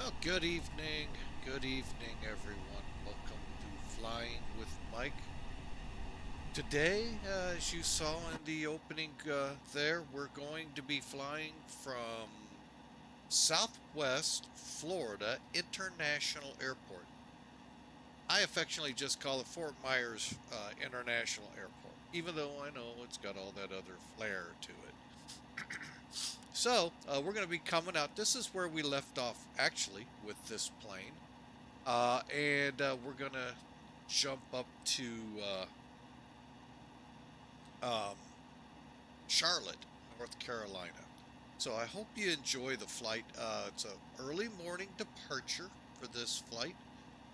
Well, good evening, everyone. Welcome to Flying with Mike. Today, as you saw in the opening there, we're going to be flying from Southwest Florida International Airport. I affectionately just call it Fort Myers International Airport, even though I know it's got all that other flair to it. So, we're going to be coming out. This is where we left off, actually, with this plane. And we're going to jump up to um, Charlotte, North Carolina. So I hope you enjoy the flight. It's an early morning departure for this flight.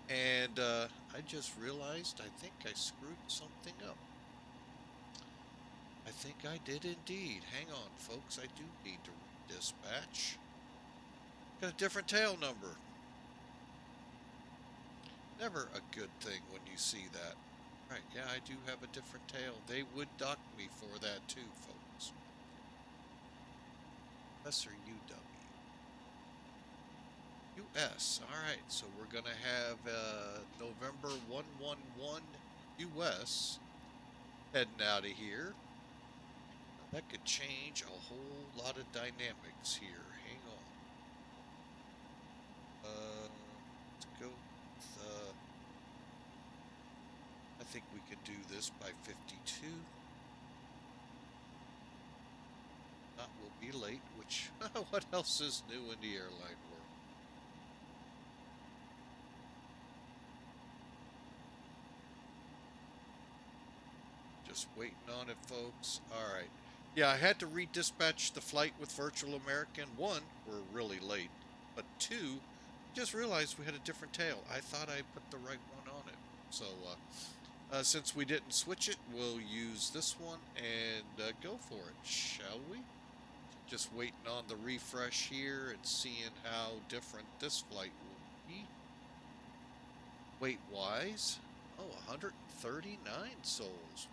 And I just realized I think I screwed something up. I think I did indeed. Hang on, folks. I do need to dispatch. Got a different tail number. Never a good thing when you see that. Right, yeah, I do have a different tail. They would dock me for that too, folks. Lesser UW. US, alright, so we're going to have November 111 US heading out of here. That could change a whole lot of dynamics here. Hang on. Let's go with, I think we could do this by 52. Not we'll be late, which, what else is new in the airline world? Just waiting on it, folks. All right. Yeah, I had to redispatch the flight with Virtual American. One, we're really late. But two, just realized we had a different tail. I thought I put the right one on it. So, since we didn't switch it, we'll use this one and go for it, shall we? Just waiting on the refresh here and seeing how different this flight will be. Weight-wise, 139 souls.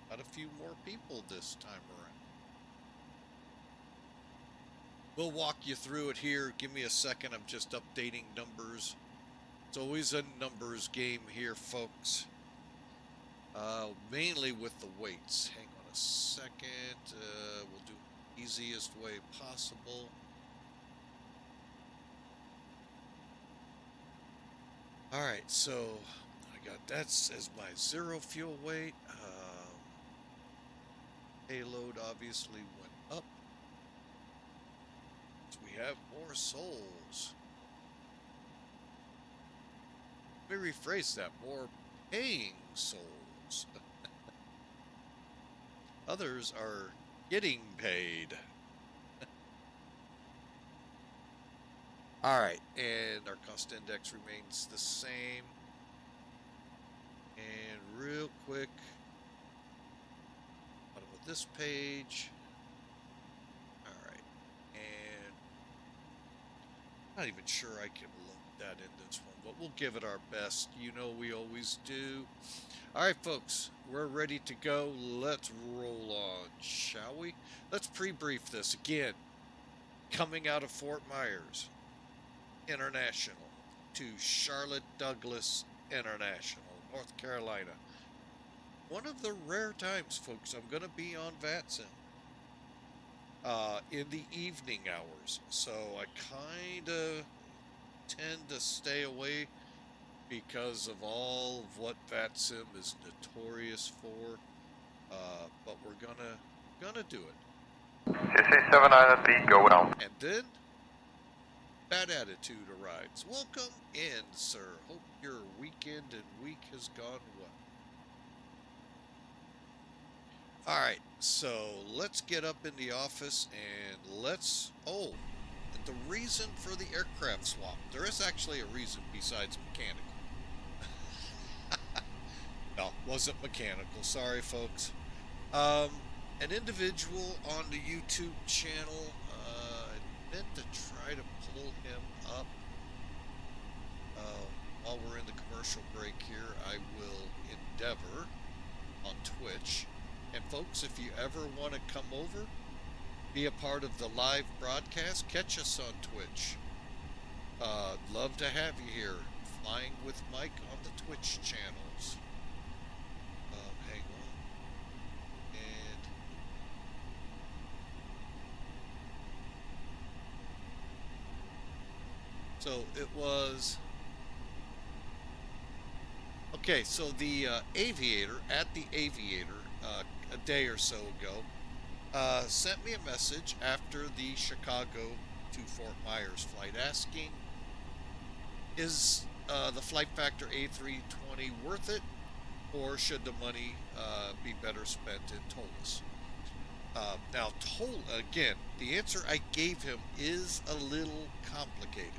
Got a few more people this time around. We'll walk you through it here. Give me a second. I'm just updating numbers. It's always a numbers game here, folks. Mainly with the weights. Hang on a second. We'll do the easiest way possible. All right, so I got that as my zero fuel weight. Payload obviously went up. So we have more souls. Let me rephrase that. More paying souls. Others are getting paid. All right, and our cost index remains the same. And real quick, bottom of this page. All right, and I'm not even sure I can load that in this one, but we'll give it our best. You know we always do. All right, folks, we're ready to go. Let's roll on, shall we? Let's pre-brief this again. Coming out of Fort Myers International to Charlotte Douglas International, North Carolina. One of the rare times, folks, I'm going to be on VATSIM in the evening hours. So I kind of tend to stay away because of all of what VATSIM is notorious for. But we're gonna do it. CC79 go down. And then Bad Attitude arrives. Welcome in, sir. Hope your weekend and week has gone well. All right, so let's get up in the office and let's. Oh, the reason for the aircraft swap. There is actually a reason besides mechanical. No, wasn't mechanical. Sorry, folks. An individual on the YouTube channel. I meant to try to pull him up. While we're in the commercial break here, I will endeavor on Twitch. And folks, if you ever want to come over, be a part of the live broadcast, catch us on Twitch. love to have you here. Flying with Mike on the Twitch channels. Hang on. And so it was... Okay, so the Aviator, at the Aviator, a day or so ago, sent me a message after the Chicago to Fort Myers flight asking, is the Flight Factor A320 worth it, or should the money be better spent in TOLUS? Now, again, the answer I gave him is a little complicated.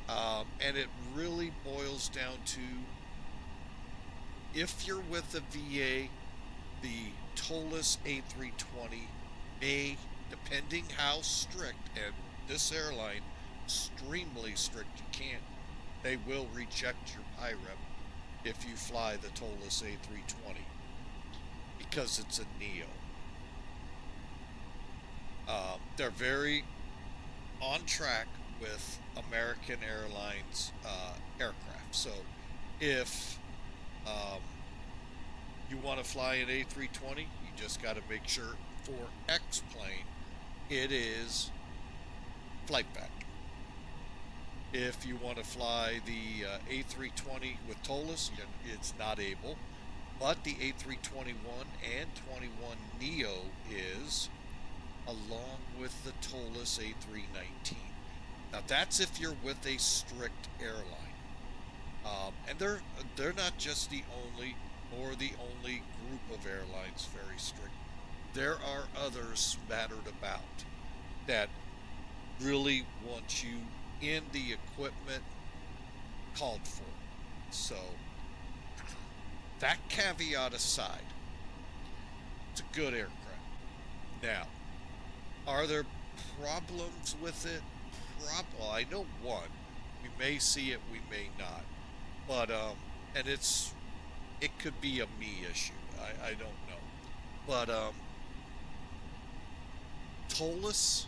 And it really boils down to, if you're with the VA, the TOLUS A320 may, depending how strict, and this airline, extremely strict, they will reject your PIREP if you fly the TOLUS A320, because it's a NEO. They're very on track with American Airlines aircraft. So if you want to fly an A320, you just got to make sure for X-plane it is Flight Factor. If you want to fly the A320 with TOLUS, it's not able. But the A321 and 21neo is, along with the TOLUS A319. Now that's if you're with a strict airline. And they're not just the only or the only group of airlines very strict. There are others spattered about that really want you in the equipment called for. So that caveat aside, it's a good aircraft. Now, are there problems with it? Well, I know one. We may see it, we may not. But and it could be a me issue. I don't know. But TOLUS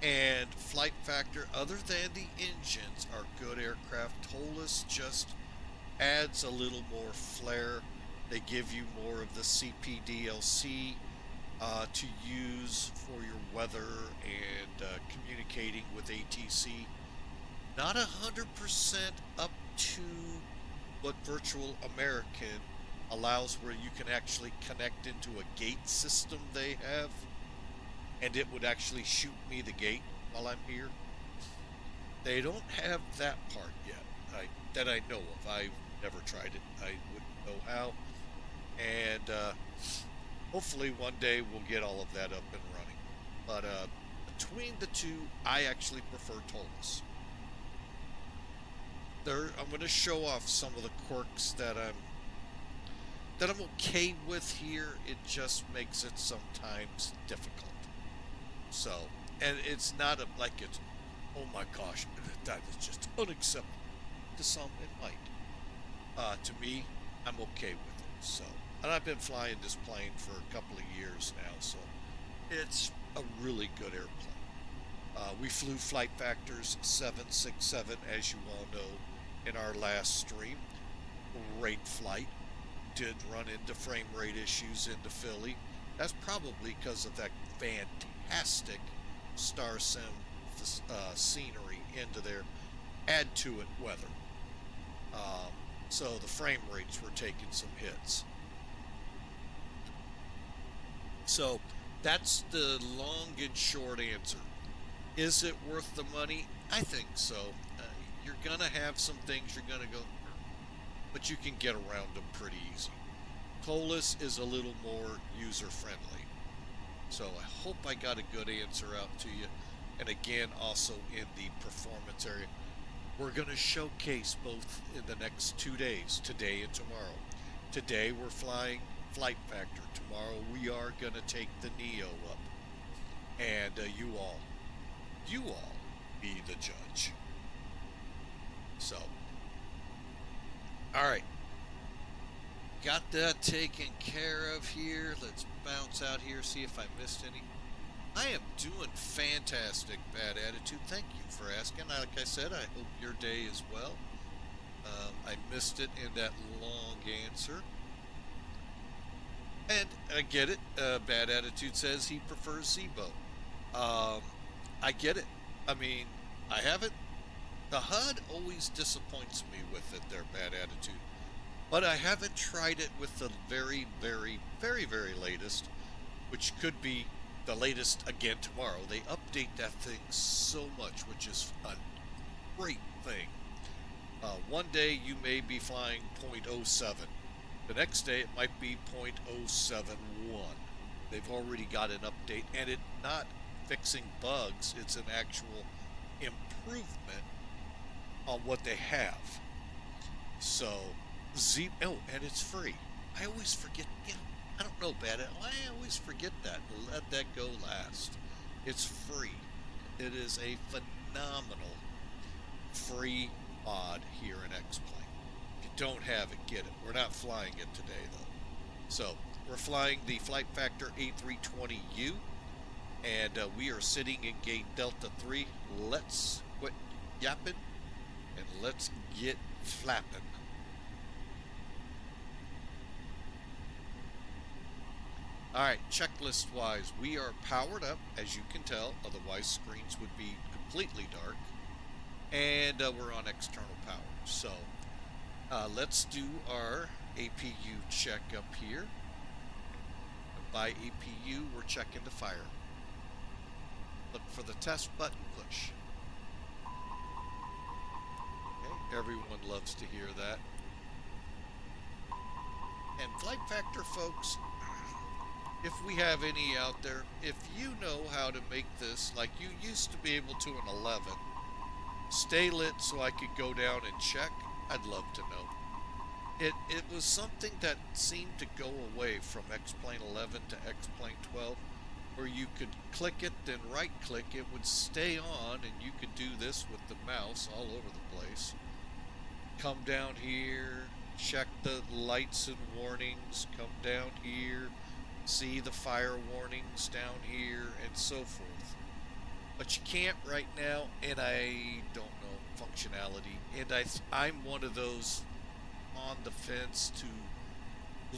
and Flight Factor, other than the engines, are good aircraft. TOLUS just adds a little more flair. They give you more of the CPDLC to use for your weather and communicating with ATC. Not 100% up to what Virtual American allows, where you can actually connect into a gate system they have, and it would actually shoot me the gate while I'm here. They don't have that part yet, that I know of. I've never tried it. I wouldn't know how. And hopefully one day we'll get all of that up and running. But between the two, I actually prefer TOLUS. I'm going to show off some of the quirks that I'm okay with here. It just makes it sometimes difficult. So, and it's not like it's, oh my gosh, that is just unacceptable. To some, it might. To me, I'm okay with it. So, and I've been flying this plane for a couple of years now, so it's a really good airplane. We flew Flight Factors 767, as you all know, in our last stream. Great flight. Did run into frame rate issues into Philly. That's probably because of that fantastic Star Sim scenery into there. Add to it weather. So the frame rates were taking some hits. So that's the long and short answer. Is it worth the money? I think so. You're going to have some things you're going to go, but you can get around them pretty easy. TOLUS is a little more user-friendly. So I hope I got a good answer out to you. And again, also in the performance area, we're going to showcase both in the next 2 days, today and tomorrow. Today we're flying Flight Factor. Tomorrow we are going to take the NEO up. And you all be the judge. So, all right, got that taken care of here. Let's bounce out here, see if I missed any. I am doing fantastic, Bad Attitude. Thank you for asking. Like I said, I hope your day is well. I missed it in that long answer. And I get it. Bad Attitude says he prefers Zebo. I get it. I mean, I haven't. The HUD always disappoints me with it, their Bad Attitude. But I haven't tried it with the very, very, very, very latest, which could be the latest again tomorrow. They update that thing so much, which is a great thing. One day you may be flying 0.07. The next day it might be 0.071. They've already got an update, and it's not fixing bugs. It's an actual improvement on what they have. So, oh, and it's free. I always forget, I don't know, I always forget that. Let that go last. It's free. It is a phenomenal free mod here in X-Plane. If you don't have it, get it. We're not flying it today, though. So, we're flying the Flight Factor A320U, and we are sitting in gate Delta 3. Let's quit yapping, and let's get flapping. Alright, checklist-wise, we are powered up, as you can tell, otherwise screens would be completely dark. And we're on external power. So, let's do our APU check up here. By APU, we're checking the fire. Look for the test button, push. Okay, everyone loves to hear that. And Flight Factor, folks, if we have any out there, if you know how to make this like you used to be able to in 11, stay lit so I could go down and check, I'd love to know. It was something that seemed to go away from X-Plane 11 to X-Plane 12, where you could click it, then right-click, it would stay on, and you could do this with the mouse all over the place. Come down here, check the lights and warnings, come down here, see the fire warnings down here, and so forth. But you can't right now, and I don't know functionality. And I'm one of those on the fence to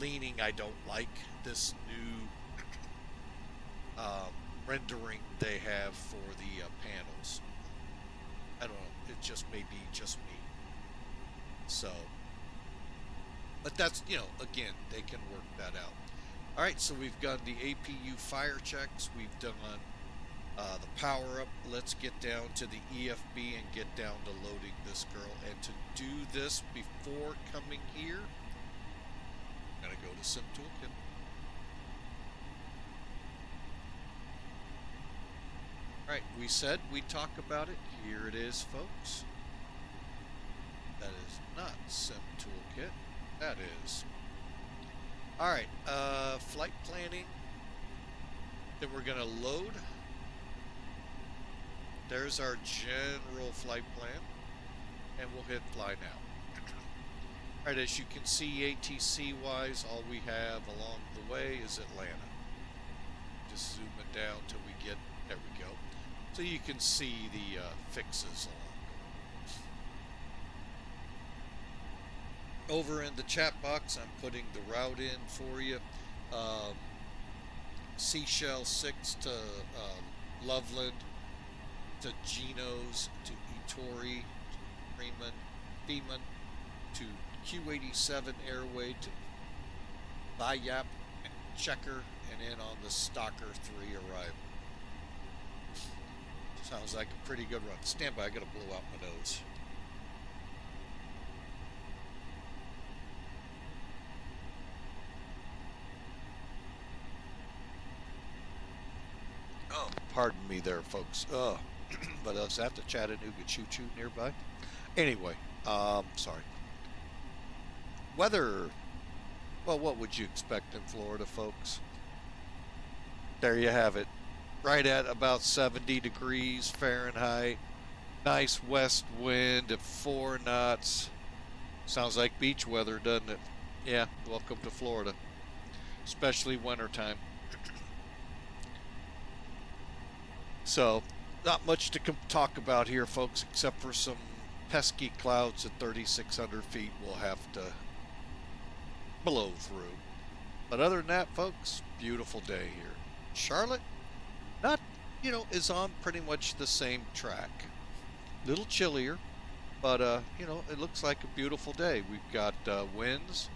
leaning. I don't like this new rendering they have for the panels. I don't know. It just may be just me. So, but that's, you know, again, they can work that out. All right, so we've got the APU fire checks. We've done the power up. Let's get down to the EFB and get down to loading this girl. And to do this before coming here, I'm gonna go to Sim Toolkit. All right, we said we'd talk about it. Here it is, folks. That is not Sim Toolkit. That is. All right, flight planning. Then we're gonna load. There's our general flight plan, and we'll hit fly now. All right, as you can see, ATC-wise, all we have along the way is Atlanta. Just zoom it down till we get, there we go. So you can see the fixes along. Over in the chat box, I'm putting the route in for you. Seashell 6 to Loveland, to JINOS, to ETORE, to FEMON, to Q87 Airway, to VIYAP, and CHECR, and then on the Stalker 3 arrival. Sounds like a pretty good run. Stand by, I gotta blow out my nose. Oh, pardon me there, folks. But is that the Chattanooga Choo-Choo nearby? Anyway, sorry. Weather, well, what would you expect in Florida, folks? There you have it. Right at about 70 degrees Fahrenheit. Nice west wind at 4 knots. Sounds like beach weather, doesn't it? Yeah, welcome to Florida. Especially wintertime. So, not much to talk about here, folks, except for some pesky clouds at 3,600 feet we'll have to blow through. But other than that, folks, beautiful day here. Charlotte, not, is on pretty much the same track. Little chillier, but, it looks like a beautiful day. We've got winds,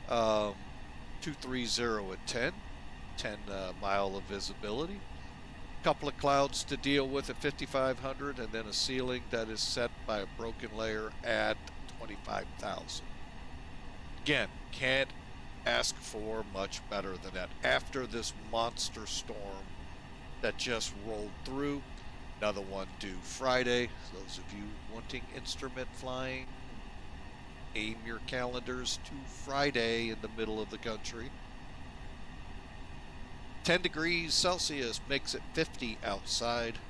230 at 10 mile of visibility. Couple of clouds to deal with at 5,500, and then a ceiling that is set by a broken layer at 25,000. Again, can't ask for much better than that. After this monster storm that just rolled through, another one due Friday. Those of you wanting instrument flying, aim your calendars to Friday in the middle of the country. 10 degrees Celsius makes it 50 outside.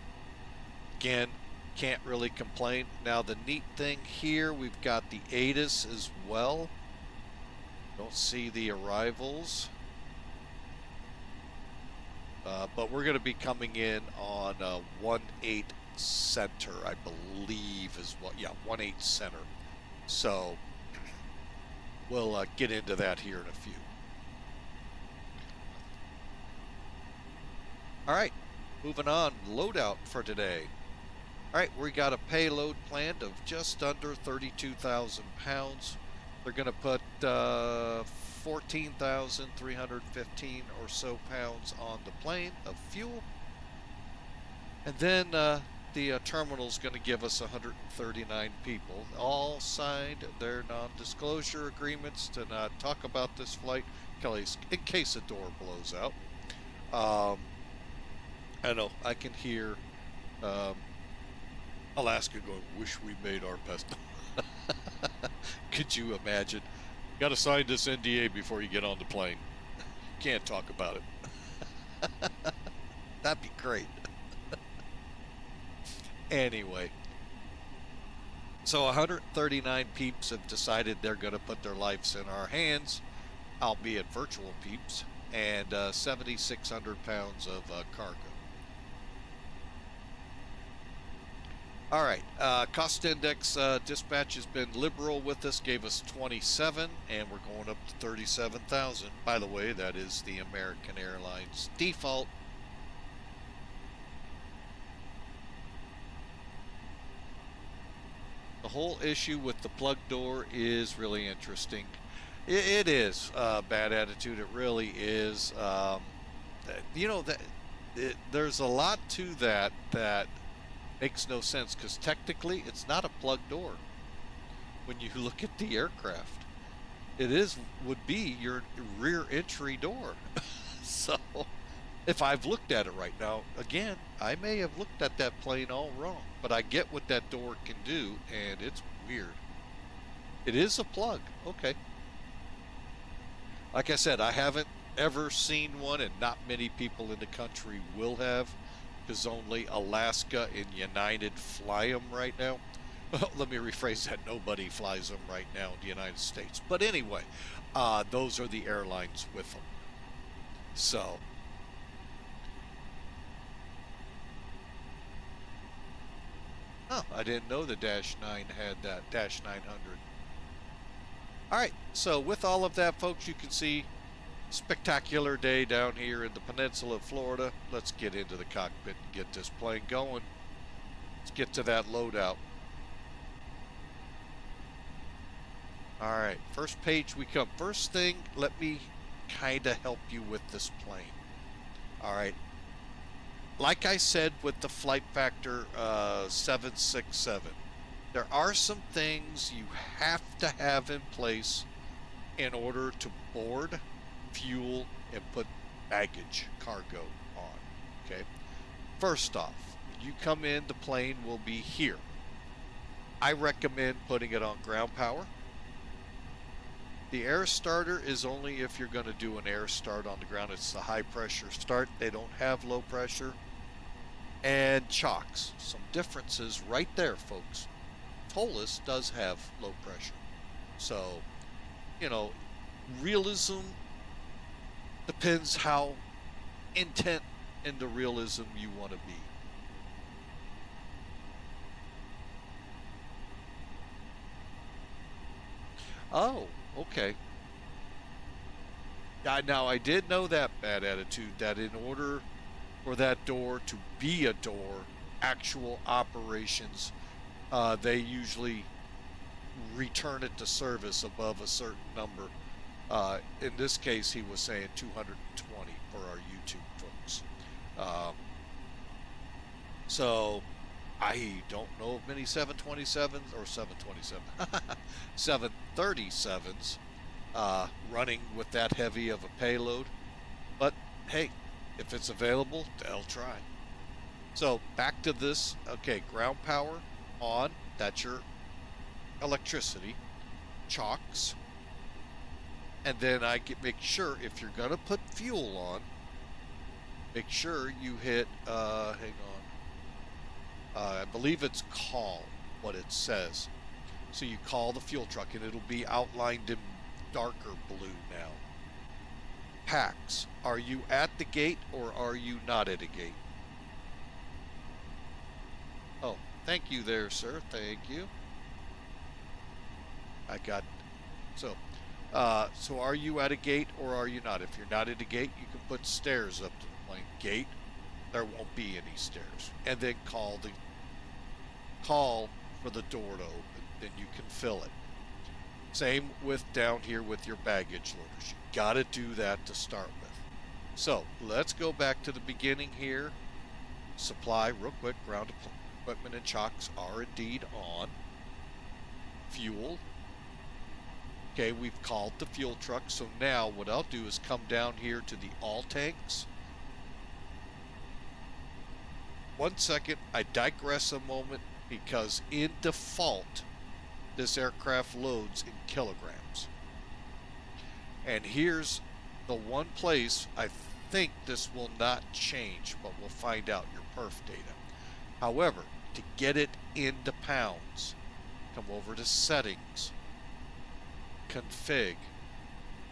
Again, can't really complain. Now the neat thing here, we've got the ATIS as well. Don't see the arrivals. But we're going to be coming in on 1-8 center, I believe is what, yeah, 1-8 center. So we'll get into that here in a few. All right, moving on, loadout for today. All right, we got a payload planned of just under 32,000 pounds. They're going to put 14,315 or so pounds on the plane of fuel. And then the terminal's going to give us 139 people. All signed their non-disclosure agreements to not talk about this flight in case a door blows out. I know, I can hear Alaska going, wish we made our best. Could you imagine? Got to sign this NDA before you get on the plane. Can't talk about it. That'd be great. Anyway, so 139 peeps have decided they're going to put their lives in our hands, albeit virtual peeps, and 7,600 pounds of cargo. All right, cost index dispatch has been liberal with us, gave us 27, and we're going up to 37,000. By the way, that is the American Airlines default. The whole issue with the plug door is really interesting. It is bad attitude. It really is. There's a lot to that makes no sense, because technically it's not a plug door when you look at the aircraft. It would be your rear entry door. So if I've looked at it right now, again, I may have looked at that plane all wrong, but I get what that door can do, and it's weird. It is a plug, okay. Like I said, I haven't ever seen one, and not many people in the country will have, because only Alaska and United fly them right now. Well, let me rephrase that. Nobody flies them right now in the United States. But anyway, those are the airlines with them. So, I didn't know the Dash 9 had that, Dash 900. All right, so with all of that, folks, you can see spectacular day down here in the peninsula of Florida. Let's get into the cockpit and get this plane going. Let's get to that loadout. All right, first page we come. First thing, let me kind of help you with this plane. All right, like I said with the flight factor 767, there are some things you have to have in place in order to board, fuel, and put baggage cargo on. Okay, first off, when you come in, the plane will be here. I recommend putting it on ground power. The air starter is only if you're going to do an air start on the ground. It's the high pressure start. They don't have low pressure. And chocks, some differences right there, folks. Tolus does have low pressure. So, realism depends how intent in the realism you want to be. Oh, okay. Now I did know that, bad attitude, that in order for that door to be a door, actual operations, they usually return it to service above a certain number. In this case, he was saying 220 for our YouTube folks. Um, so I don't know of many 727s or 727, 737s running with that heavy of a payload. But hey, if it's available, they'll try. So back to this. Okay, ground power on. That's your electricity. Chocks. And then I get make sure if you're gonna put fuel on, make sure you hit. Hang on. I believe it's call what it says. So you call the fuel truck, and it'll be outlined in darker blue now. Packs. Are you at the gate or are you not at a gate? Oh, thank you there, sir. Thank you. I got so. So are you at a gate or are you not? If you're not at a gate, you can put stairs up to the plane. Gate, there won't be any stairs. And then call for the door to open. Then you can fill it. Same with down here with your baggage loaders. You gotta do that to start with. So let's go back to the beginning here. Supply, real quick, ground equipment and chocks are indeed on. Fuel. Okay, we've called the fuel truck. So now what I'll do is come down here to the all tanks. 1 second, I digress a moment because in default, this aircraft loads in kilograms. And here's the one place I think this will not change, but we'll find out your perf data. However, to get it into pounds, come over to settings, config.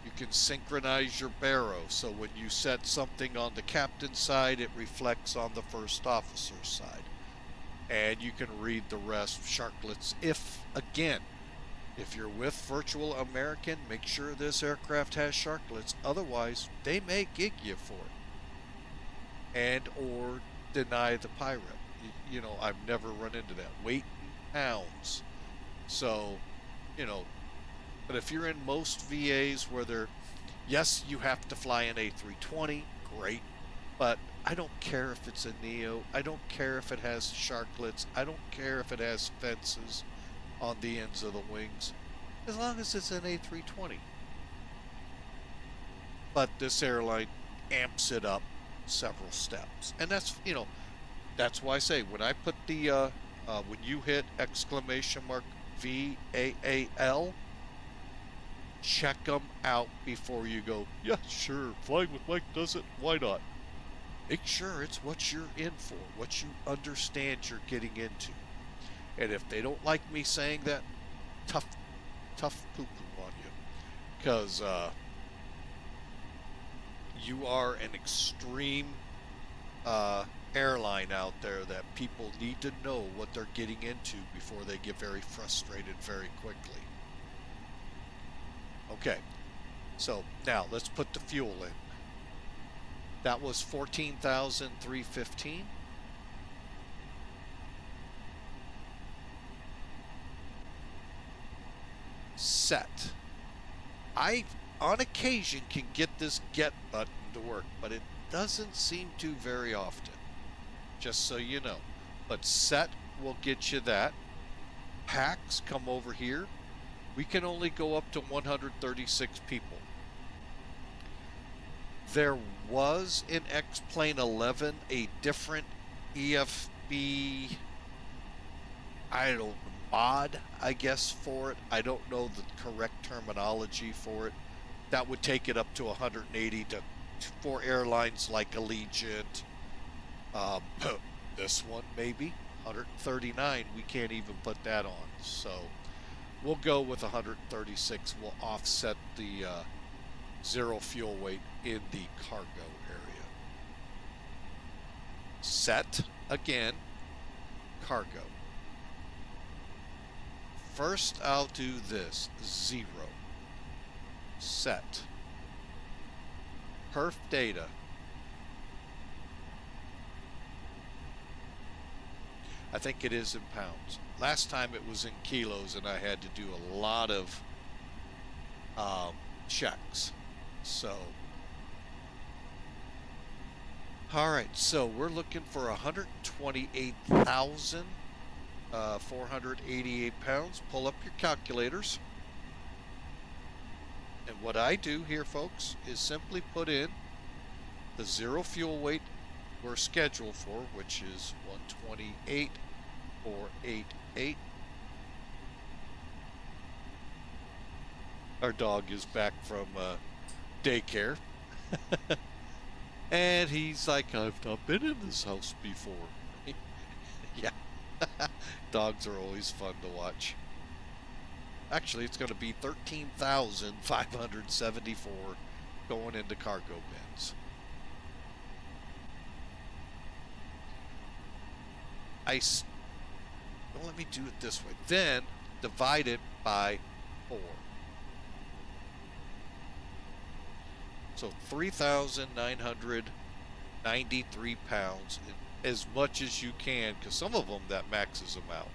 You can synchronize your baro, so when you set something on the captain's side, it reflects on the first officer's side. And you can read the rest, sharklets. If you're with Virtual American, make sure this aircraft has sharklets. Otherwise, they may gig you for it. And or deny the pirate. You know, I've never run into that. Weight in pounds. So, you know, but if you're in most VAs where yes, you have to fly an A320, great. But I don't care if it's a Neo. I don't care if it has sharklets. I don't care if it has fences on the ends of the wings, as long as it's an A320. But this airline amps it up several steps. And that's, you know, that's why I say when I put the, when you hit exclamation mark VAAL, check them out before you go, yeah, sure, flying with Mike does it, why not? Make sure it's what you're in for, what you understand you're getting into. And if they don't like me saying that, tough poo-poo on you. Because you are an extreme airline out there that people need to know what they're getting into before they get very frustrated very quickly. Okay, so now let's put the fuel in. That was 14,315. Set. I, on occasion, can get this get button to work, but it doesn't seem to very often. Just so you know. But set will get you that. Packs, come over here. We can only go up to 136 people. There was in X-Plane 11 a different EFB, I don't know, mod, I guess, for it. I don't know the correct terminology for it. That would take it up to 180 for airlines like Allegiant. This one, maybe 139. We can't even put that on. So we'll go with 136. We'll offset the zero fuel weight in the cargo area. Set again, cargo. first I'll do this. 0. Set. Perf data. I think it is in pounds. Last time it was in kilos, and I had to do a lot of checks. So, all right. So we're looking for 128,488 pounds. Pull up your calculators. And what I do here, folks, is simply put in the 0 fuel weight we're scheduled for, which is 128,488. Our dog is back from daycare. And he's like, I've not been in this house before. Yeah. Dogs are always fun to watch. Actually, it's going to be 13,574 going into cargo bins. Well, let me do it this way. Then divide it by 4. So 3,993 pounds, as much as you can, because some of them that maxes them out.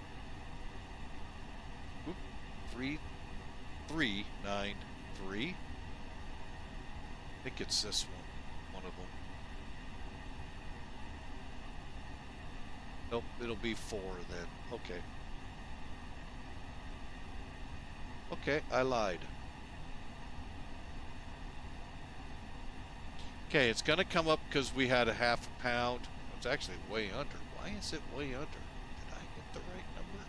3,393. I think it's this one of them. Nope, it'll be 4 then. Okay. Okay, I lied. Okay, it's going to come up because we had a ½ pound. It's actually way under. Why is it way under? Did I get the right number?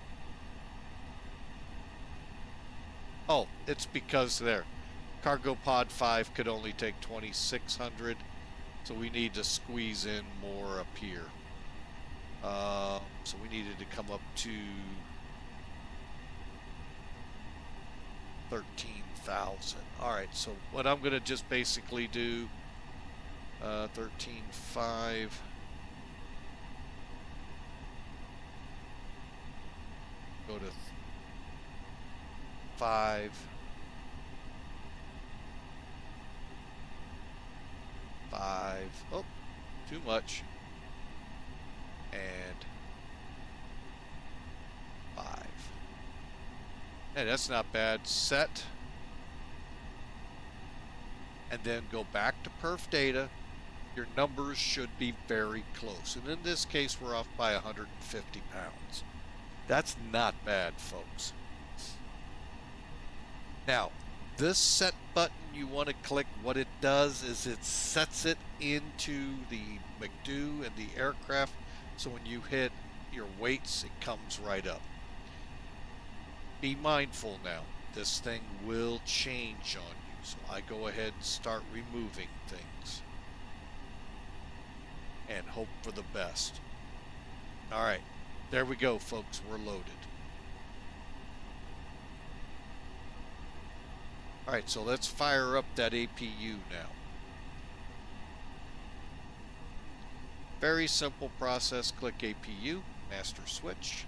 Oh, it's because there. Cargo pod 5 could only take 2,600, so we need to squeeze in more up here. So we needed to come up to 13,000. All right, so what I'm going to just basically do, 13.5. Go to 5. 5. Oh, too much. And 5. Hey, that's not bad. Set. And then go back to perf data. Your numbers should be very close. And in this case, we're off by 150 pounds. That's not bad, folks. Now, this set button, you want to click. What it does is it sets it into the McDo and the aircraft. So when you hit your weights, it comes right up. Be mindful now. This thing will change on you. So I go ahead and start removing things. And hope for the best. All right. There we go, folks. We're loaded. All right, so let's fire up that APU now. Very simple process. Click APU, master switch.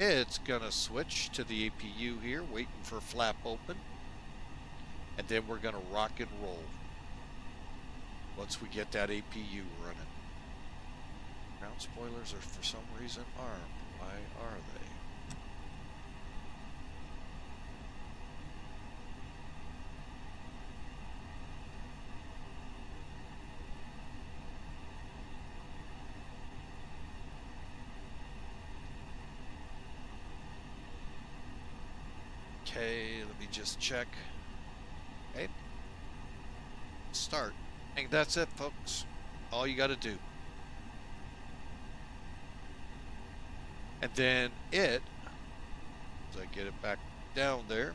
It's gonna switch to the APU here, waiting for flap open. And then we're gonna rock and roll once we get that APU running. Ground spoilers are for some reason armed. Why are they? Okay, let me just check. Okay. Start. And that's it, folks. All you got to do. And then as I get it back down there,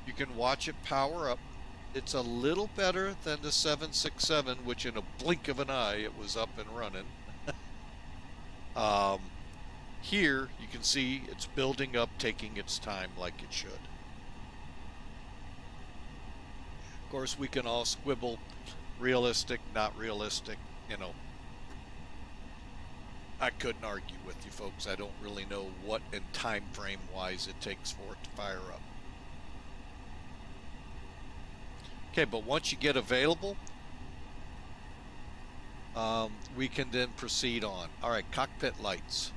you can watch it power up. It's a little better than the 767, which in a blink of an eye, it was up and running. Here, you can see it's building up, taking its time like it should. Of course, we can all squibble realistic, not realistic, you know. I couldn't argue with you folks. I don't really know what in time frame wise it takes for it to fire up. Okay, but once you get available, we can then proceed on. All right, cockpit lights.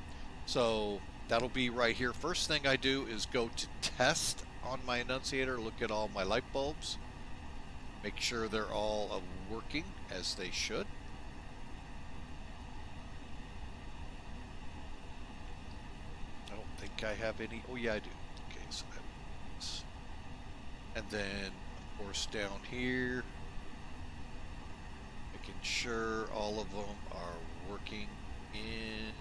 So that'll be right here. First thing I do is go to test on my annunciator, look at all my light bulbs, make sure they're all working as they should. I don't think I have any. Oh yeah, I do. Okay, so that works. And then of course down here, making sure all of them are working in.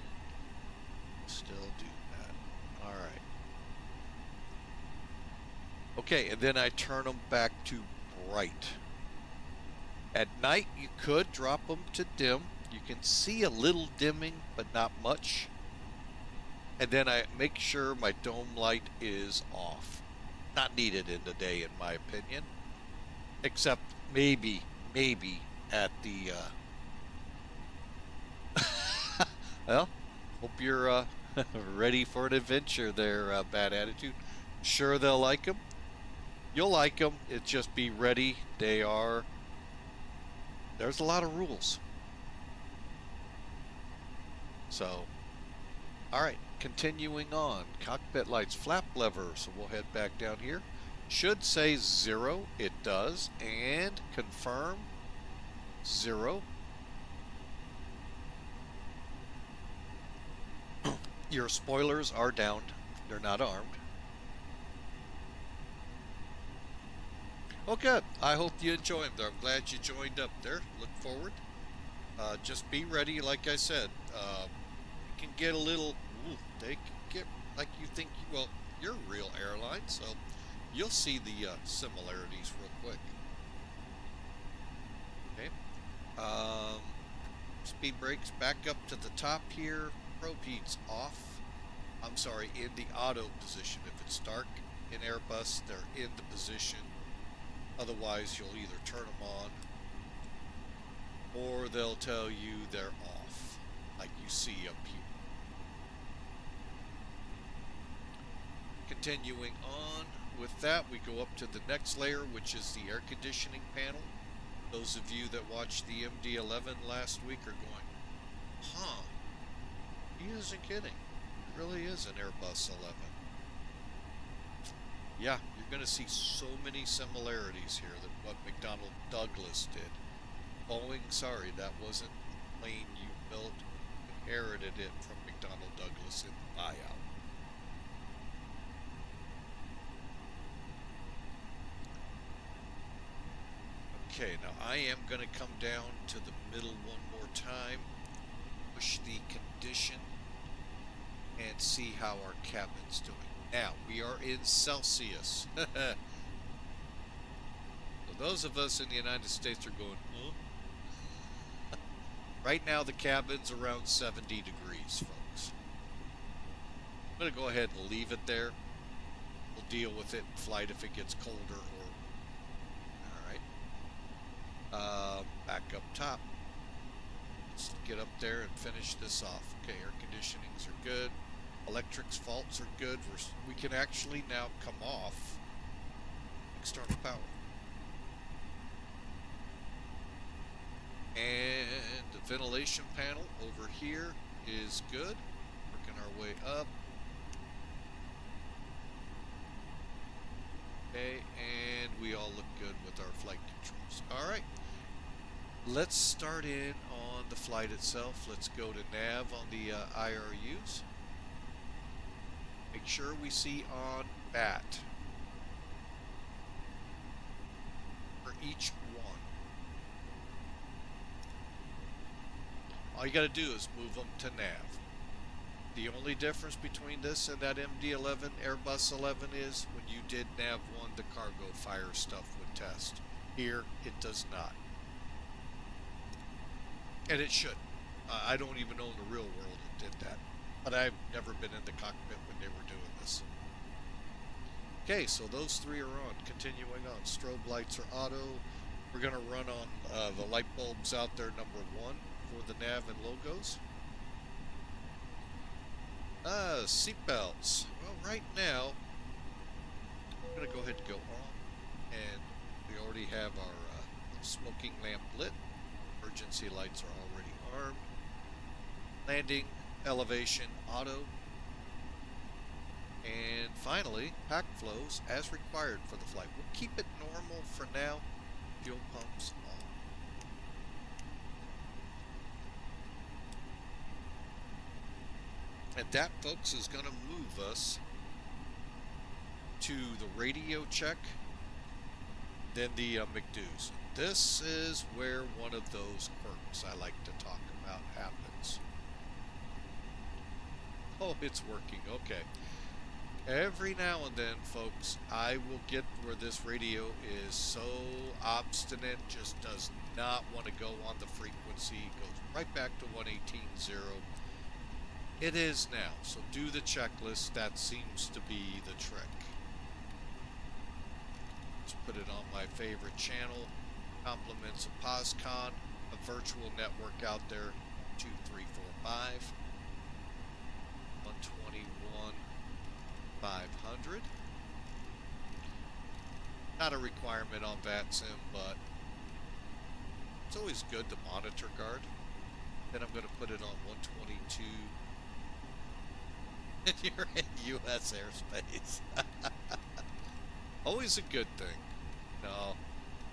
Still do that. All right. Okay, and then I turn them back to bright. At night, you could drop them to dim. You can see a little dimming, but not much. And then I make sure my dome light is off. Not needed in the day, in my opinion. Except maybe at the, well, hope you're ready for an adventure there, Bad Attitude. Sure they'll like them. You'll like them. It's just be ready. There's a lot of rules. So, all right, continuing on. Cockpit lights, flap lever. So we'll head back down here. Should say 0. It does. And confirm 0. Your spoilers are down. They're not armed. Oh, good. I hope you enjoy them. I'm glad you joined up there. Look forward. Just be ready, like I said. You can get a little... Ooh, they can get like you think... Well, you're a real airline, so you'll see the similarities real quick. Okay. Speed brakes back up to the top here. Probe heat's off. I'm sorry, in the auto position. If it's dark in Airbus, they're in the position. Otherwise, you'll either turn them on or they'll tell you they're off, like you see up here. Continuing on with that, we go up to the next layer, which is the air conditioning panel. Those of you that watched the MD-11 last week are going, huh, he isn't kidding. It really is an Airbus 11. Yeah, you're going to see so many similarities here that what McDonnell Douglas did. Boeing, sorry, that wasn't the plane you built. Inherited it from McDonnell Douglas in the buyout. Okay, now I am going to come down to the middle one more time, push the condition, and see how our cabin's doing. Now, we are in Celsius. So those of us in the United States are going, huh? Right now, the cabin's around 70 degrees, folks. I'm going to go ahead and leave it there. We'll deal with it in flight if it gets colder or... All right. Back up top. Let's get up there and finish this off. Okay, air conditionings are good. Electrics faults are good. We can actually now come off external power. And the ventilation panel over here is good. Working our way up. Okay, and we all look good with our flight controls. All right. Let's start in on the flight itself. Let's go to nav on the IRUs. Make sure we see on BAT for each one. All you got to do is move them to nav. The only difference between this and that MD-11 Airbus 11 is when you did nav 1, the cargo fire stuff would test. Here, it does not. And it should. I don't even know in the real world it did that. But I've never been in the cockpit when they were doing this. Okay, so those three are on. Continuing on. Strobe lights are auto. We're going to run on the light bulbs out there, number 1, for the nav and logos. Seatbelts. Well, right now, I'm going to go ahead and go on. And we already have our smoking lamp lit. Emergency lights are already armed. Landing, elevation, auto. And finally, pack flows as required for the flight. We'll keep it normal for now. Fuel pumps on. And that, folks, is going to move us to the radio check, then the McDo's. This is where one of those quirks I like to talk about happens. Oh, it's working. Okay. Every now and then, folks, I will get where this radio is so obstinate, just does not want to go on the frequency, goes right back to 118.0. It is now, so do the checklist. That seems to be the trick. Let's put it on my favorite channel. Compliments of POSCON, a virtual network out there. 2, 3, 4, 5. 121,500. Not a requirement on VATSIM, but it's always good to monitor guard. Then I'm going to put it on 122. And you're in U.S. airspace. Always a good thing. No,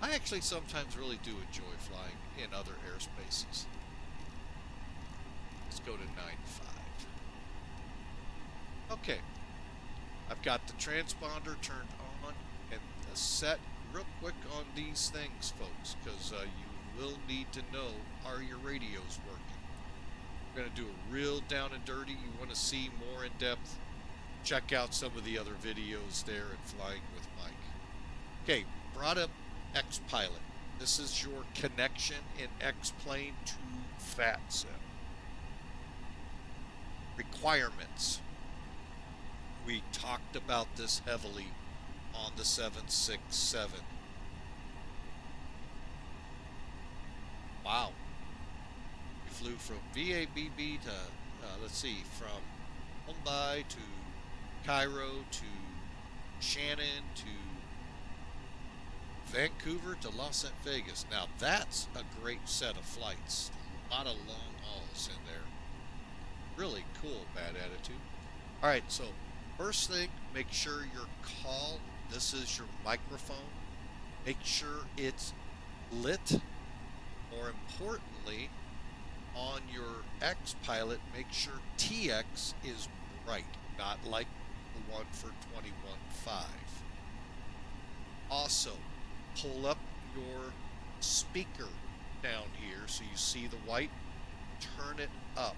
I actually sometimes really do enjoy flying in other airspaces. Let's go to 95. Okay, I've got the transponder turned on and set real quick on these things, folks, because you will need to know, are your radios working? We're going to do a real down and dirty. You want to see more in depth, check out some of the other videos there at Flying with Mike. Okay, brought up X-Pilot. This is your connection in X-Plane to VATSIM. Requirements. We talked about this heavily on the 767. Wow. We flew from VABB to, let's see, from Mumbai to Cairo to Shannon to Vancouver to Las Vegas. Now that's a great set of flights. A lot of long hauls in there. Really cool, bad attitude. All right, so first thing, make sure your call, this is your microphone, make sure it's lit. More importantly, on your X-Pilot, make sure TX is bright, not like the one for 21.5. Also, pull up your speaker down here so you see the white, turn it up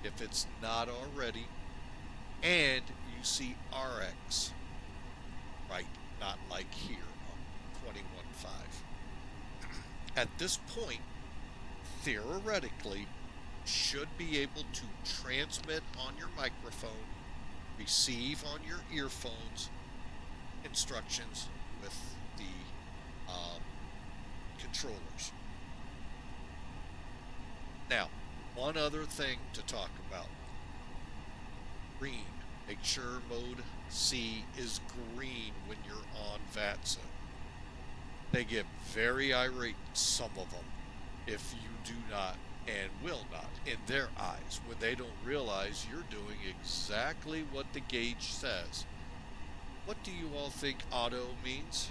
if it's not already, and you see RX, right, not like here on 21.5. At this point, theoretically, should be able to transmit on your microphone, receive on your earphones instructions with the controllers. Now, one other thing to talk about. Green. Make sure mode C is green when you're on VATSIM. They get very irate, some of them, if you do not and will not, in their eyes, when they don't realize you're doing exactly what the gauge says. What do you all think auto means?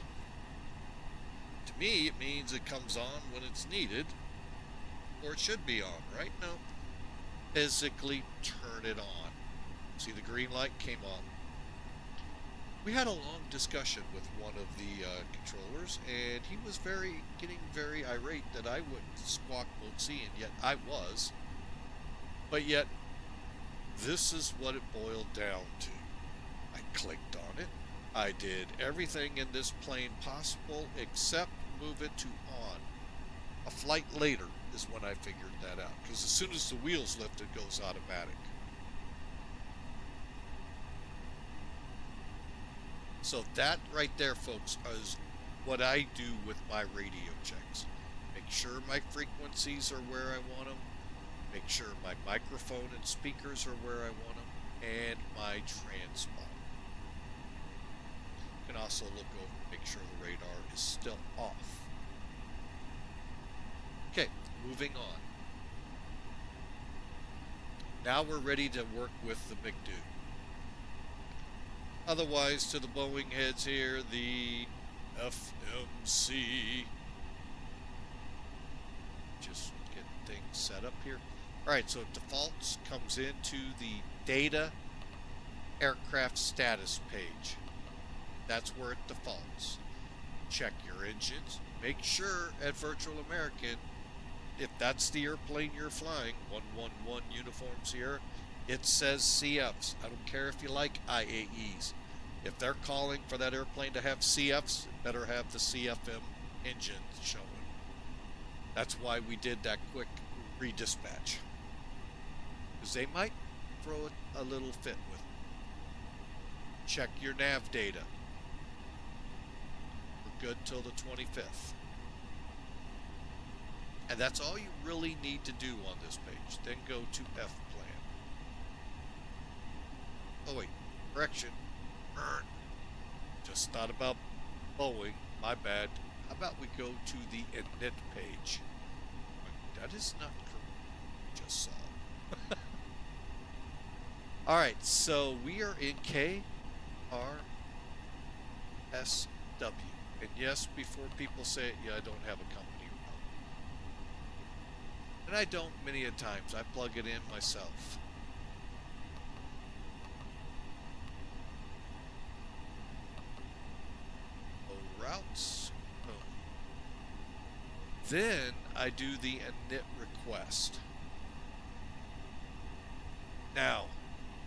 To me, it means it comes on when it's needed, or it should be on, right? No. Physically turn it on. See, the green light came on. We had a long discussion with one of the controllers, and he was getting very irate that I wouldn't squawk mode C, and yet I was. But yet, this is what it boiled down to. I clicked on it. I did everything in this plane possible except move it to on. A flight later is when I figured that out, because as soon as the wheels lift, it goes automatic. So that right there, folks, is what I do with my radio checks. Make sure my frequencies are where I want them. Make sure my microphone and speakers are where I want them, and my transponder. You can also look over and make sure the radar is still off. Okay, moving on. Now we're ready to work with the big dude. Otherwise, to the Boeing heads here, the FMC. Just get things set up here. All right, so it defaults, comes into the data aircraft status page. That's where it defaults. Check your engines. Make sure at Virtual American, if that's the airplane you're flying, 111 Uniform Sierra, it says CFs. I don't care if you like IAEs. If they're calling for that airplane to have CFs, it better have the CFM engine showing. That's why we did that quick redispatch. Because they might throw a little fit with it. Check your nav data. We're good till the 25th. And that's all you really need to do on this page. Then go to F plan. Oh wait, correction. Just thought about Boeing. My bad. How about we go to the init page? That is not correct. Just saw. All right, so we are in KRSW. And yes, before people say it, yeah, I don't have a company route. And I don't many a times. I plug it in myself. Routes. Boom. Then I do the init request. Now,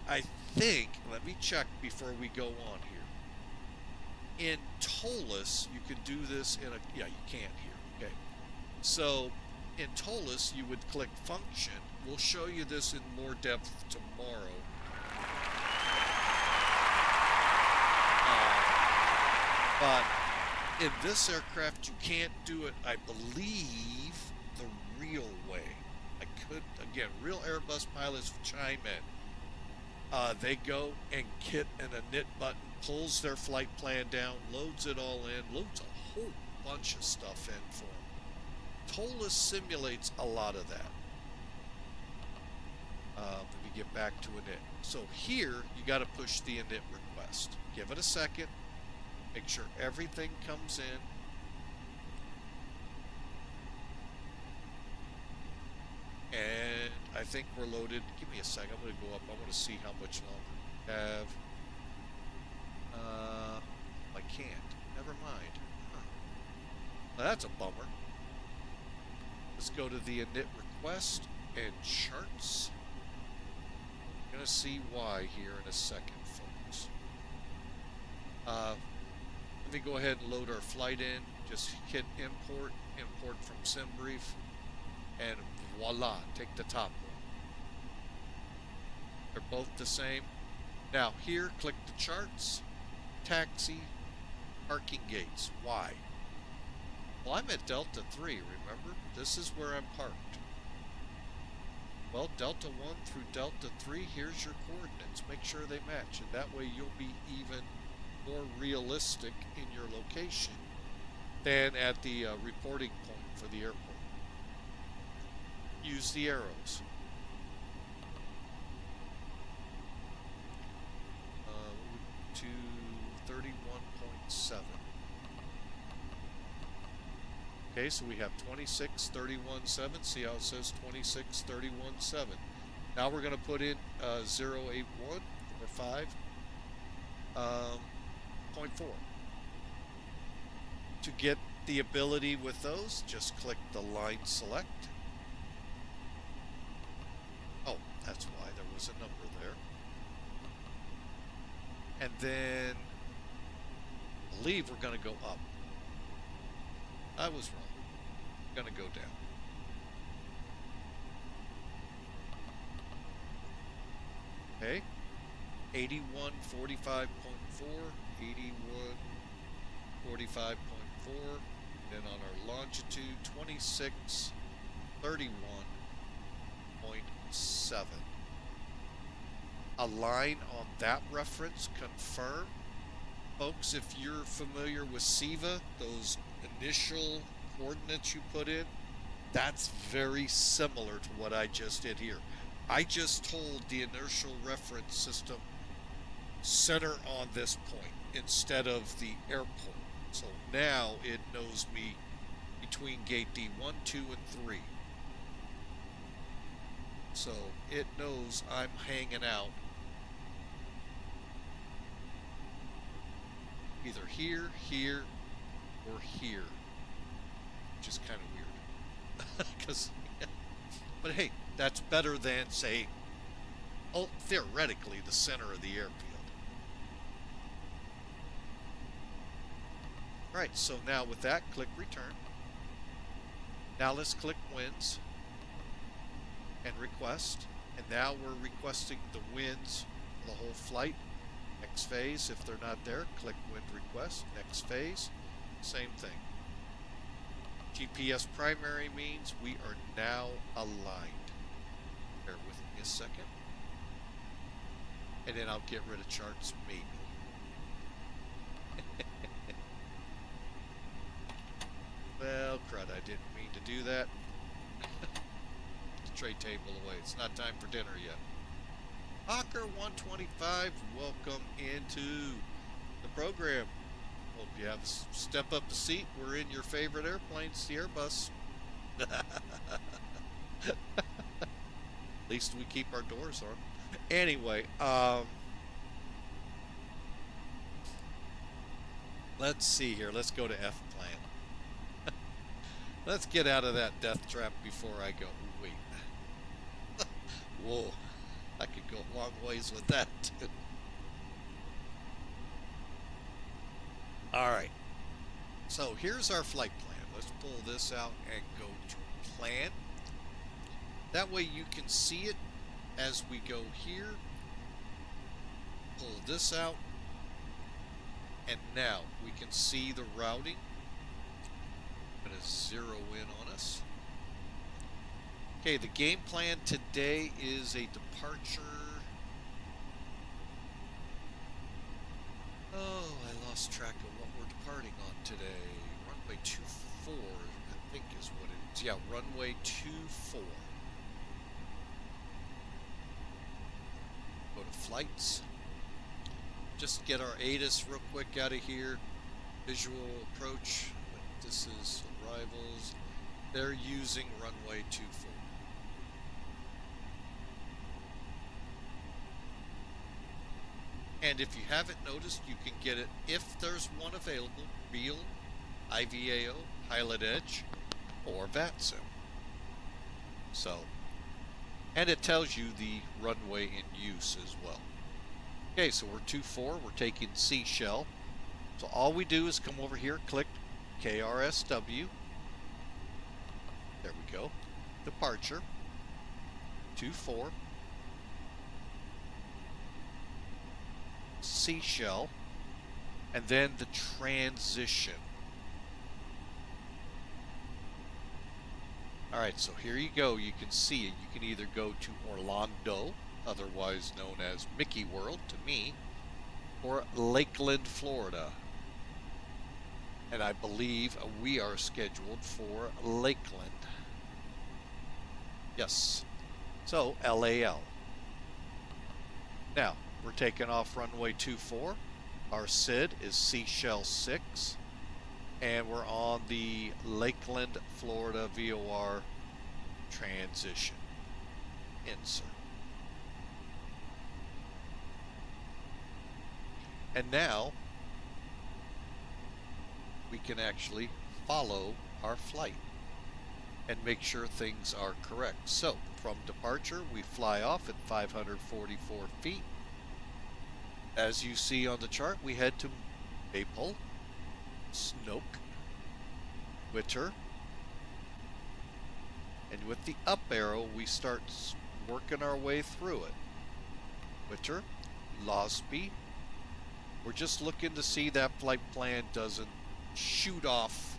I think, let me check before we go on here. In TOLUS, you can do this in a, yeah, you can't here, okay. So, in TOLUS, you would click function. We'll show you this in more depth tomorrow. But in this aircraft, you can't do it, I believe, the real way. I could, again, real Airbus pilots chime in. They go and hit an init button, pulls their flight plan down, loads it all in, loads a whole bunch of stuff in for them. TOLUS simulates a lot of that. Let me get back to init. So here, you got to push the init request. Give it a second. Make sure everything comes in. And I think we're loaded. Give me a second. I'm going to go up. I want to see how much longer we have. I can't. Never mind. Huh. Well, that's a bummer. Let's go to the init request and charts. I'm going to see why here in a second, folks. Let me go ahead and load our flight in. Just hit import, import from SimBrief, and voila, take the top one. They're both the same. Now here, click the charts, taxi, parking gates. Why? Well, I'm at Delta 3, remember? This is where I'm parked. Well, Delta 1 through Delta 3, here's your coordinates. Make sure they match, and that way you'll be even more realistic in your location than at the reporting point for the airport. Use the arrows. To 31.7. Okay, so we have 26.31.7. See how it says 26.31.7. Now we're going to put in 081 or 5. 0.4. To get the ability with those, just click the line select. Oh, that's why there was a number there. And then I believe we're going to go up. I was wrong. We're going to go down. Okay. 81.45.4, 81.45.4, then on our longitude 26.31, 12.0.9-rc-4. Align on that reference, confirm. Folks, if you're familiar with SIVA, those initial coordinates you put in, that's very similar to what I just did here. I just told the inertial reference system center on this point instead of the airport. So now it knows me between gate D1, 2, and 3. So it knows I'm hanging out either here, here, or here, which is kind of weird. But hey, that's better than, say, theoretically, the center of the airfield. Right, so now with that, click return. Now let's click wins and request. And now we're requesting the wins for the whole flight. Next phase, if they're not there, click wind request. Next phase, same thing. GPS primary means we are now aligned. Bear with me a second. And then I'll get rid of charts, maybe. Well, crud, I didn't mean to do that. Put the tray table away. It's not time for dinner yet. Hawker 125, welcome into the program. Hope you have a step up the seat. We're in your favorite airplane, it's the Airbus. At least we keep our doors on. Anyway, let's see here. Let's go to F plan. Let's get out of that death trap before I go. Wait. Whoa. I could go a long ways with that, too. All right. So here's our flight plan. Let's pull this out and go to plan. That way you can see it as we go here. Pull this out. And now we can see the routing. I'm going to zero in on us. Okay, the game plan today is a departure. Oh, I lost track of what we're departing on today. Runway 24, I think is what it is. Yeah, runway 24. Go to flights. Just get our ATIS real quick out of here. Visual approach. This is arrivals. They're using runway 24. And if you haven't noticed, you can get it if there's one available, real, IVAO, Pilot Edge, or VATSIM. So, and it tells you the runway in use as well. Okay, so we're 2-4, we're taking C shell. So all we do is come over here, click KRSW. There we go. Departure. 2-4. C shell, and then the transition. Alright, so here you go. You can see it. You can either go to Orlando, otherwise known as Mickey World to me, or Lakeland, Florida. And I believe we are scheduled for Lakeland. Yes. So, LAL. Now, we're taking off runway 24. Our SID is Seashell 6. And we're on the Lakeland, Florida VOR transition. Insert. And now, we can actually follow our flight and make sure things are correct. So, from departure, we fly off at 544 feet. As you see on the chart, we head to Maypole, Snoke, Witter, and with the up arrow, we start working our way through it. Witter, Losby. We're just looking to see that flight plan doesn't shoot off.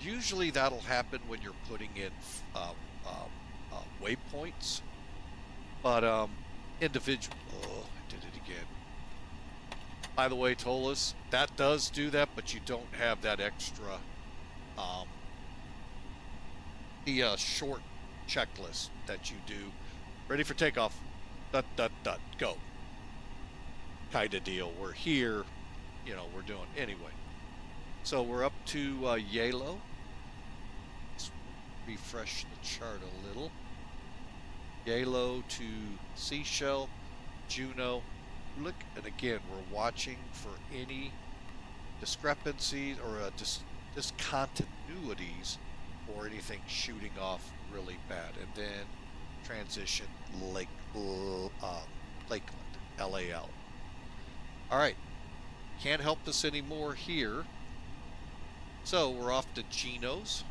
Usually that'll happen when you're putting in waypoints, but individual. Oh, I did it again. By the way, Tolas, that does do that, but you don't have that extra, the short checklist that you do. Ready for takeoff. Dut, dut, dut, go. Kind of deal. We're here, you know, we're doing anyway. So we're up to Yalo. Let's refresh the chart a little. Yalo to Seashell, Juneau, look, and again, we're watching for any discrepancies or discontinuities or anything shooting off really bad. And then transition Lakeland, LAL. All right, can't help us anymore here. So we're off to JINOS,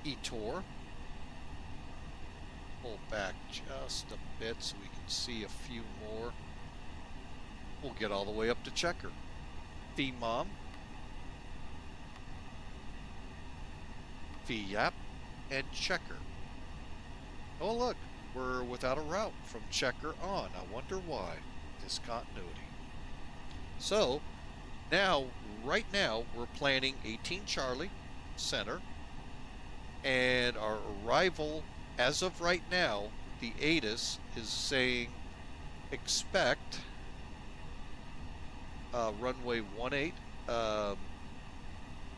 ETORE. Pull back just a bit so we can see a few more. We'll get all the way up to CHECR. FEMON, VIYAP, and CHECR. Oh look, we're without a route from CHECR on. I wonder why. Discontinuity. So now, right now, we're planning 18 Charlie Center, and our arrival, as of right now, the ATIS is saying expect runway 18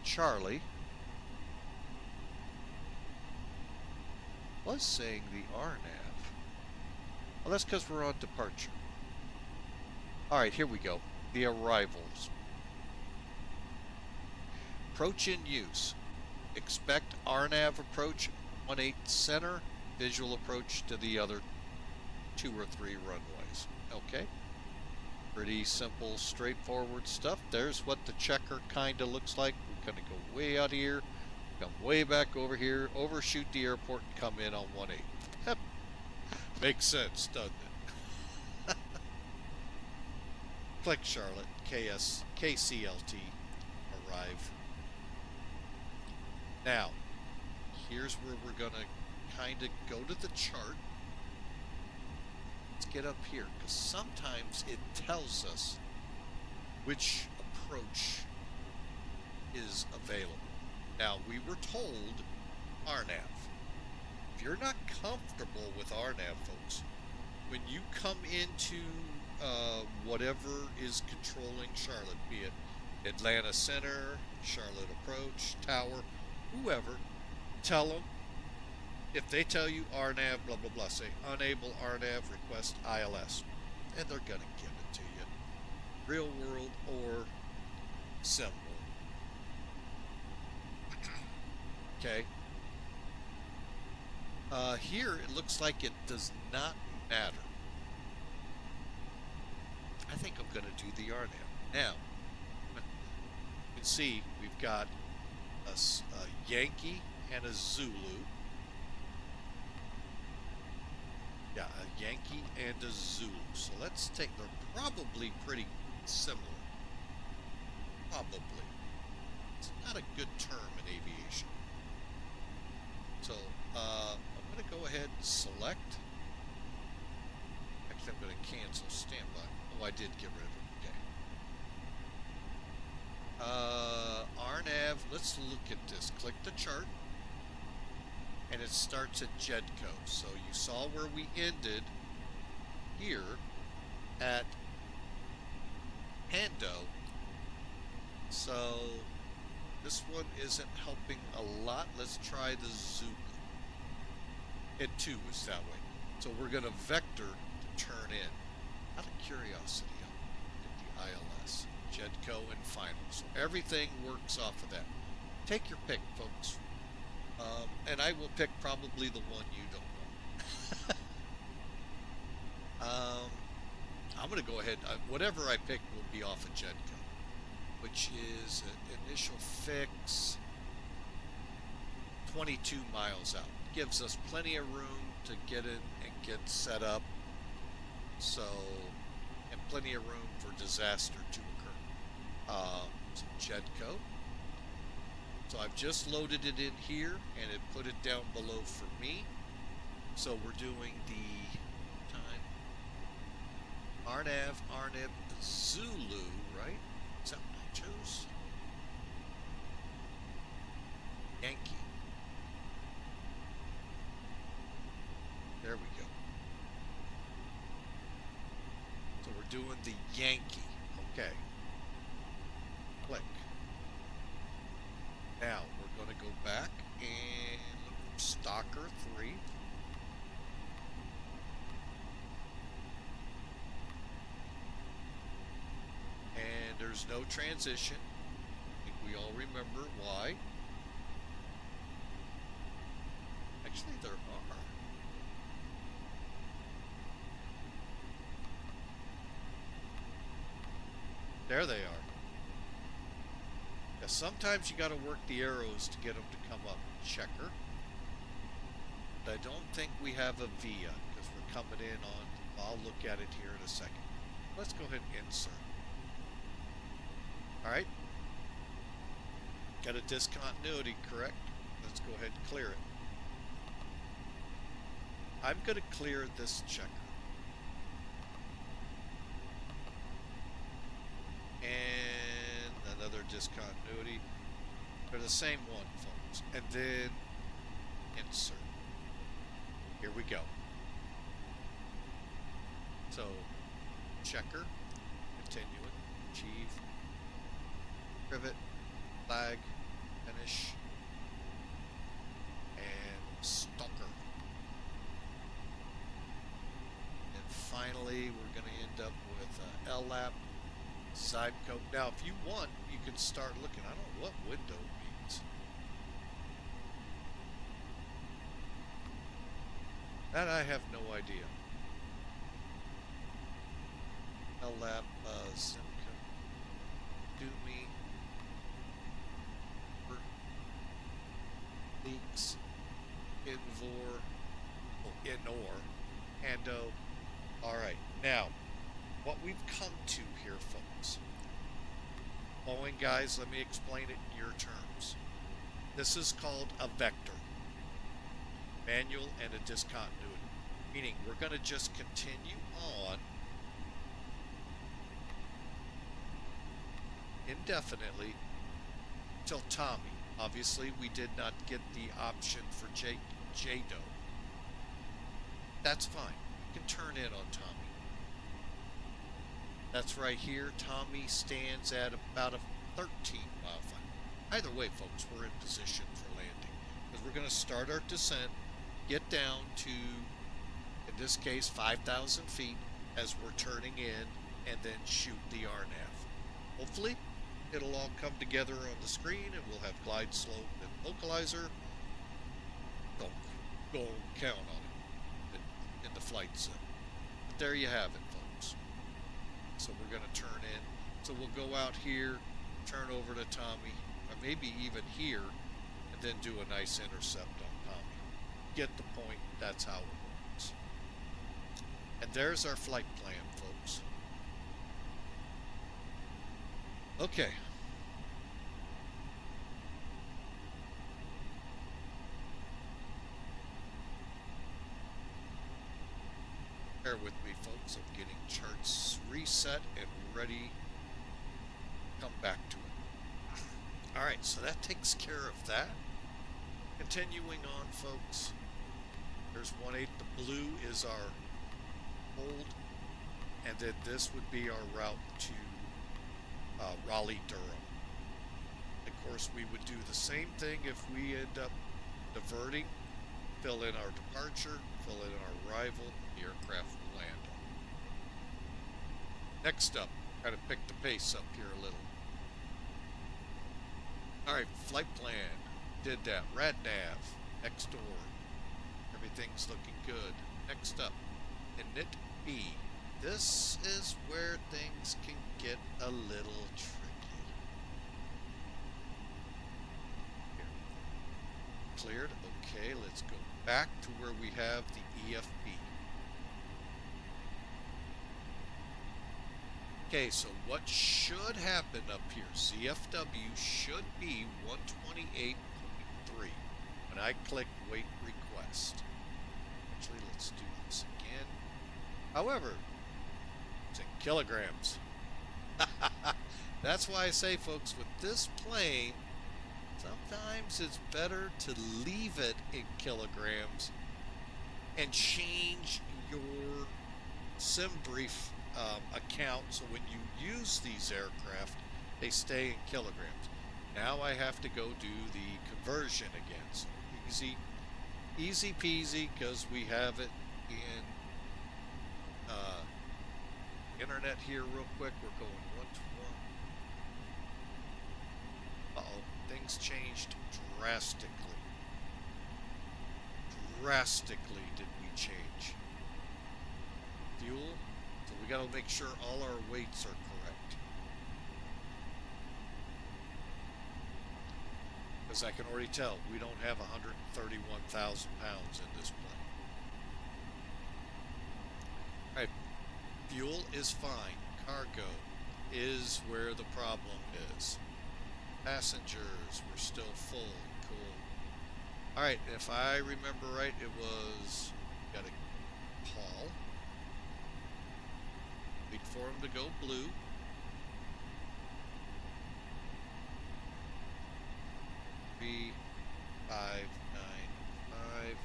Charlie. Was saying the RNAV. Well, that's because we're on departure. All right, here we go. The arrivals. Approach in use. Expect RNAV approach 18 center, visual approach to the other 2 or 3 runways. Okay. Pretty simple, straightforward stuff. There's what the CHECR kind of looks like. We're going to go way out here, come way back over here, overshoot the airport, and come in on 18. Yep. Makes sense, doesn't it? Click Charlotte, KCLT, arrive. Now, here's where we're going to kind of go to the chart. Let's get up here, because sometimes it tells us which approach is available. Now, we were told RNAV. If you're not comfortable with RNAV, folks, when you come into whatever is controlling Charlotte, be it Atlanta Center, Charlotte Approach, Tower, whoever, tell them, if they tell you RNAV, blah, blah, blah, say unable RNAV, request ILS, and they're going to give it to you. Real world or symbol. Okay. Here, it looks like it does not matter. I think I'm going to do the RNAV. Now, you can see we've got a Yankee and a Zulu. Yeah, a Yankee and a Zulu. So let's take, they're probably pretty similar. Probably. It's not a good term in aviation. So, I'm going to go ahead and select. Actually, I'm going to cancel standby. Oh, I did get rid of it. Okay. RNAV, let's look at this. Click the chart. And it starts at JEDCO. So you saw where we ended here at Pando. So this one isn't helping a lot. Let's try the Zulu. It too is that way. So we're going to vector to turn in. Out of curiosity, I'll get the ILS, JEDCO, and final. So everything works off of that. Take your pick, folks. And I will pick probably the one you don't want. I'm going to go ahead. Whatever I pick will be off of JEDCO, which is an initial fix 22 miles out. Gives us plenty of room to get in and get set up. So, and plenty of room for disaster to occur. So JEDCO. So I've just loaded it in here, and it put it down below for me. So we're doing the time RNAV, Zulu, right? Is that what I chose? Yankee. There we go. So we're doing the Yankee. Okay. Click. Now we're going to go back and look for Stalker 3. And there's no transition. I think we all remember why. Actually, there are. There they are. Yeah, sometimes you got to work the arrows to get them to come up. CHECR. But I don't think we have a VIA because we're coming in on. I'll look at it here in a second. Let's go ahead and insert. All right. Got a discontinuity, correct? Let's go ahead and clear it. I'm going to clear this CHECR. And another discontinuity. They're the same one, folks. And then insert. Here we go. So, CHECR, continuing, achieve, privet, flag, finish, and stalker. And finally, we're going to end up with LAP, side code. Now, if you want, you can start looking. I don't know what window means. That I have no idea. LAP, SIM code, do me, leaks, INOR, Hando. All right, now, what we've come to here, folks. Boeing guys, let me explain it in your terms. This is called a vector, manual and a discontinuity, meaning we're going to just continue on indefinitely till Tommy. Obviously, we did not get the option for JINOS. That's fine. We can turn in on Tommy. That's right here. Tommy stands at about a 13 mile flight. Either way, folks, we're in position for landing. Because we're going to start our descent, get down to, in this case, 5,000 feet as we're turning in, and then shoot the RNAV. Hopefully, it'll all come together on the screen, and we'll have glide slope and localizer. Don't count on it in the flight sim. But there you have it, folks. So we're going to turn in. So we'll go out here, turn over to Tommy, or maybe even here, and then do a nice intercept on Tommy. Get the point. That's how it works. And there's our flight plan, folks. Okay. Bear with me, folks. I'm getting charts reset and ready to come back to it. All right, so that takes care of that. Continuing on, folks. There's 1-8. The blue is our hold, and then this would be our route to Raleigh-Durham. Of course, we would do the same thing if we end up diverting, fill in our departure, fill in our arrival, the aircraft will land on. Next up, kind of pick the pace up here a little. All right, flight plan, did that. RadNav, next door. Everything's looking good. Next up, Init B. This is where things can get a little tricky. Here. Cleared. Okay, let's go back to where we have the EFB. Okay, so what should happen up here? ZFW should be 128.3 when I click weight request. Actually, let's do this again. However, it's in kilograms. That's why I say, folks, with this plane, sometimes it's better to leave it in kilograms and change your sim brief account so when you use these aircraft, they stay in kilograms. Now I have to go do the conversion again. So easy peasy, because we have it in internet here real quick. We're going 120. Uh-oh, things changed drastically. Drastically did we change. Fuel, so we got to make sure all our weights are correct. Because I can already tell we don't have 131,000 pounds in this plane. All right, fuel is fine. Cargo is where the problem is. Passengers, we're still full. Cool. All right, if I remember right, it was, got a call. Wait for him to go blue. B 595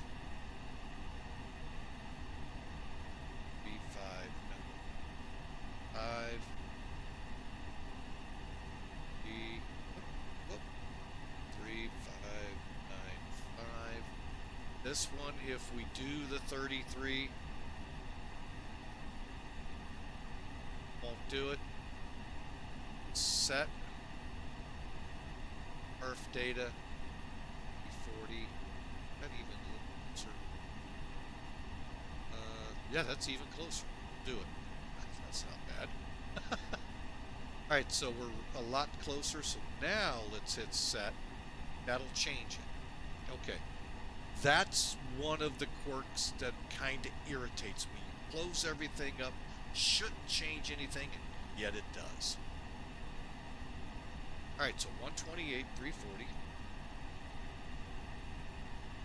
B 595 B 3595. This one, if we do the 33, won't do it. Set perf data 40. Not even closer. Yeah, that's even closer. Do it. That's not bad. All right, so we're a lot closer. So now let's hit set. That'll change it. Okay. That's one of the quirks that kind of irritates me. You close everything up, shouldn't change anything, yet it does. All right, so 128,340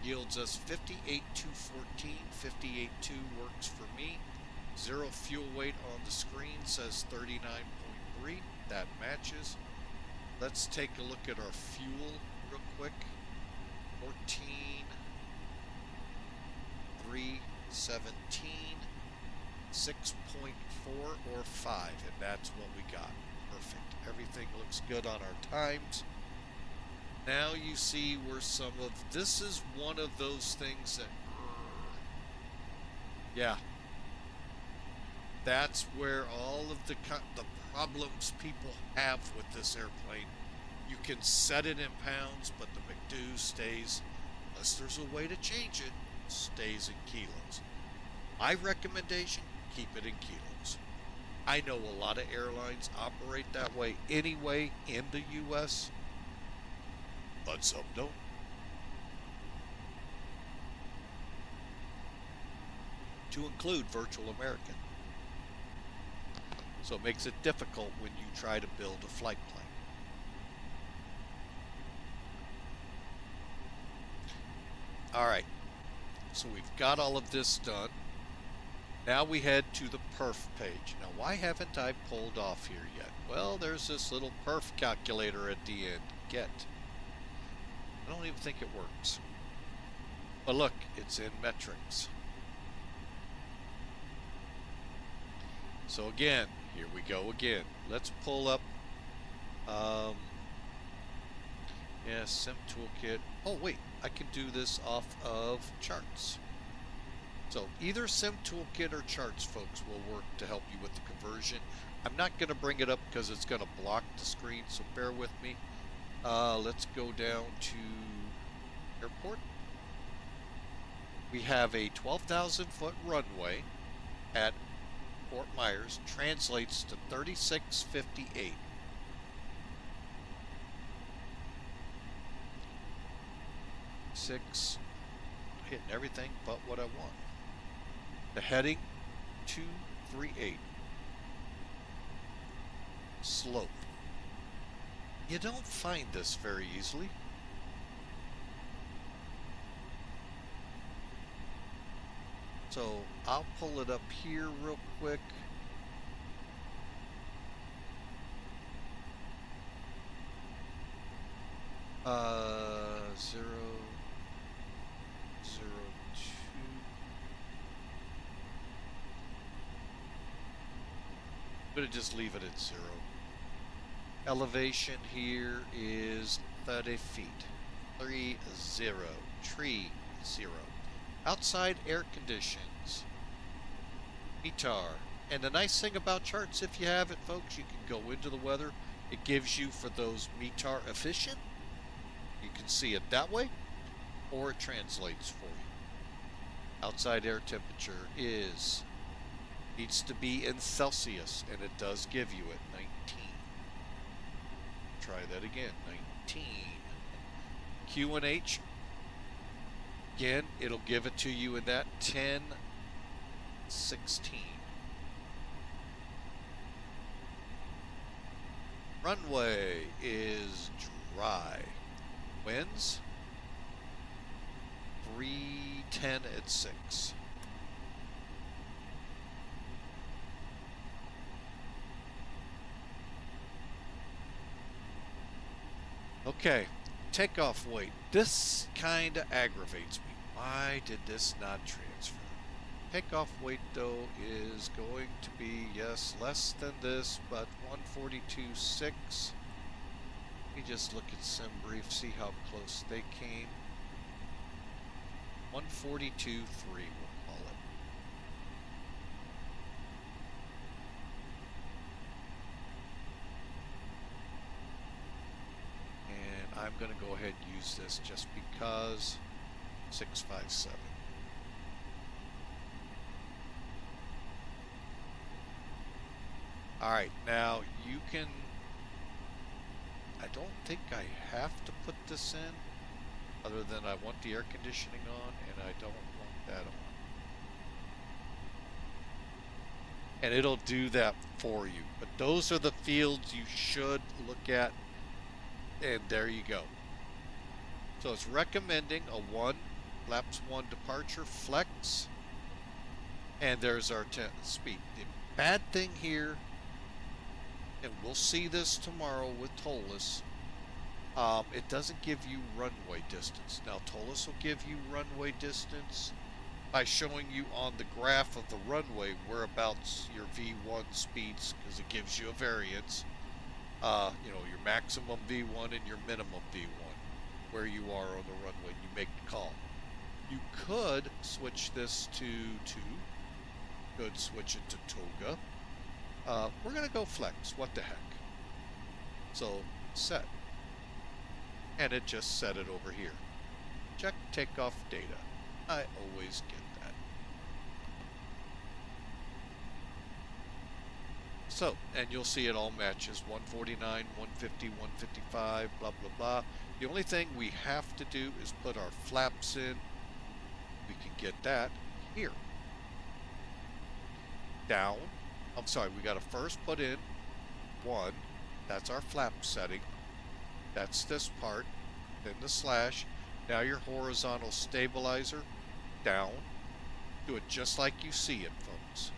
yields us 58,214. 58,2 works for me. Zero fuel weight on the screen says 39.3. That matches. Let's take a look at our fuel real quick. 14,317, 6.4 or 5, and that's what we got. Perfect. Everything looks good on our times. Now you see where some of this is one of those things that, yeah, that's where all of the problems people have with this airplane. You can set it in pounds, but the McDo stays, unless there's a way to change it, stays in kilos. My recommendation, keep it in kilos. I know a lot of airlines operate that way anyway in the U.S., but some don't. To include Virtual American. So it makes it difficult when you try to build a flight plan. All right, so we've got all of this done. Now we head to the perf page. Now, why haven't I pulled off here yet? Well, there's this little perf calculator at the end. Get. I don't even think it works. But look, it's in metrics. So again, here we go again. Let's pull up, yeah, Sim Toolkit. Oh wait, I can do this off of charts. So either Sim Toolkit or charts, folks, will work to help you with the conversion. I'm not going to bring it up because it's going to block the screen, so bear with me. Let's go down to airport. We have a 12,000-foot runway at Fort Myers, translates to 3658. Hitting everything but what I want. The heading 238. slope. You don't find this very easily. So I'll pull it up here real quick. Zero, 0, 2. I'm gonna just leave it at 0. Elevation here is 30 feet. 30. Tree 0. Outside air conditions. ETORE. And the nice thing about charts, if you have it, folks, you can go into the weather. It gives you for those METAR efficient. You can see it that way, or it translates for you. Outside air temperature needs to be in Celsius, and it does give you it, 19. Try that again, 19. QNH, again, it'll give it to you in that 10, 16. Runway is dry. Winds 310 at 6. Okay, takeoff weight. This kind of aggravates me. Why did this not transfer? Takeoff weight, though, is going to be, yes, less than this, but 142.6. Let me just look at SimBrief, see how close they came. 142.3, we'll call it. And I'm going to go ahead and use this just because 657. All right, now you can, I don't think I have to put this in, other than I want the air conditioning on, and I don't want that on. And it'll do that for you. But those are the fields you should look at, and there you go. So it's recommending a 1, flaps 1 departure, flex, and there's our speed. The bad thing here, and we'll see this tomorrow with TOLUS, it doesn't give you runway distance. Now, TOLUS will give you runway distance by showing you on the graph of the runway whereabouts your V1 speeds, because it gives you a variance. You know, your maximum V1 and your minimum V1, where you are on the runway, and you make the call. You could switch this to 2, could switch it to TOGA. We're going to go flex. What the heck? So, set. And it just set it over here. Check takeoff data. I always get that. So, and you'll see it all matches. 149, 150, 155, blah, blah, blah. The only thing we have to do is put our flaps in. We can get that here. Down. I'm sorry, we got to first put in 1. That's our flap setting. That's this part. Then the slash. Now your horizontal stabilizer. Down. Do it just like you see it, folks.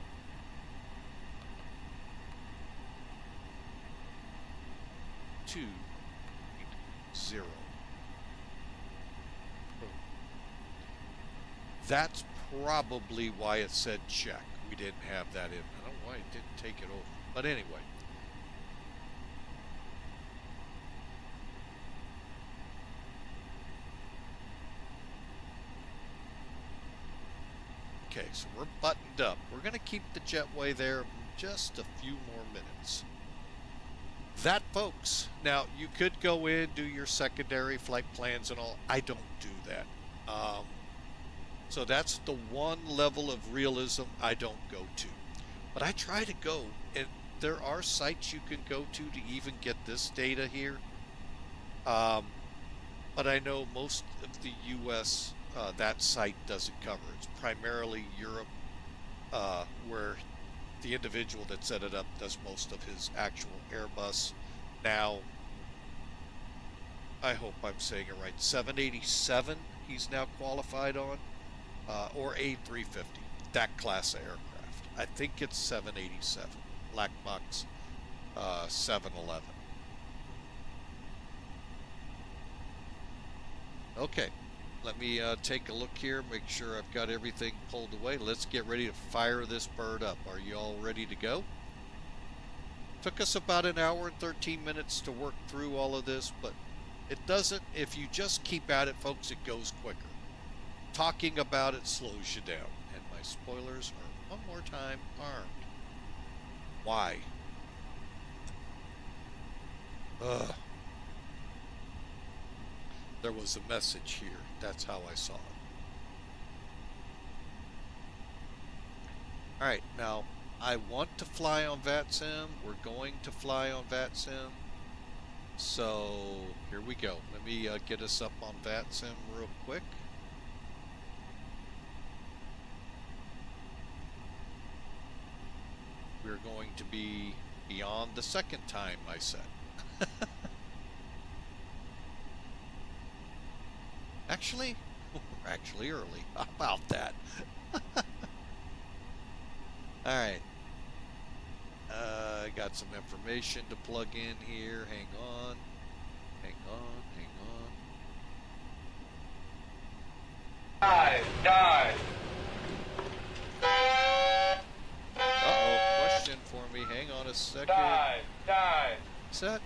2, 0. That's probably why it said check. We didn't have that in. I don't know why it didn't take it over. But anyway. Okay, so we're buttoned up. We're going to keep the jetway there just a few more minutes. That, folks. Now, you could go in, do your secondary flight plans and all. I don't do that. So that's the one level of realism I don't go to. But I try to go, and there are sites you can go to even get this data here. But I know most of the U.S., that site doesn't cover. It's primarily Europe, where the individual that set it up does most of his actual Airbus. Now, I hope I'm saying it right, 787 he's now qualified on, or A350, that class of aircraft. I think it's 787, black box 711. Okay, let me take a look here, make sure I've got everything pulled away. Let's get ready to fire this bird up. Are you all ready to go? Took us about an hour and 13 minutes to work through all of this, but it doesn't, if you just keep at it, folks, it goes quicker. Talking about it slows you down. And my spoilers are, one more time, armed. Why? Ugh. There was a message here. That's how I saw it. Alright, now, I want to fly on VATSIM. We're going to fly on VATSIM. So, here we go. Let me get us up on VATSIM real quick. We're going to be beyond the second time I said. Actually, we're actually early. How about that? Alright. I got some information to plug in here. Hang on. Hang on. Hang on. Die! Uh-oh. Question for me. Hang on a second. Die! Set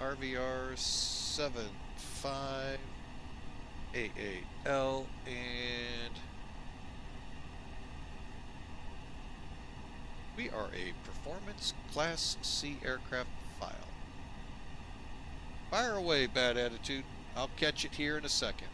RVR 75AAL and we are a Performance Class C aircraft file. Fire away, bad attitude. I'll catch it here in a second.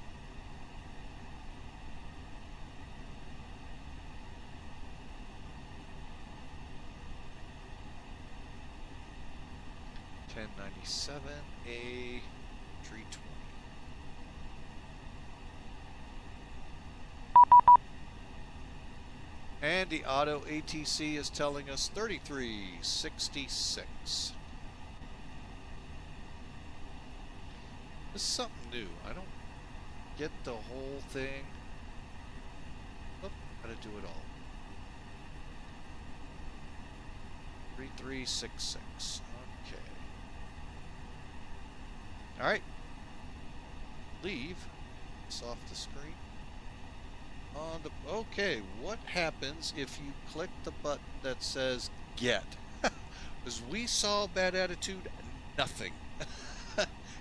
A320. And the auto ATC is telling us 3366. This is something new. I don't get the whole thing. Oh, gotta do it all. 3366. Okay. Alright. Leave. It's off the screen. On the, okay, what happens if you click the button that says get? Because we saw bad attitude, nothing.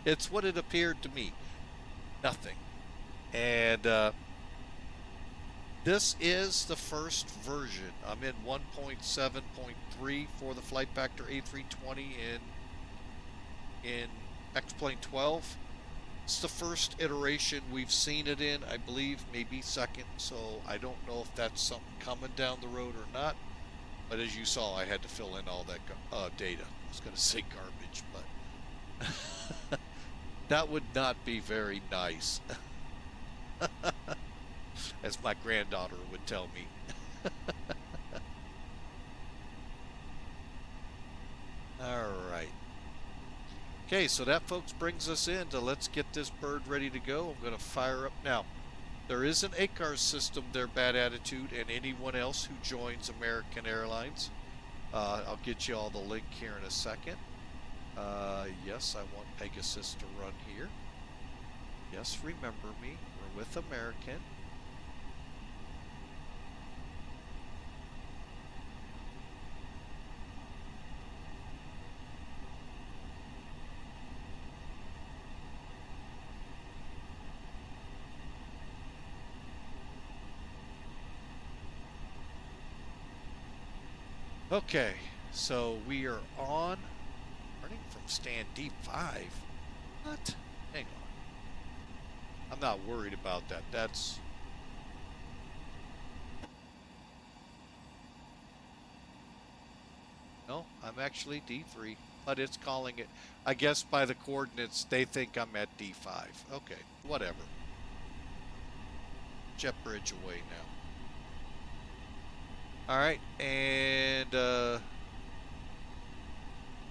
It's what it appeared to me. Nothing. And this is the first version. I'm in 1.7.3 for the Flight Factor A320 in X-Plane 12. It's the first iteration we've seen it in, I believe, maybe second, so I don't know if that's something coming down the road or not. But as you saw, I had to fill in all that data. I was going to say garbage, but that would not be very nice, as my granddaughter would tell me. All right. Okay, so that, folks, brings us into let's get this bird ready to go. I'm going to fire up now. There is an ACARS system there, bad attitude, and anyone else who joins American Airlines. I'll get you all the link here in a second. Yes, I want Pegasus to run here. Yes, remember me. We're with American. Okay, so we are on, running from stand D5. What? Hang on. I'm not worried about that. That's... No, I'm actually D3, but it's calling it, I guess by the coordinates, they think I'm at D5. Okay, whatever. Jet bridge away now. All right, and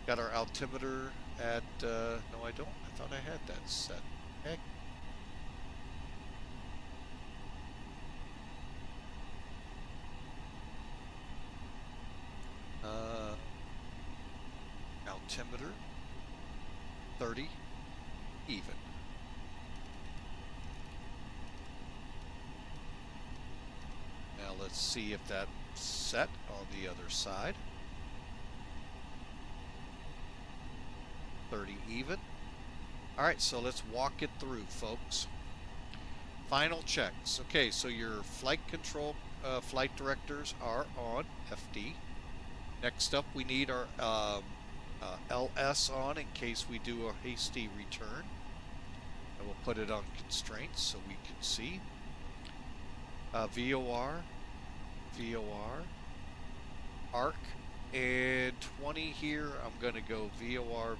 got our altimeter at, no I don't. I thought I had that set. Heck. Altimeter, 30, even. Now let's see if that's set on the other side. 30 even. All right, so let's walk it through, folks. Final checks. Okay, so your flight control, flight directors are on FD. Next up, we need our LS on in case we do a hasty return. And we'll put it on constraints so we can see. VOR, ARC, and 20 here. I'm going to go VOR,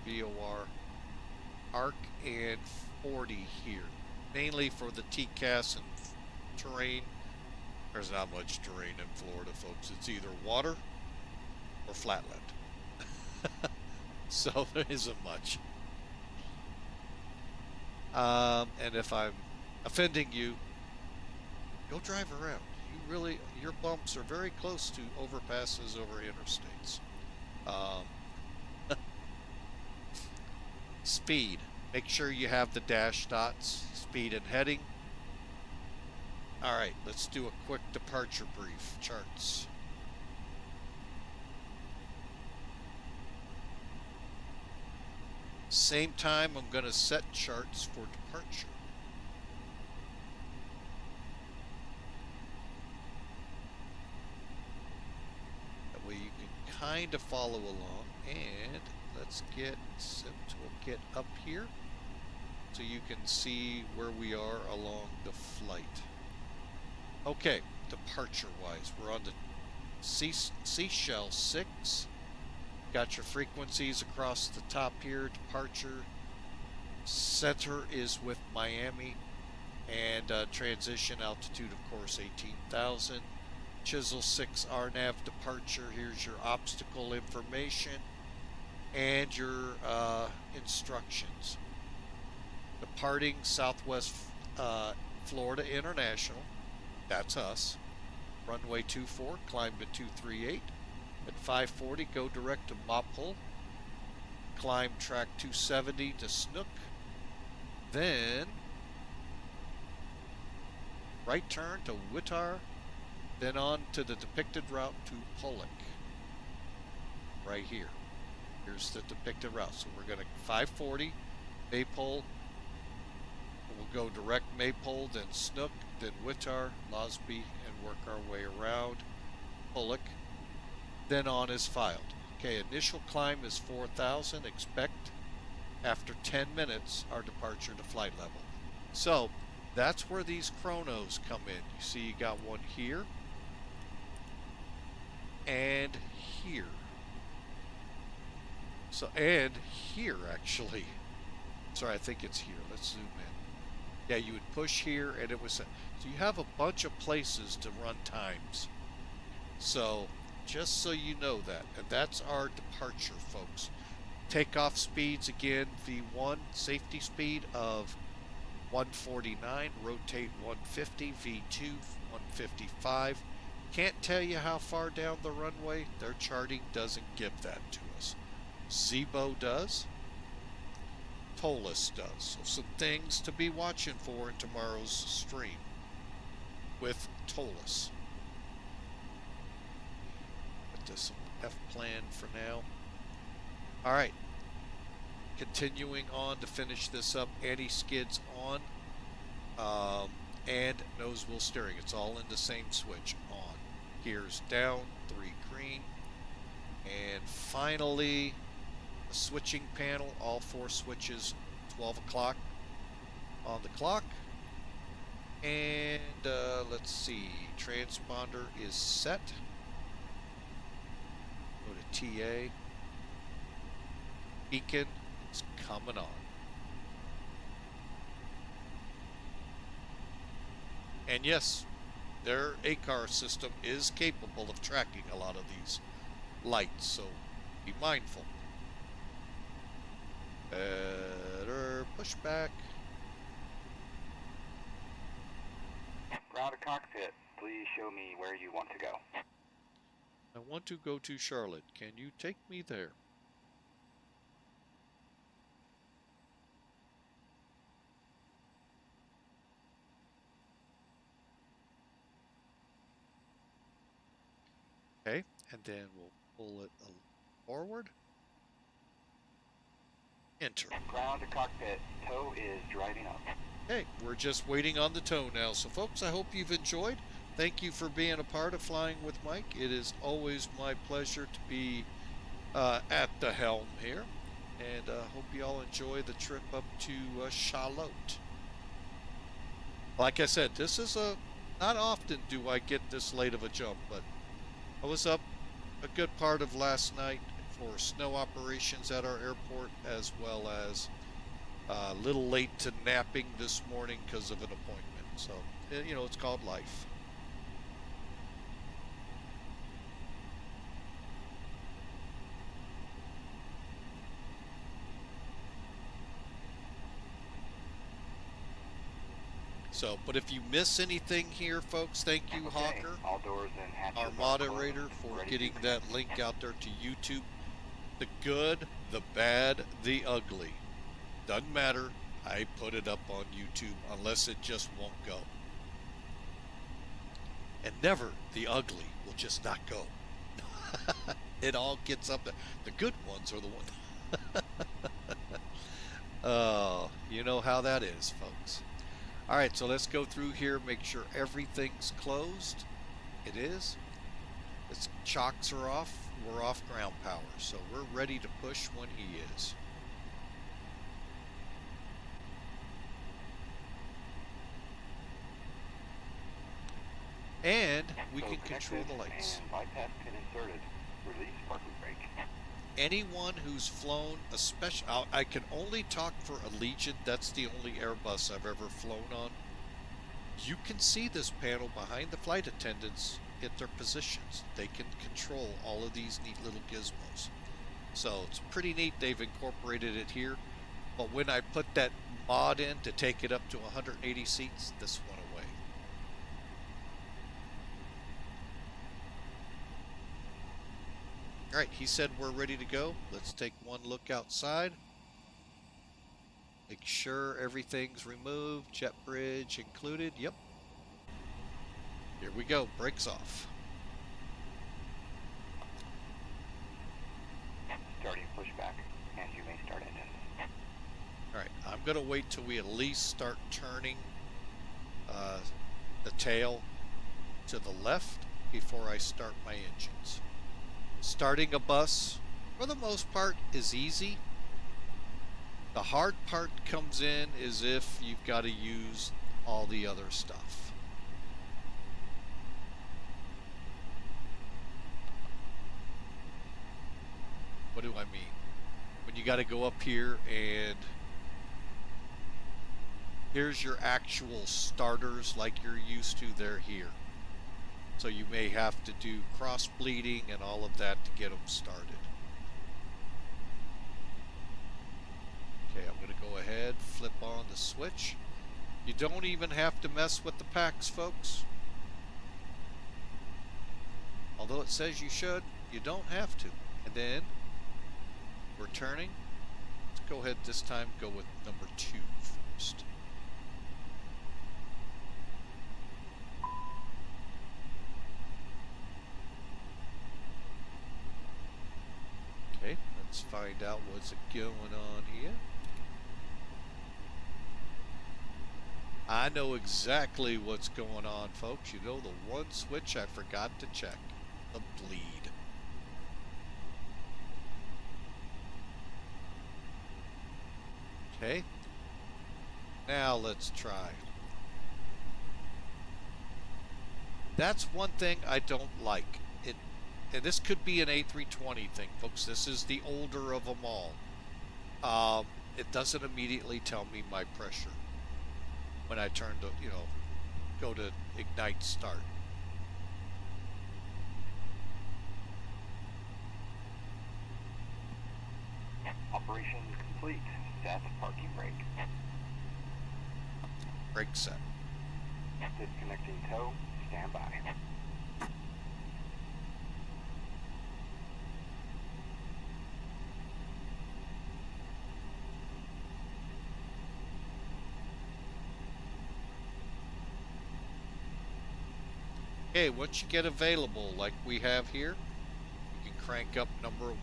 ARC, and 40 here. Mainly for the TCAS and terrain. There's not much terrain in Florida, folks. It's either water or flatland. So there isn't much. And if I'm offending you, go drive around. Your bumps are very close to overpasses over interstates. Speed. Make sure you have the dash dots, speed and heading. All right, let's do a quick departure brief. Charts. Same time, I'm going to set charts for departure. That way you can kind of follow along. And let's get we'll get up here so you can see where we are along the flight. Okay, departure-wise, we're on the Seashell 6. Got your frequencies across the top here. Departure center is with Miami, and transition altitude, of course, 18,000. Chisel 6 RNAV departure. Here's your obstacle information and your instructions. Departing Southwest Florida International, that's us. Runway 24, climb to 238. At 540, go direct to Mopple. Climb track 270 to Snook. Then, right turn to Whittar. Then on to the depicted route to Pollock. Right here. Here's the depicted route. So we're going to 540, Maypole. We'll go direct Maypole, then Snook, then Whittar, Losby, and work our way around Pollock. Then on is filed. Okay, initial climb is 4,000. Expect after 10 minutes our departure to flight level. So that's where these chronos come in. You see you got one here and here. So, and here actually. Sorry, I think it's here. Let's zoom in. Yeah, you would push here and it was, so you have a bunch of places to run times. So, just so you know that, and that's our departure, folks. Takeoff speeds, again, V1, safety speed of 149, rotate 150, V2, 155. Can't tell you how far down the runway. Their charting doesn't give that to us. Zebo does. TOLUS does. So some things to be watching for in tomorrow's stream with TOLUS. This F plan for now. All right, continuing on to finish this up. Anti-skids on, and nose wheel steering. It's all in the same switch. On, gears down, 3 green, and finally a switching panel. All 4 switches. 12 o'clock on the clock. And let's see. Transponder is set. Go to TA. Beacon is coming on. And yes, their ACAR system is capable of tracking a lot of these lights, so be mindful. Better pushback. Ground to cockpit, please show me where you want to go. I want to go to Charlotte. Can you take me there? Okay, and then we'll pull it a little forward. Enter. Ground to cockpit, tow is driving up. Okay, we're just waiting on the tow now. So folks, I hope you've enjoyed. Thank you for being a part of Flying with Mike. It is always my pleasure to be at the helm here. And hope you all enjoy the trip up to Charlotte. Like I said, this is not often do I get this late of a jump, but I was up a good part of last night for snow operations at our airport, as well as a little late to napping this morning because of an appointment. So, you know, it's called life. So, but if you miss anything here, folks, thank you, Hawker, All doors and hatches our are moderator, closed. for Ready getting to that link out there to YouTube. The good, the bad, the ugly. Doesn't matter. I put it up on YouTube unless it just won't go. And never the ugly will just not go. It all gets up there. The good ones are the ones. Oh, you know how that is, folks. All right, so let's go through here, make sure everything's closed. It is. Its chocks are off. We're off ground power, so we're ready to push when he is. And we can control the lights. And bypass pin inserted. Release parking brake. Anyone who's flown a special, I can only talk for Allegiant. That's the only Airbus I've ever flown on. You can see this panel behind the flight attendants at their positions. They can control all of these neat little gizmos. So it's pretty neat they've incorporated it here. But when I put that mod in to take it up to 180 seats, this went away. All right, he said we're ready to go. Let's take one look outside. Make sure everything's removed. Jet bridge included. Yep. Here we go. Brakes off. Starting pushback, and you may start engines. All right, I'm going to wait till we at least start turning the tail to the left before I start my engines. Starting a bus, for the most part, is easy. The hard part comes in is if you've got to use all the other stuff. What do I mean? When you got to go up here and here's your actual starters like you're used to, they're here. So you may have to do cross bleeding and all of that to get them started. Okay, I'm going to go ahead, flip on the switch. You don't even have to mess with the packs, folks. Although it says you should, you don't have to. And then we're turning. Let's go ahead this time, go with number 2 first. Okay, let's find out what's going on here. I know exactly what's going on, folks. You know the one switch I forgot to check. The bleed. Okay. Now let's try. That's one thing I don't like. And this could be an A320 thing, folks. This is the older of them all. It doesn't immediately tell me my pressure when I turn to, go to ignite start. Operation complete. Set parking brake. Brake set. Disconnecting tow. Stand by. Okay, once you get available like we have here, you can crank up number 1.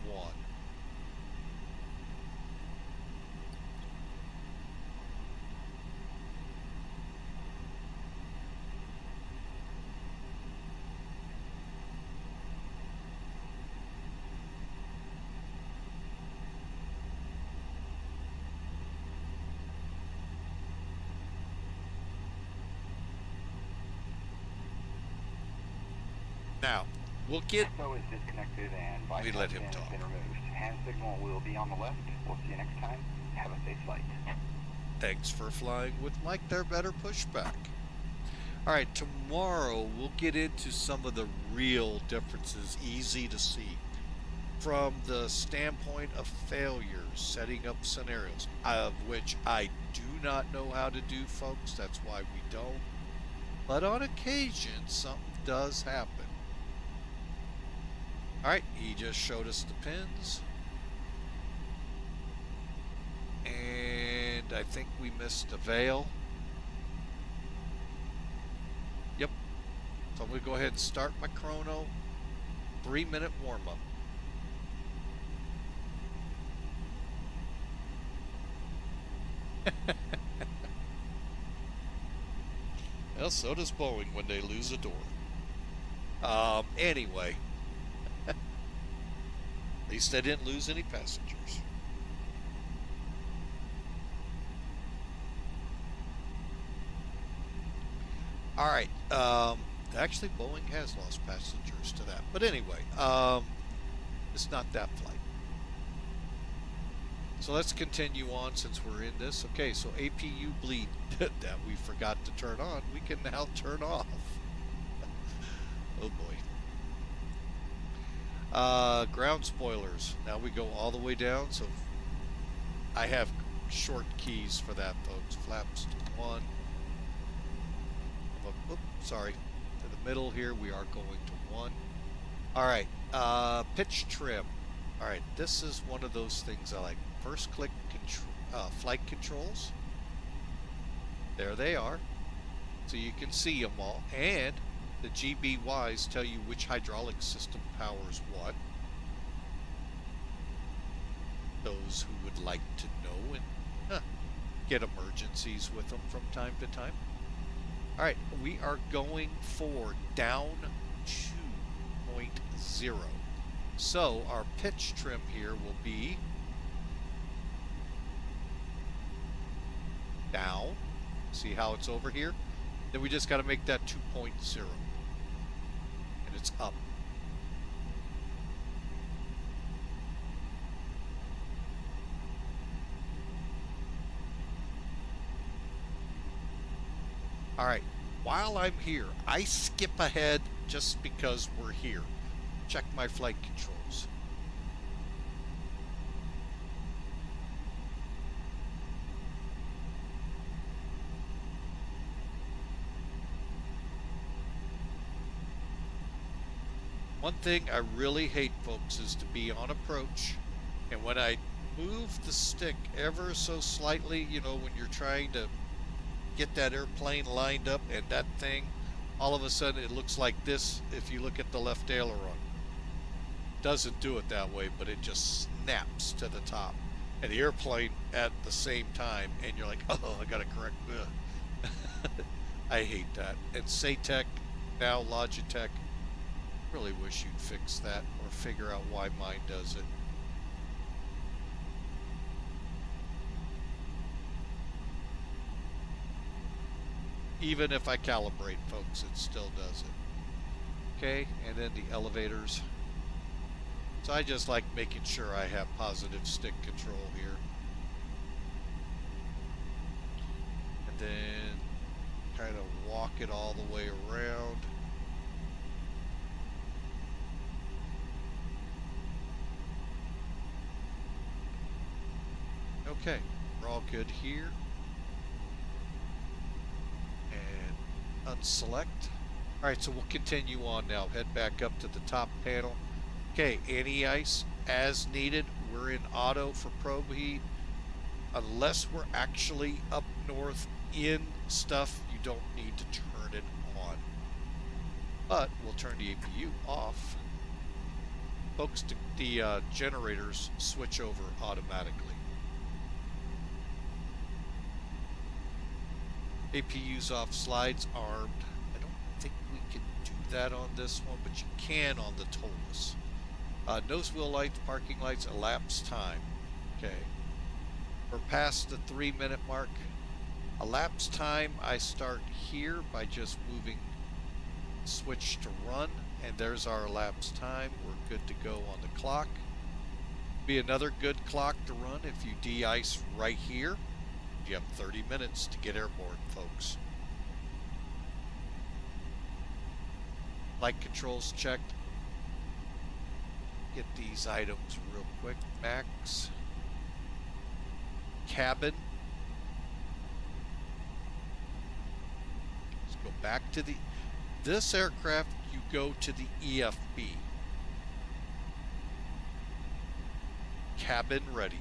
Now, we'll get... Tow is disconnected and Let me let him bypass talk. has been removed. Hand signal will be on the left. We'll see you next time. Have a safe flight. Thanks for flying with Mike. They're better pushback. All right, tomorrow we'll get into some of the real differences, easy to see, from the standpoint of failures, setting up scenarios, of which I do not know how to do, folks. That's why we don't. But on occasion, something does happen. All right, he just showed us the pins. And I think we missed a veil. Yep. So I'm going to go ahead and start my chrono. 3-minute warm-up. Well, so does Boeing when they lose a door. Anyway. At least they didn't lose any passengers. All right. Actually, Boeing has lost passengers to that. But anyway, it's not that flight. So let's continue on since we're in this. Okay, so APU bleed that we forgot to turn on, we can now turn off. Oh boy. Ground spoilers. Now we go all the way down. So I have short keys for that, folks. Flaps to 1. Oops, sorry. To the middle here, we are going to 1. All right. Pitch trim. All right. This is one of those things I like. First click flight controls. There they are. So you can see them all. And the GBYs tell you which hydraulic system powers what. Those who would like to know and get emergencies with them from time to time. All right, we are going for down 2.0. So our pitch trim here will be down. See how it's over here? Then we just got to make that 2.0. And it's up. All right, while I'm here, I skip ahead just because we're here. Check my flight controls. One thing I really hate, folks, is to be on approach, and when I move the stick ever so slightly, you know, when you're trying to get that airplane lined up, and that thing, all of a sudden it looks like this if you look at the left aileron. Doesn't do it that way, but it just snaps to the top. And the airplane at the same time, and you're like, oh, I gotta correct. I hate that. And SATEC, now Logitech, really wish you'd fix that or figure out why mine does it. Even if I calibrate, folks, it still does it. Okay, and then the elevators. So I just like making sure I have positive stick control here. And then kind of walk it all the way around. Okay, we're all good here. And unselect. All right, so we'll continue on now. Head back up to the top panel. Okay, anti-ice as needed. We're in auto for probe heat. Unless we're actually up north in stuff, you don't need to turn it on. But we'll turn the APU off. Folks, the generators switch over automatically. APU's off, slides armed. I don't think we can do that on this one, but you can on the TOLUS. Nose wheel lights, parking lights, elapsed time. Okay. We're past the 3-minute mark. Elapsed time, I start here by just moving switch to run, and there's our elapsed time. We're good to go on the clock. Be another good clock to run if you de-ice right here. You have 30 minutes to get airborne, folks. Flight controls checked. Get these items real quick. Max. Cabin. Let's go back to this aircraft, you go to the EFB. Cabin ready.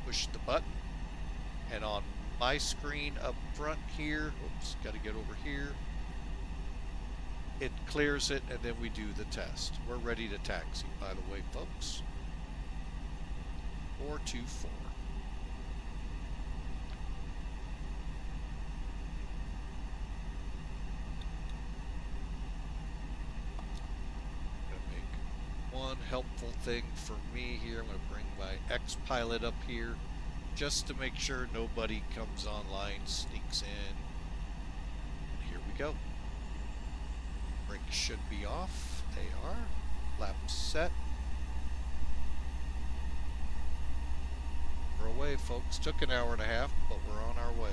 Push the button. And on my screen up front here, oops, got to get over here. It clears it, and then we do the test. We're ready to taxi, by the way, folks. 424. Gonna make one helpful thing for me here. I'm gonna bring my X-Pilot up here, just to make sure nobody comes online, sneaks in. And here we go. Brakes should be off. They are. Laps set. We're away, folks. Took an hour and a half, but we're on our way.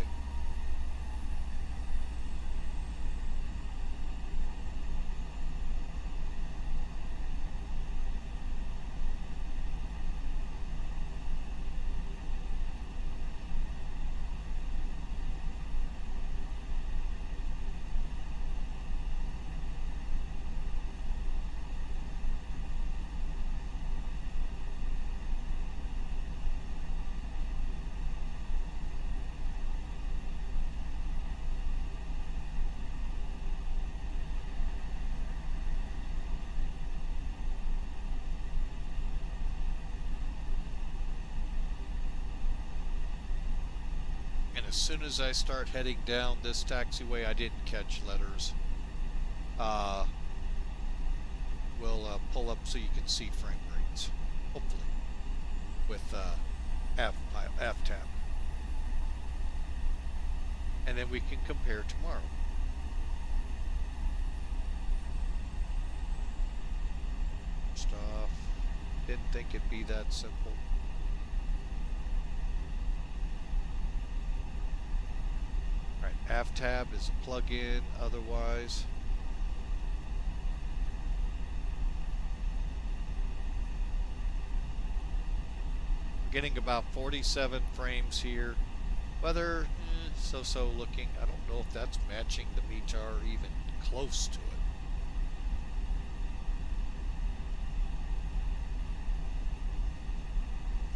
As soon as I start heading down this taxiway, I didn't catch letters. We'll pull up so you can see frame rates, hopefully, with AVTAB. And then we can compare tomorrow. First off, didn't think it'd be that simple. AVTAB is a plug-in, otherwise. We're getting about 47 frames here. Weather, so-so looking. I don't know if that's matching the METAR or even close to it.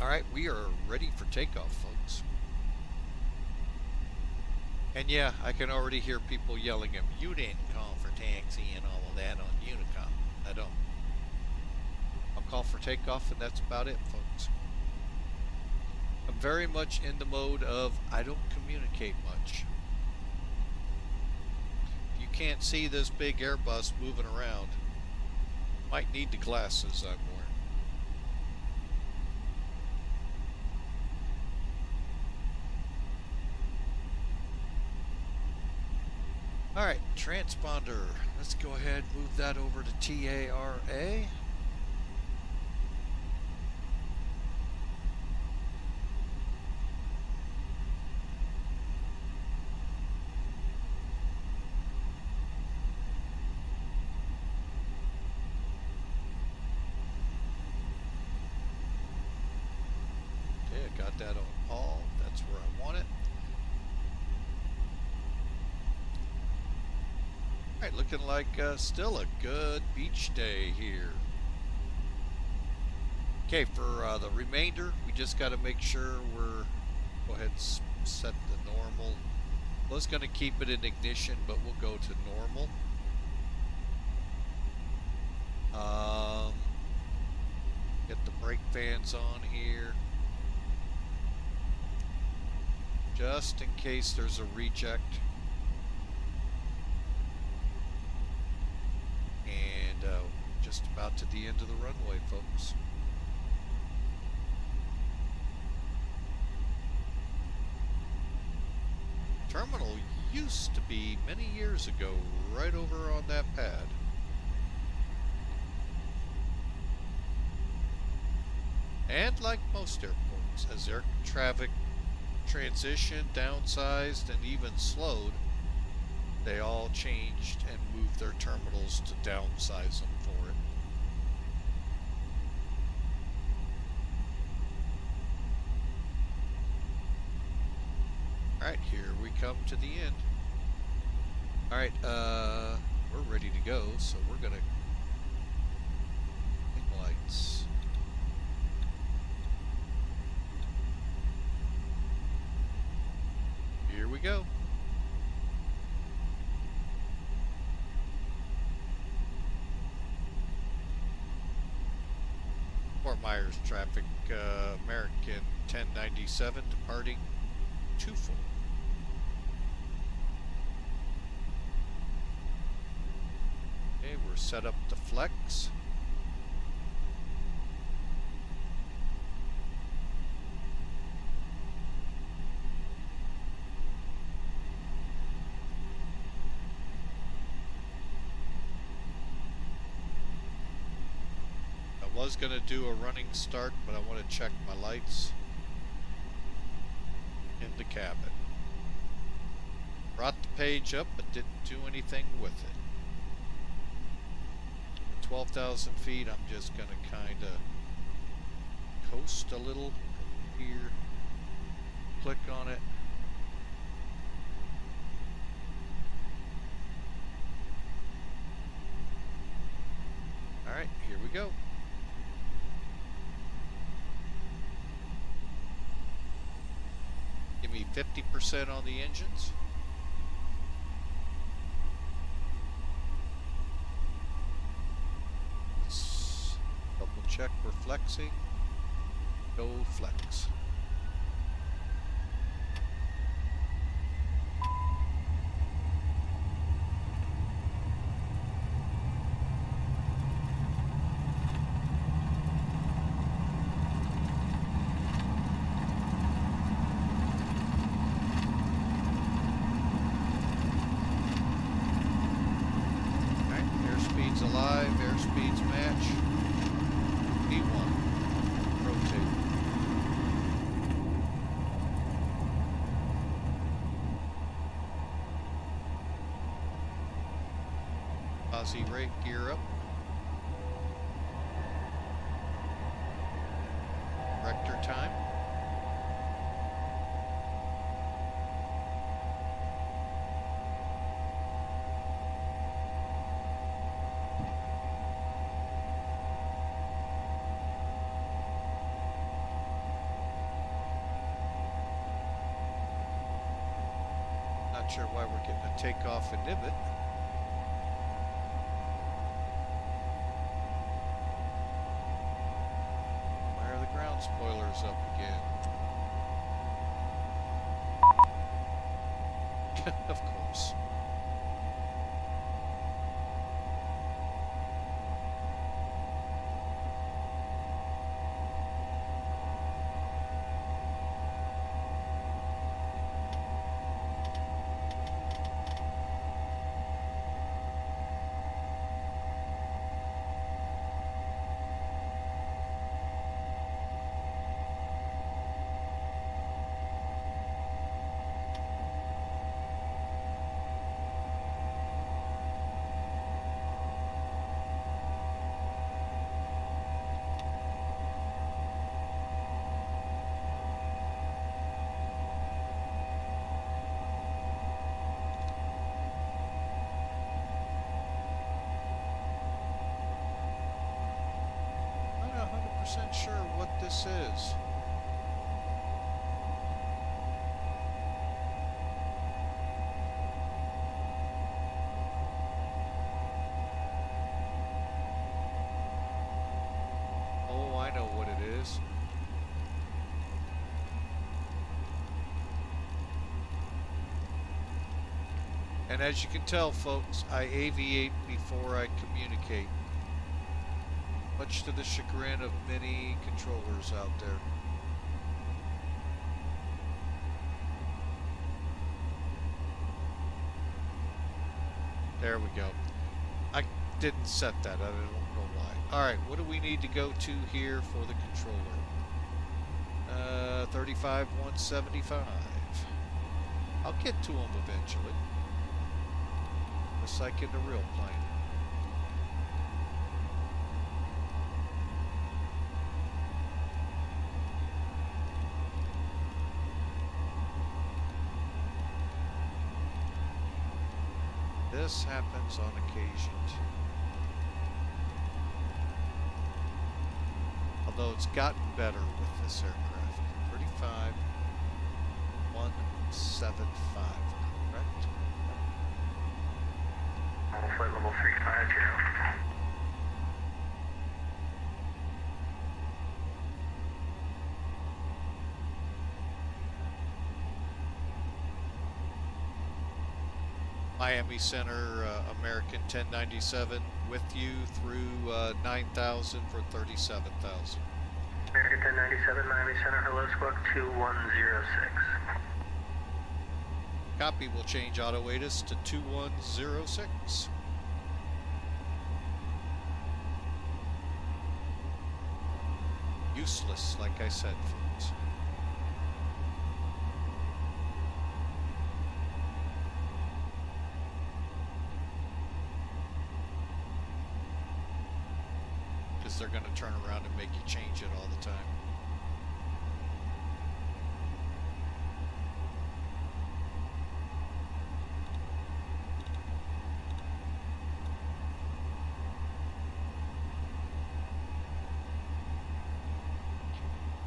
All right, we are ready for takeoff, folks. And yeah, I can already hear people yelling at me, you didn't call for taxi and all of that on Unicom. I don't. I'll call for takeoff and that's about it, folks. I'm very much in the mode of I don't communicate much. If you can't see this big Airbus moving around, might need the glasses I'm wearing. Alright, transponder. Let's go ahead and move that over to TARA. got that on all. That's where I want it. All right, looking like still a good beach day here. Okay, for the remainder, we just got to make sure we're, go ahead and set the normal. I was going to keep it in ignition, but we'll go to normal. Get the brake fans on here. Just in case there's a reject. And just about to the end of the runway, folks. Terminal used to be many years ago right over on that pad. And like most airports, as air traffic transitioned, downsized, and even slowed, they all changed and moved their terminals to downsize them for it. Alright, here we come to the end. Alright, we're ready to go, so we're gonna lights. Here we go. Fort Myers traffic, American 1097 departing 24. Okay, we're set up to flex. I was going to do a running start, but I want to check my lights in the cabin. Brought the page up, but didn't do anything with it. At 12,000 feet, I'm just going to kind of coast a little here. Click on it. All right, here we go. Give me 50% on the engines. Let's double check we're flexing. Go flex. Alive, airspeeds match. E1. Rotate. Aussie rate, gear up. Rector time. Not sure why we're getting a takeoff inhibit. Why are the ground spoilers up again? Of course. 100% sure what this is. Oh, I know what it is. And as you can tell, folks, I aviate before I communicate, much to the chagrin of many controllers out there. There we go. I didn't set that. I don't know why. All right, what do we need to go to here for the controller? 35-175. I'll get to them eventually. Just like in the real plane. This happens on occasion too. Although it's gotten better with this aircraft. 35-175, correct? Flight level 350. Miami Center, American 1097, with you through 9,000 for 37,000. American 1097, Miami Center, hello, squawk 2106. Copy, will change auto ATIS to 2106. Useless, like I said, folks. Because they're going to turn around and make you change it all the time.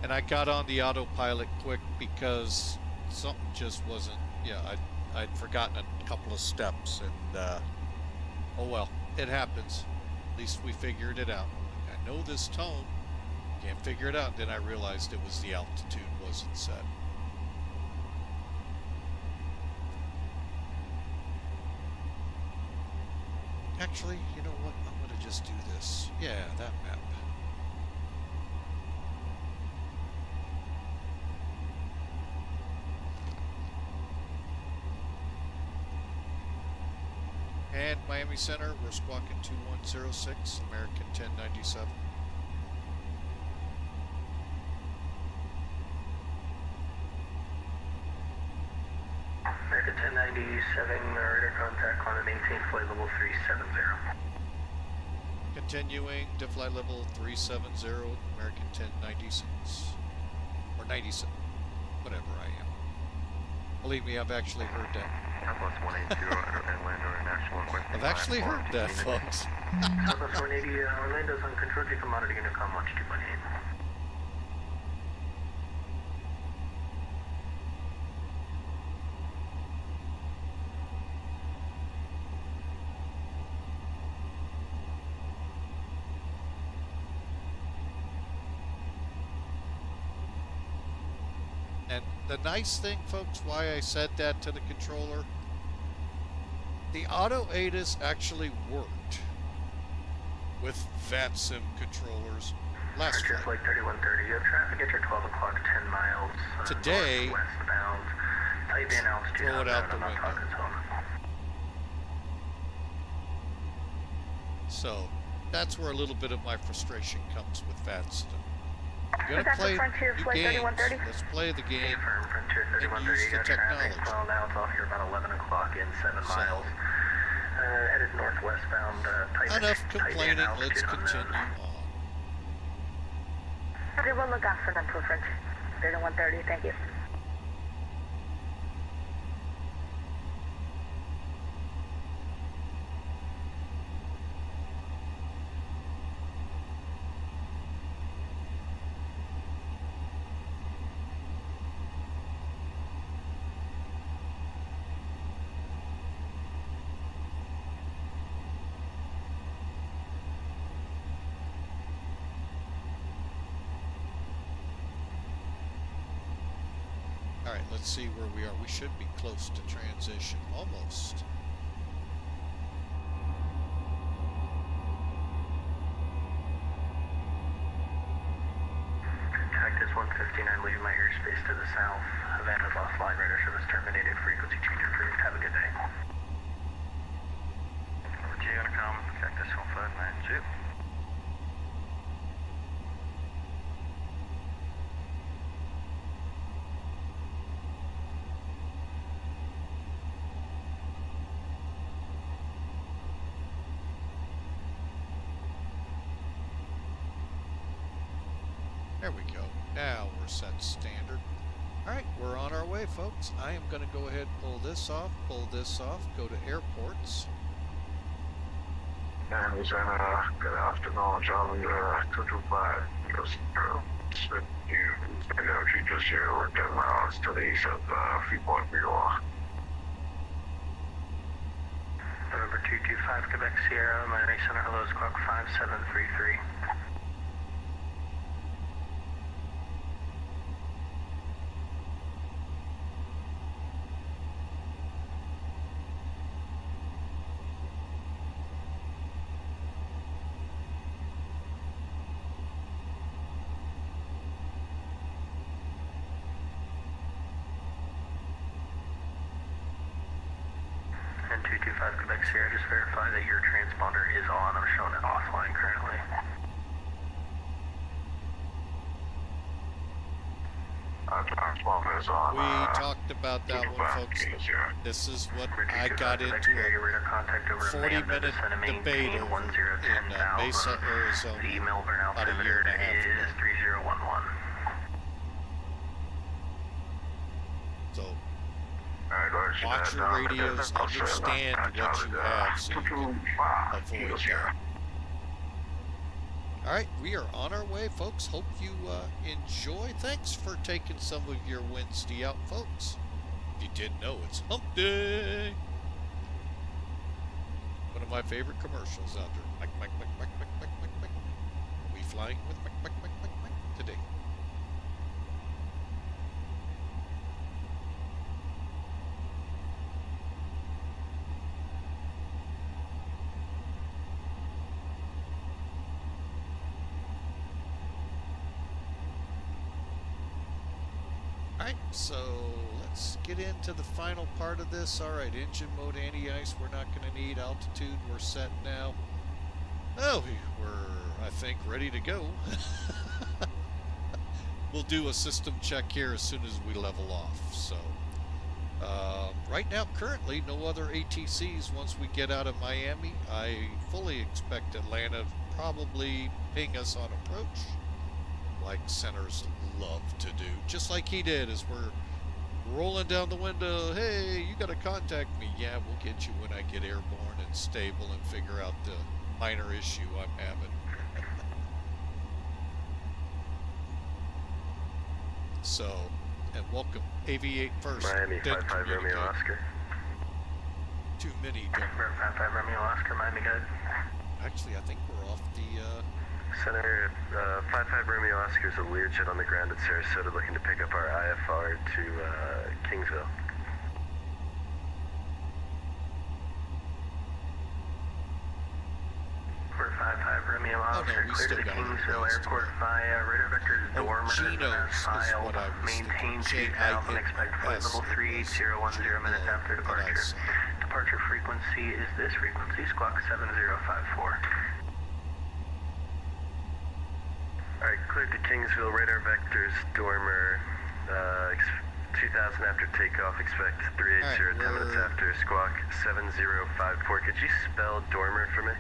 And I got on the autopilot quick because something just wasn't, I'd forgotten a couple of steps, and oh well, it happens. At least we figured it out. I know this tone, can't figure it out. Then I realized it was the altitude wasn't set. Actually, you know what? I'm going to just do this. Yeah, that map. And Miami Center, we're squawking 2106, American 1097. American 1097, radar contact, climb and maintain flight level 370. Continuing to flight level 370, American 1096. Or 97, whatever I am. Believe me, I've actually heard that. Southwest 180, Orlando International. I've actually heard that, folks. Southwest 180, Orlando's on control, you can monitor Unicom, watch 2.8. And the nice thing, folks, why I said that to the controller, the auto ATIS actually worked with VATSIM controllers last Just flight. like 3130, you have traffic at your 12 o'clock, 10 miles. Today, Westbound, type in altitude. throw it out the I'm not window. talking tone. So that's where a little bit of my frustration comes with VATSIM. You're Was gonna play that the Frontier the Flight games. 3130? Let's play the game Confirm, Frontier and 3130, use you the got traffic. technology. Well, now it's off here about 11 o'clock in 7 So, miles. Headed northwestbound, type enough type in complaining. altitude Let's unknown. continue on. Everyone look out for them for French. 3130, thank you. All right, let's see where we are. We should be close to transition, almost. Cactus 159, leaving my airspace to the south. Van has lost line radar service terminated. Frequency change approved. Have a good day. Intercom, Cactus 1592. There we go. Now we're set standard. All right, we're on our way, folks. I am going to go ahead and pull this off, go to airports. And good afternoon, John. 225. You energy just here 10 miles to the east of FEMON. November 225, Quebec Sierra, Miami Center, hello, squawk 5733. And 225 Quebec Sierra, just verify that your transponder is on. I'm showing it offline currently. Transponder is on. We talked about that one, folks. This is what I got into a 40-minute debate over in Mesa, Arizona, The Melbourne about a year and a half altimeter ago. is 3011. So watch your radios, understand what you have so you can avoid that. All right, we are on our way, folks. Hope you enjoy. Thanks for taking some of your Wednesday out, folks. If you didn't know, it's Hump Day. One of my favorite commercials out there. Mike, Mike, Mike, Mike, Mike, Mike, Mike, Mike. Are we flying with Mike, Mike, Mike, Mike, Mike today? Alright, so let's get into the final part of this. Alright, engine mode, anti-ice, we're not going to need. Altitude, we're set now. Oh, we're, I think, ready to go. We'll do a system check here as soon as we level off. So, right now, currently, no other ATCs once we get out of Miami. I fully expect Atlanta to probably ping us on approach, like centers love to do, just like he did as we're rolling down the window. Hey, you gotta contact me. Yeah, we'll get you when I get airborne and stable and figure out the minor issue I'm having. So, and welcome Aviate First. Miami Didn't 55 Romeo communicate. Oscar. Too many don't. 55 Romeo Oscar, Miami good. Actually, I think we're off the Center, 55 Romeo Oscar is a Learjet on the ground at Sarasota looking to pick up our IFR to Kingsville. We're 55 Romeo Oscar, we clear still to got Kingsville other Airport via radar vector dormer JINOS is file. what I was Maintain thinking. 3000, expect flight level 38010 minutes after departure. Departure frequency is this frequency, squawk 7054. Alright, cleared to Kingsville, radar vectors, dormer, 2000 after takeoff, expect 380 10 minutes after, squawk 7054. Could you spell dormer for me?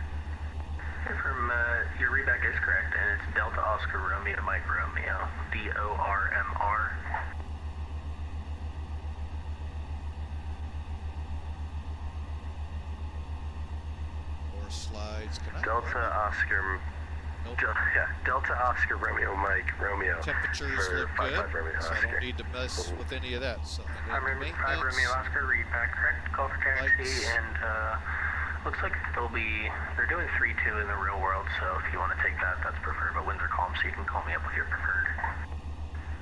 From, your readback is correct, and it's Delta Oscar Romeo Mike Romeo, DORMR. More slides. Can I Delta Oscar... Nope. Delta Oscar Romeo Mike Romeo. Temperatures for look 55 good, Romeo so I Oscar. don't need to mess with any of that. So, and then 5 maintenance, Romeo Oscar, readback correct, call for taxi, lights. and looks like they're doing 3-2 in the real world, so if you want to take that, that's preferred, but winds are calm, so you can call me up with your preferred.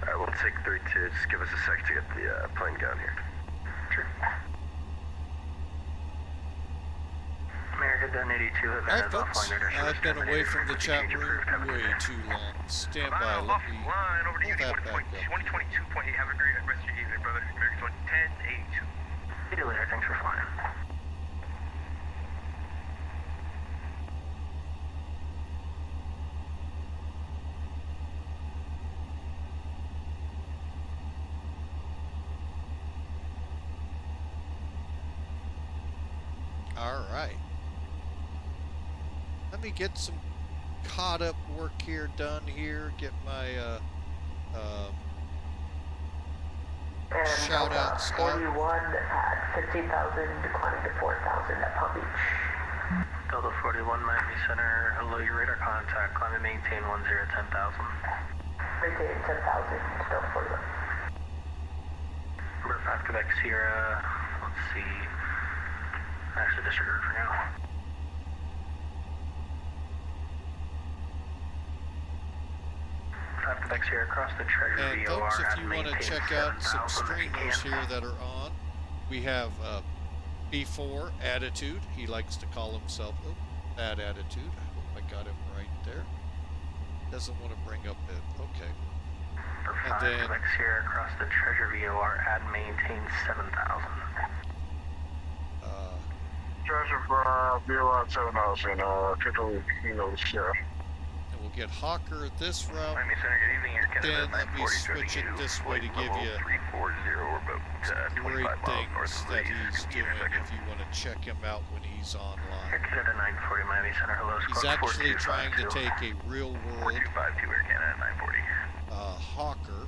Alright, we'll take 3-2. Just give us a sec to get the plane going here. Sure. American 1082 All right, folks. I've been away from the chat room way too long. Stand by. Let me pull that back up. 2022.8. Have a great rest of your evening, brother. American 1082. See you later. Thanks for flying. All right. Let me get some caught up work here done here. Get my shout outs out. 41 at 15,000, declining to 4,000 at Palm Beach. Delta 41, Miami Center. Hello, your radar contact. Climb and maintain 1010,000. Maintain 10,000, Delta 41. Number 5, Quebec Sierra. Let's see. Actually, disregard for now. Quebec Sierra across the Treasure And VOR. folks, if you want to check out some 7,000 if you streamers can. here that are on, we have B4 Attitude. He likes to call himself Bad Attitude. I hope I got him right there. Doesn't want to bring up it. Okay. Number And 5, then Quebec Sierra across the Treasure VOR. Add maintain 7,000. Treasure VOR 7,000, Tickle Kilo Sierra. and we'll get Hawker at this route. Miami Center, good evening. Air Canada Then let me 940 switch it this way to give you 340 or about great 25 miles north things of that the he's doing if you want to check him out when he's Air online. Canada 940 Miami Center, hello. He's actually trying to 4252. take a real world 4252 Air Canada 940. Hawker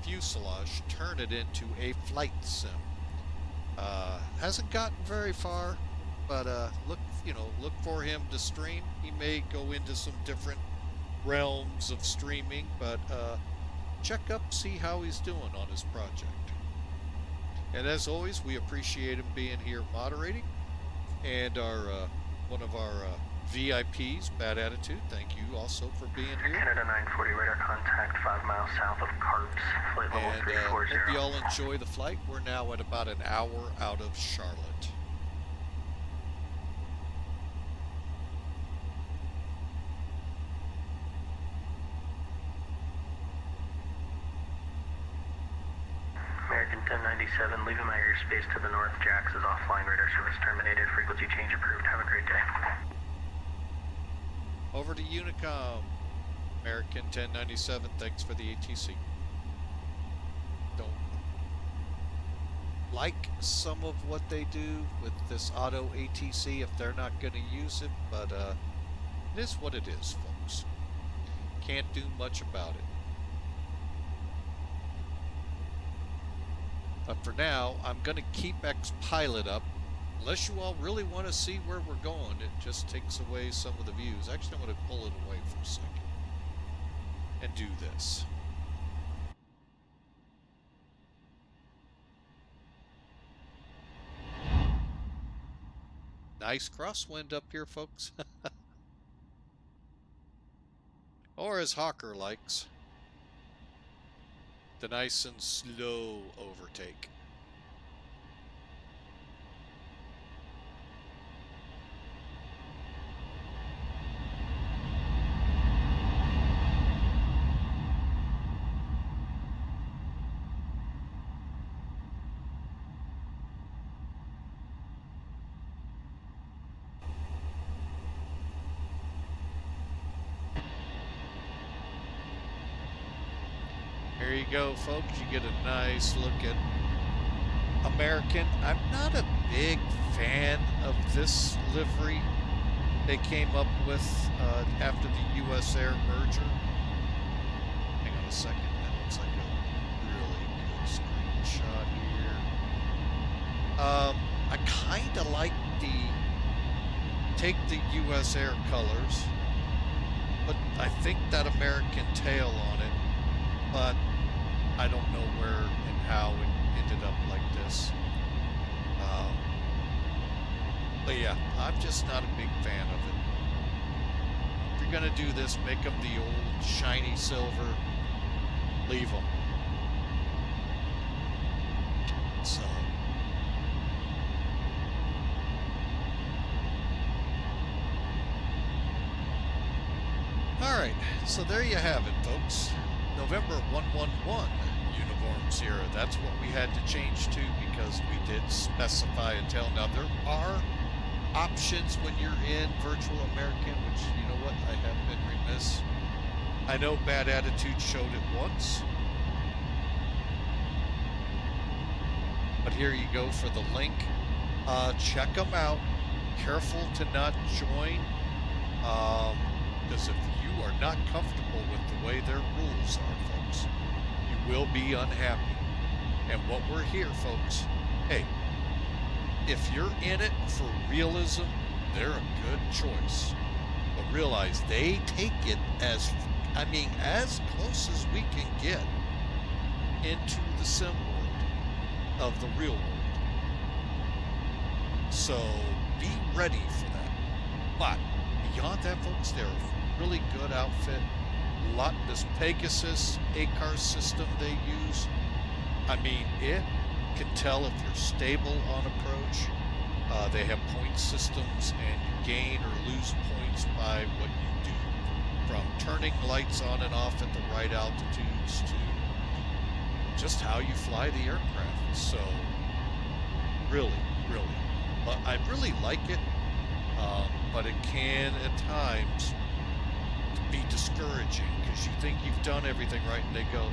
fuselage, turn it into a flight sim. Hasn't gotten very far, but look for him to stream. He may go into some different realms of streaming, but check up, see how he's doing on his project. And as always, we appreciate him being here moderating. And our one of our VIPs, Bad Attitude, thank you also for being here. Canada 940 radar contact 5 miles south of Carps, flight level And 340. hope you all enjoy the flight. We're now at about an hour out of Charlotte. American 1097, leaving my airspace to the north. Jax is offline, radar service terminated, frequency change approved. Have a great day. Over to Unicom. American 1097, thanks for the ATC. Don't like some of what they do with this auto ATC if they're not going to use it, but it is what it is, folks. Can't do much about it. But for now, I'm going to keep X-Pilot up. Unless you all really want to see where we're going, it just takes away some of the views. Actually, I'm going to pull it away for a second and do this. Nice crosswind up here, folks. Or as Hawker likes, the nice and slow overtake. Here you go, folks. You get a nice look at American. I'm not a big fan of this livery they came up with after the U.S. Air merger. Hang on a second. That looks like a really good screenshot here. I kind of like take the U.S. Air colors, but I think that American tail on it, but I don't know where and how it ended up like this. But yeah, I'm just not a big fan of it. If you're gonna do this, make them the old shiny silver. leave them. So. All right, so there you have it, folks. November 111 uniforms here. That's what we had to change to because we did specify and tell. Now, there are options when you're in Virtual American, which, you know what, I have been remiss. I know Bad Attitude showed it once. But here you go for the link. Check them out. Careful to not join. Because if you are not comfortable with the way their rules are, folks, you will be unhappy. And what we're here, folks, hey, if you're in it for realism, they're a good choice. But realize they take it as, I mean, as close as we can get into the sim world of the real world. So be ready for that. But beyond that, folks, they're a really good outfit. This Pegasus ACAR system they use, I mean, it can tell if you're stable on approach. They have point systems, and you gain or lose points by what you do, from turning lights on and off at the right altitudes to just how you fly the aircraft. So really, I really like it, but it can at times be discouraging because you think you've done everything right and they go,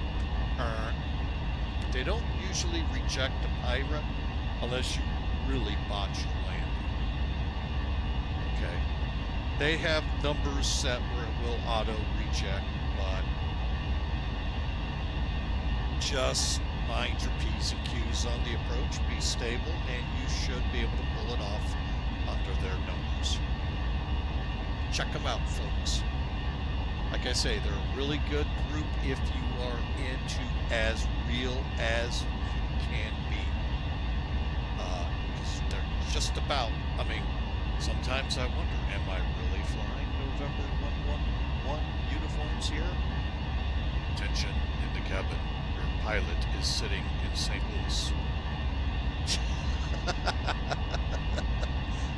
but they don't usually reject a pirate unless you really botch your landing. Okay, they have numbers set where it will auto reject, but just mind your P's and Q's on the approach, be stable, and you should be able to pull it off under their numbers. Check them out, folks. Like I say, they're a really good group if you are into as real as you can be. Because they're just about, I mean, sometimes I wonder, am I really flying November 111 uniforms here? Attention in the cabin. Your pilot is sitting in St. Louis.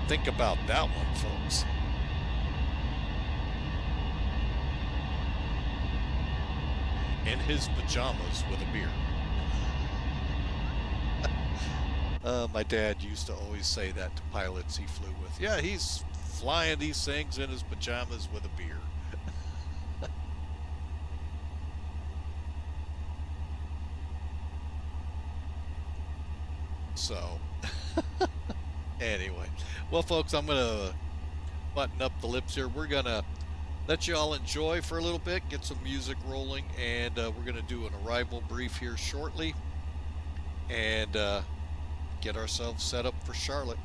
Think about that one, folks. In his pajamas with a beer. My dad used to always say that to pilots he flew with. Yeah, he's flying these things in his pajamas with a beer. So, anyway. Well, folks, I'm going to button up the lips here. We're going to let you all enjoy for a little bit, get some music rolling, and we're going to do an arrival brief here shortly and get ourselves set up for Charlotte.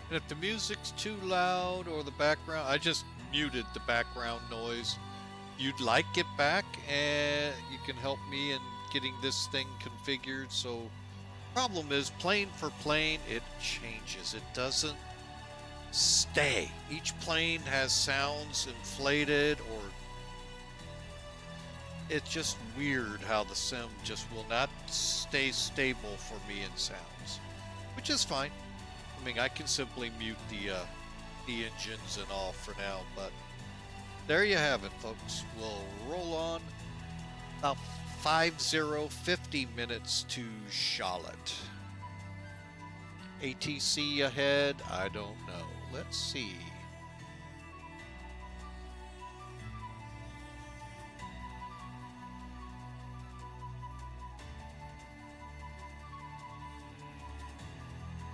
And if the music's too loud or the background, I just muted the background noise. You'd like it back, and you can help me in getting this thing configured. So, problem is, plane for plane, it changes. It doesn't stay. Each plane has sounds inflated, or it's just weird how the sim just will not stay stable for me in sounds, which is fine. I mean, I can simply mute the engines and all for now, but there you have it, folks. We'll roll on about 50 minutes to Charlotte. ATC ahead? I don't know. Let's see.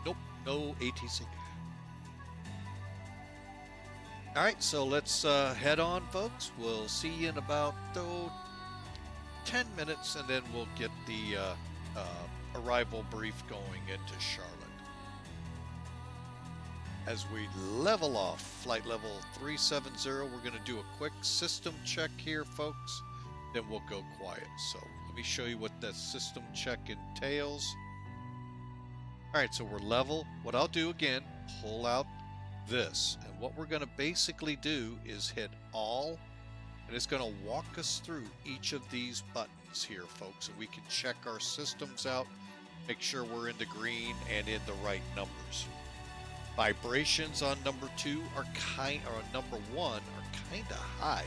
Nope, no ATC. All right, so let's head on, folks. We'll see you in about 10 minutes, and then we'll get the arrival brief going into Charlotte. As we level off flight level 370, we're going to do a quick system check here, folks. Then we'll go quiet. So let me show you what that system check entails. All right, so we're level. What I'll do again, pull out this. And what we're going to basically do is hit all, and it's going to walk us through each of these buttons here, folks, and we can check our systems out, make sure we're in the green and in the right numbers. Vibrations on number 2 or number 1 are kind of high.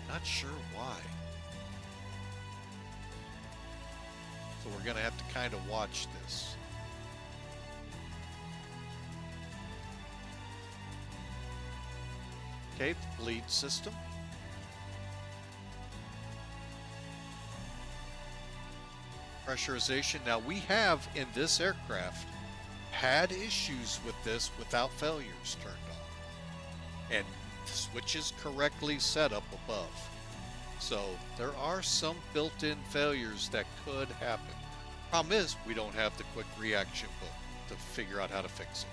Not sure why. So we're going to have to kind of watch this. Okay, bleed system. Pressurization. Now we have in this aircraft had issues with this without failures turned on and switches correctly set up above. So there are some built-in failures that could happen. Problem is we don't have the quick reaction book to figure out how to fix it.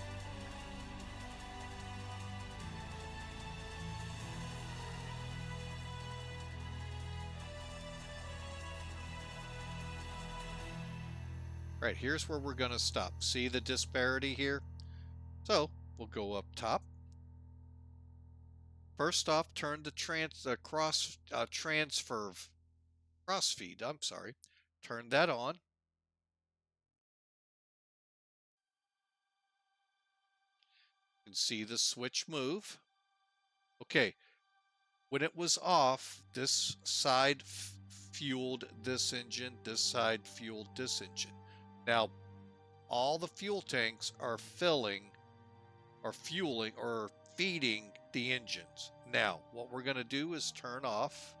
Right, here's where we're going to stop. See the disparity here? So we'll go up top. First off, turn the crossfeed. I'm sorry. Turn that on. You can see the switch move. Okay, when it was off, this side fueled this engine, this side fueled this engine. Now, all the fuel tanks are filling or fueling or feeding the engines. Now, what we're going to do is turn off.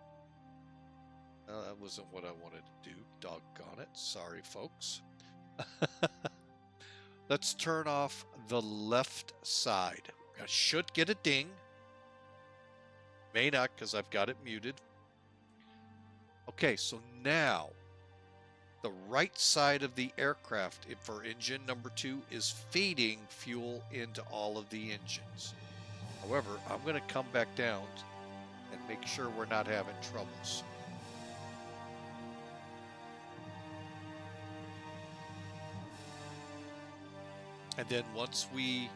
That wasn't what I wanted to do. Doggone it. Sorry, folks. Let's turn off the left side. I should get a ding. May not because I've got it muted. Okay, so now the right side of the aircraft for engine number 2 is feeding fuel into all of the engines. However, I'm going to come back down and make sure we're not having troubles. And then once we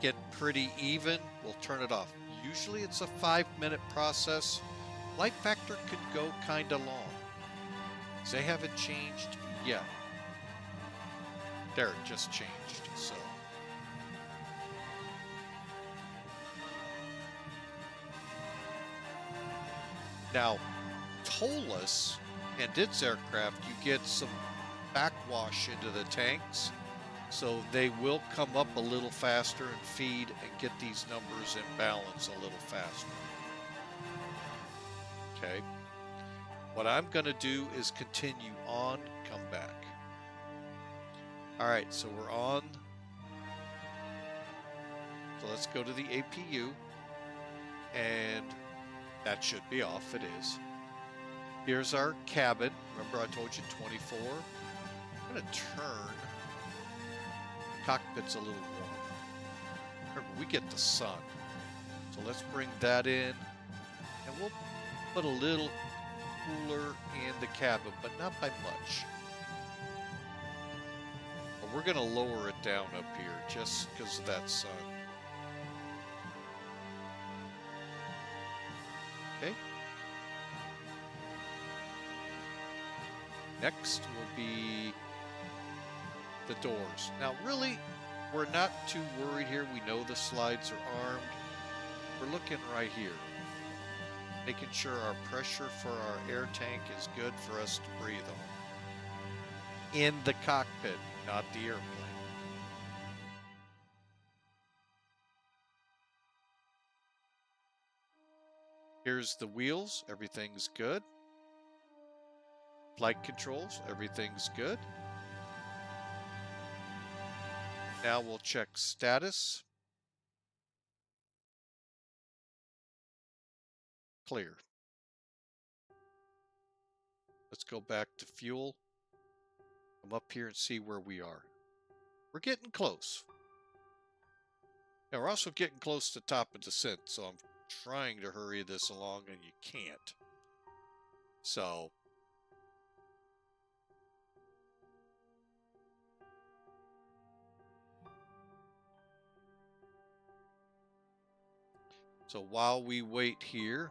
get pretty even, we'll turn it off. Usually it's a 5-minute process. Light factor could go kind of long. They haven't changed yet. There, it just changed. So now, tollless and its aircraft, you get some backwash into the tanks, so they will come up a little faster and feed and get these numbers in balance a little faster. Okay. What I'm going to do is continue on, come back. All right, so we're on. So let's go to the APU, and that should be off. It is. Here's our cabin. Remember I told you 24? I'm going to turn. The cockpit's a little warm. Remember, we get the sun. So let's bring that in, and we'll put a little cooler in the cabin, but not by much. But we're going to lower it down up here just because of that sun. Okay. Next will be the doors. Now, really, we're not too worried here. We know the slides are armed. we're looking right here. Making sure our pressure for our air tank is good for us to breathe on. In the cockpit, not the airplane. Here's the wheels, everything's good. Flight controls, everything's good. Now we'll check status. Clear. Let's go back to fuel. Come up here and see where we are. We're getting close. Now we're also getting close to top of descent, so I'm trying to hurry this along and you can't. So while we wait here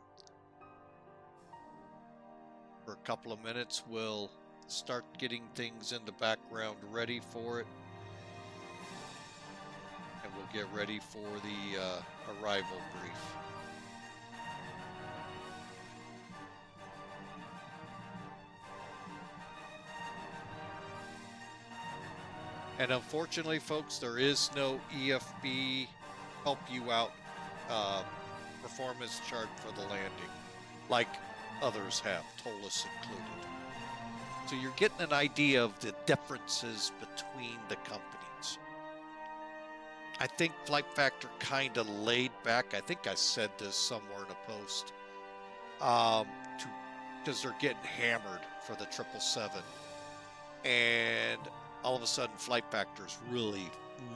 for a couple of minutes, we'll start getting things in the background ready for it. And we'll get ready for the arrival brief. And unfortunately, folks, there is no EFB help you out performance chart for the landing, like others have, TOLUS included. So you're getting an idea of the differences between the companies. I think Flight Factor kind of laid back. I think I said this somewhere in a post, because they're getting hammered for the 777, and all of a sudden Flight Factor's really,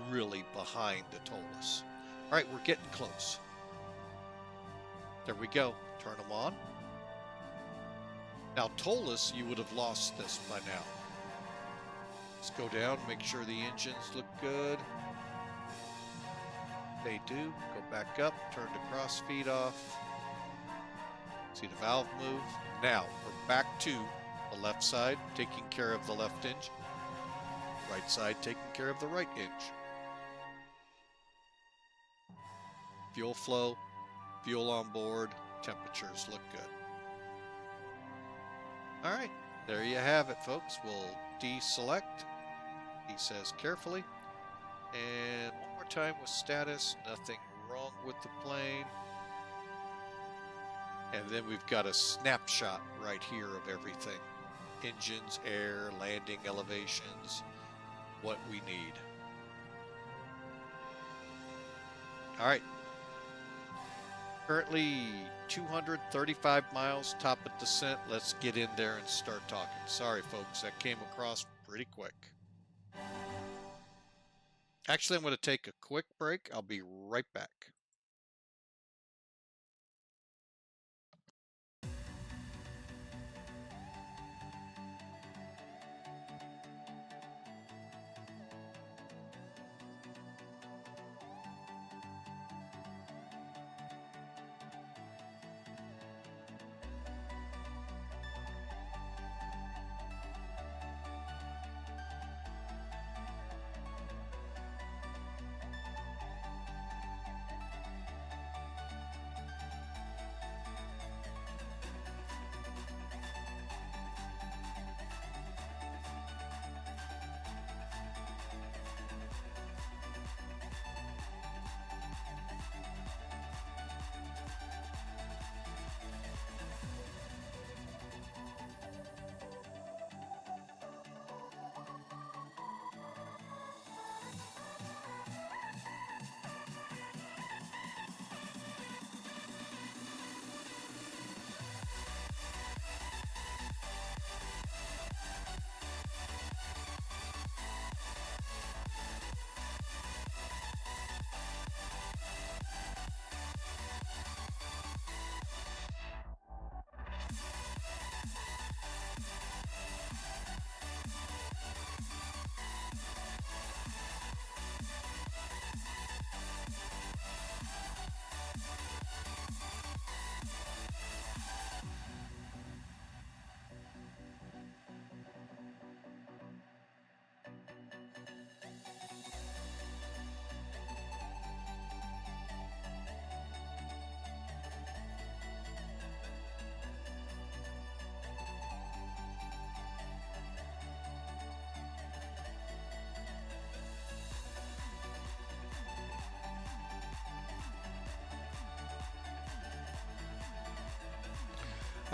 really behind the TOLUS. All right, we're getting close. There we go. Turn them on. Now, TOLUS, you would have lost this by now. Let's go down, make sure the engines look good. They do. Go back up, turn the cross feed off. See the valve move. Now, we're back to the left side, taking care of the left engine. Right side, taking care of the right engine. Fuel flow, fuel on board, temperatures look good. All right, there you have it, folks. We'll deselect. He says carefully. And one more time with status. Nothing wrong with the plane. And then we've got a snapshot right here of everything. Engines, air, landing elevations, what we need. All right. Currently 235 miles, top of descent. Let's get in there and start talking. Sorry, folks, that came across pretty quick. Actually, I'm going to take a quick break. I'll be right back.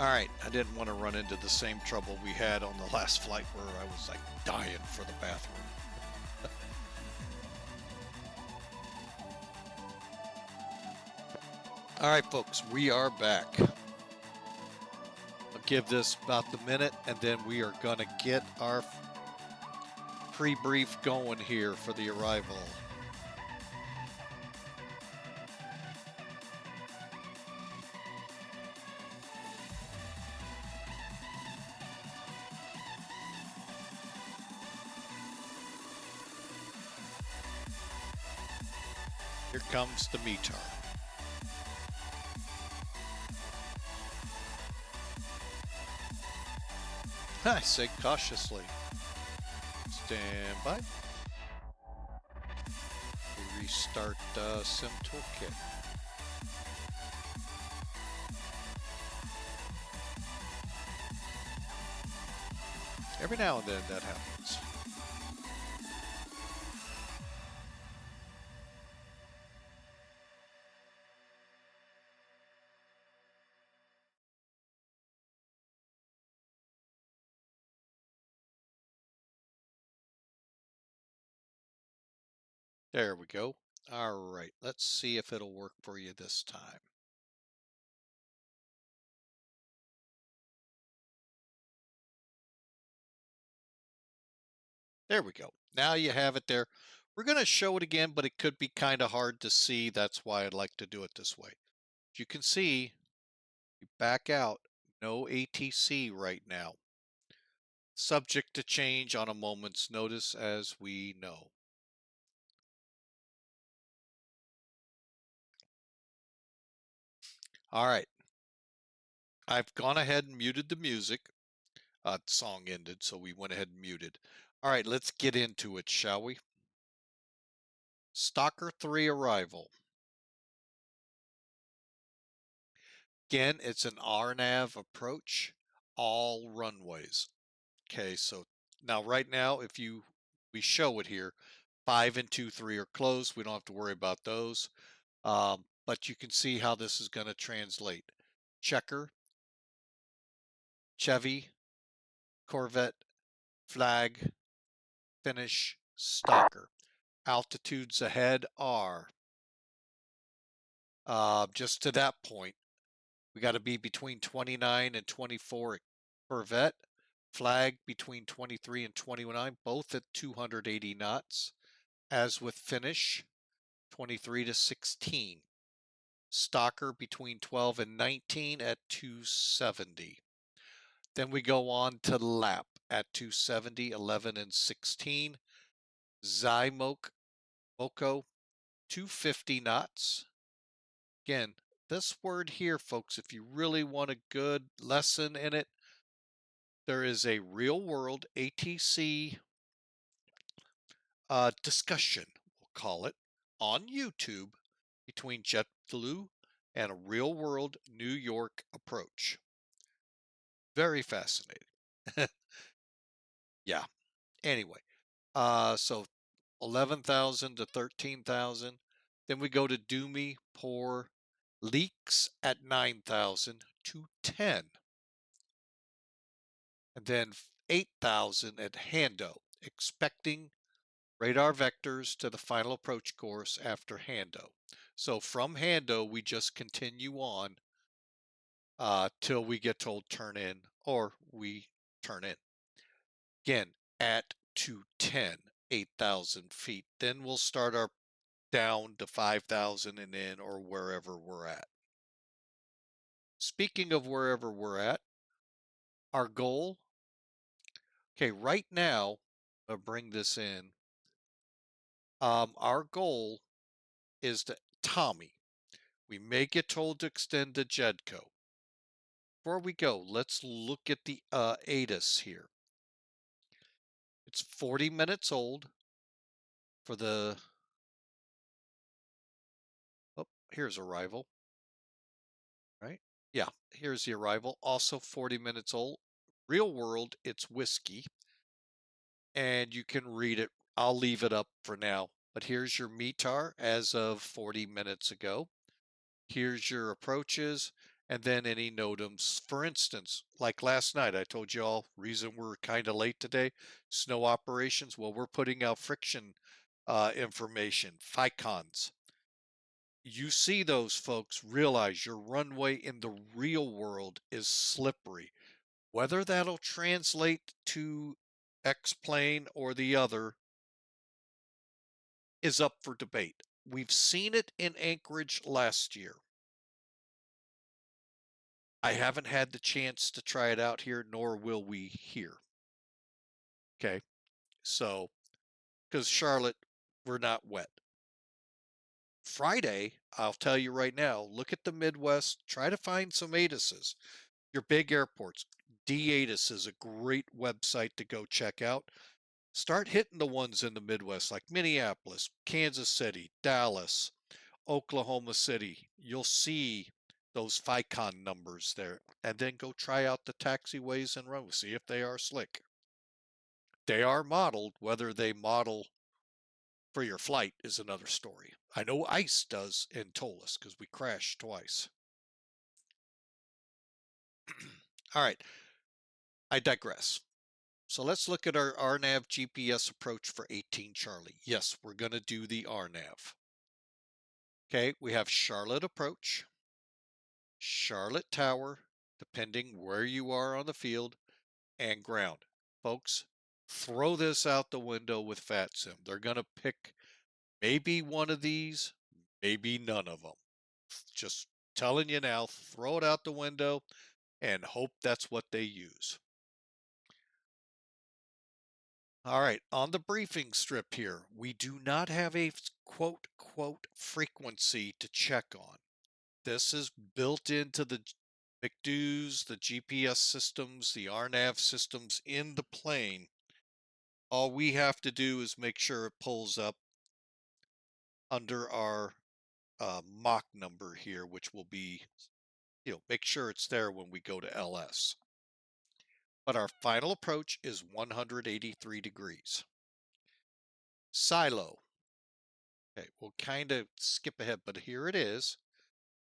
All right, I didn't want to run into the same trouble we had on the last flight where I was like dying for the bathroom. All right, folks, we are back. I'll give this about the minute, and then we are going to get our pre-brief going here for the arrival. Here comes the METAR. I say cautiously. Stand by. We restart Sim Toolkit. Every now and then that happens. There we go. All right, let's see if it'll work for you this time. There we go. Now you have it there. We're going to show it again, but it could be kind of hard to see. That's why I'd like to do it this way. As you can see, you back out, no ATC right now. Subject to change on a moment's notice, as we know. All right. I've gone ahead and muted the music. The song ended, so we went ahead and muted. All right, let's get into it, shall we? Stalker 3 arrival. Again, it's an RNAV approach, all runways. Okay, so now right now, if we show it here, 5 and 2, 3 are closed. We don't have to worry about those. But you can see how this is going to translate. CHECR, Chevy, Corvette, flag, finish, stalker. Altitudes ahead are just to that point. We got to be between 29 and 24 Corvette, flag between 23 and 29, both at 280 knots. As with finish, 23 to 16. Stalker between 12 and 19 at 270. Then we go on to lap at 270, 11 and 16. Moko 250 knots. Again, this word here, folks, if you really want a good lesson in it, there is a real world ATC discussion, we'll call it, on YouTube between JetBlue and a real world New York approach. Very fascinating. Yeah. Anyway, so 11,000 to 13,000. Then we go to Doomy, Poor, Leaks at 9,000 to 10. And then 8,000 at Hando, expecting radar vectors to the final approach course after Hando. So from Hando, we just continue on till we get told turn in, or we turn in. Again, at 210, 8,000 feet. Then we'll start our down to 5,000 and in, or wherever we're at. Speaking of wherever we're at, our goal, okay, right now, I'll bring this in. Our goal is to Tommy. We may get told to extend to Jedco. Before we go, let's look at the ATIS here. It's 40 minutes old for the, oh, here's arrival, right? Yeah, here's the arrival, also 40 minutes old. Real world, it's whiskey, and you can read it. I'll leave it up for now, but here's your METAR as of 40 minutes ago. Here's your approaches, and then any NOTAMs. For instance, like last night, I told you all, reason we're kind of late today, snow operations. Well, we're putting out friction information, FICONs. You see those folks, realize your runway in the real world is slippery. Whether that'll translate to X plane or the other is up for debate. We've seen it in Anchorage last year. I haven't had the chance to try it out here, nor will we here. Okay, so, because Charlotte, we're not wet. Friday, I'll tell you right now, look at the Midwest, try to find some ATISes. Your big airports, DATIS is a great website to go check out. Start hitting the ones in the Midwest like Minneapolis, Kansas City, Dallas, Oklahoma City. You'll see those FICON numbers there, and then go try out the taxiways and runways, see if they are slick. They are modeled. Whether they model for your flight is another story. I know ICE does in Int'l because we crashed twice. All right, I digress. So let's look at our RNAV GPS approach for 18 Charlie. Yes, we're going to do the RNAV. Okay, we have Charlotte approach, Charlotte Tower, depending where you are on the field, and ground. Folks, throw this out the window with VATSIM. They're going to pick maybe one of these, maybe none of them. Just telling you now, throw it out the window and hope that's what they use. All right, on the briefing strip here, we do not have a quote frequency to check on. This is built into the McDo's, the GPS systems, the RNAV systems in the plane. All we have to do is make sure it pulls up under our Mach number here, which will be, make sure it's there when we go to LS. But our final approach is 183 degrees. Silo. Okay, we'll kind of skip ahead, but here it is.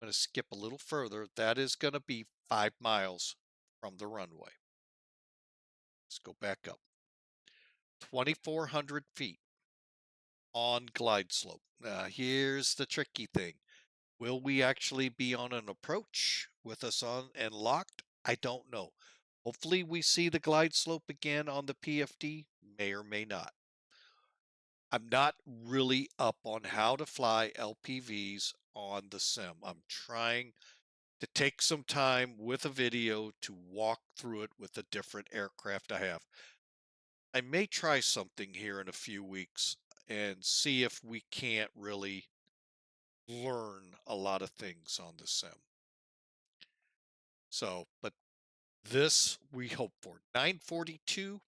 I'm going to skip a little further. That is going to be 5 miles from the runway. Let's go back up. 2,400 feet on glide slope. Here's the tricky thing. Will we actually be on an approach with us on and locked? I don't know. Hopefully we see the glide slope again on the PFD, may or may not. I'm not really up on how to fly LPVs on the sim. I'm trying to take some time with a video to walk through it with the different aircraft I have. I may try something here in a few weeks and see if we can't really learn a lot of things on the sim. So, but this we hope for. 942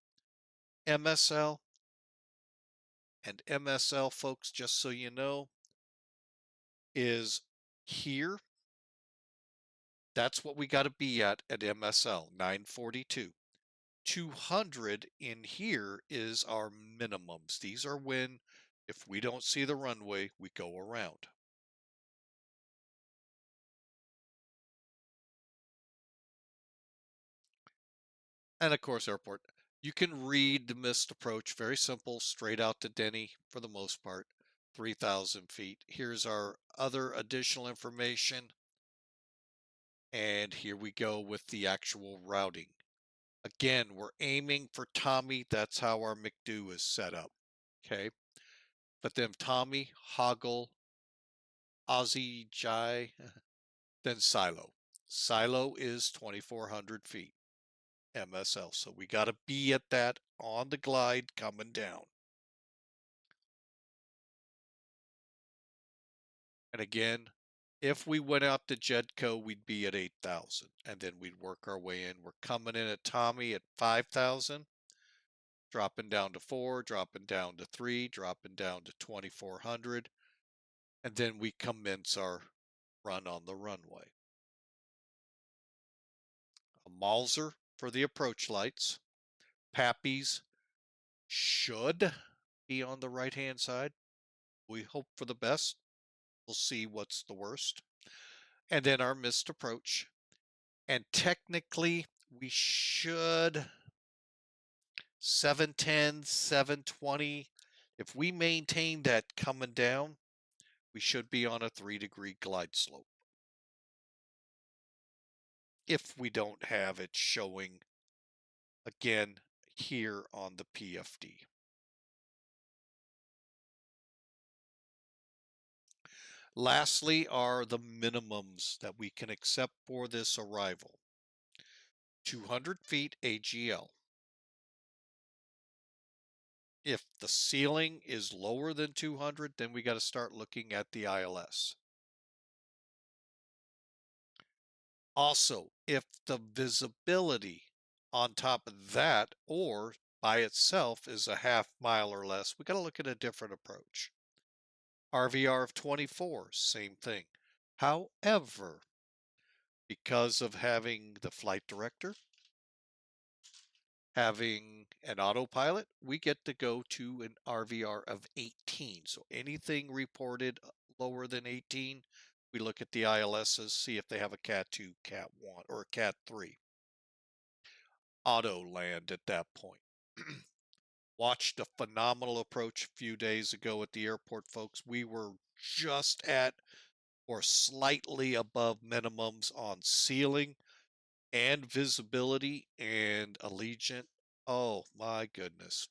MSL, and MSL, folks, just so you know, is here. That's what we got to be at MSL, 942. 200 in here is our minimums. These are when, if we don't see the runway, we go around. And of course, airport. You can read the missed approach, very simple, straight out to Denny for the most part, 3,000 feet. Here's our other additional information. And here we go with the actual routing. Again, we're aiming for Tommy. That's how our McDo is set up. Okay. But then Tommy, Hoggle, Aussie, Jai, then Silo. Silo is 2,400 feet. MSL. So we got to be at that on the glide coming down. And again, if we went out to Jedco, we'd be at 8,000 and then we'd work our way in. We're coming in at Tommy at 5,000, dropping down to 4, dropping down to 3, dropping down to 2,400. And then we commence our run on the runway. A Malzer for the approach lights. Pappies should be on the right-hand side. We hope for the best. We'll see what's the worst. And then our missed approach And technically, we should 710, 720. If we maintain that coming down, we should be on a 3-degree glide slope. If we don't have it showing again here on the PFD. Lastly are the minimums that we can accept for this arrival. 200 feet AGL. If the ceiling is lower than 200, then we got to start looking at the ILS. Also, if the visibility on top of that or by itself is a half mile or less, we got to look at a different approach. RVR of 24, same thing. However, because of having the flight director, having an autopilot, we get to go to an RVR of 18. So anything reported lower than 18, we look at the ILSs, see if they have a Cat 2, Cat 1, or a Cat 3. Auto land at that point. Watched a phenomenal approach a few days ago at the airport, folks. We were just at or slightly above minimums on ceiling and visibility and Allegiant. Oh my goodness.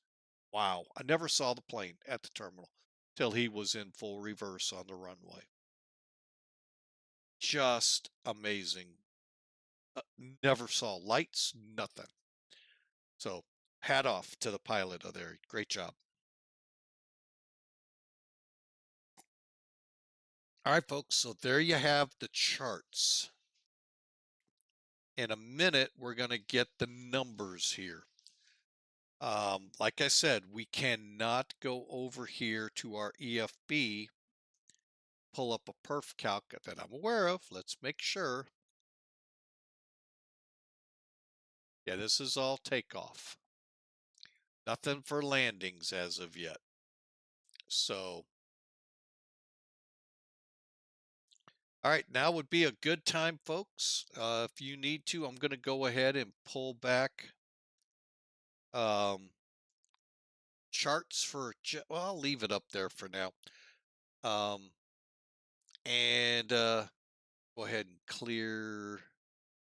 Wow. I never saw the plane at the terminal till he was in full reverse on the runway. Just amazing. Never saw lights, nothing. So hat off to the pilot of there. Great job. All right, folks. So there you have the charts. In a minute, we're going to get the numbers here. Like I said, we cannot go over here to our EFB, pull up a perf calc that I'm aware of. Let's make sure. Yeah, this is all takeoff. Nothing for landings as of yet. So, all right, now would be a good time, folks. If you need to, I'm going to go ahead and pull back charts for, well, I'll leave it up there for now. And go ahead and clear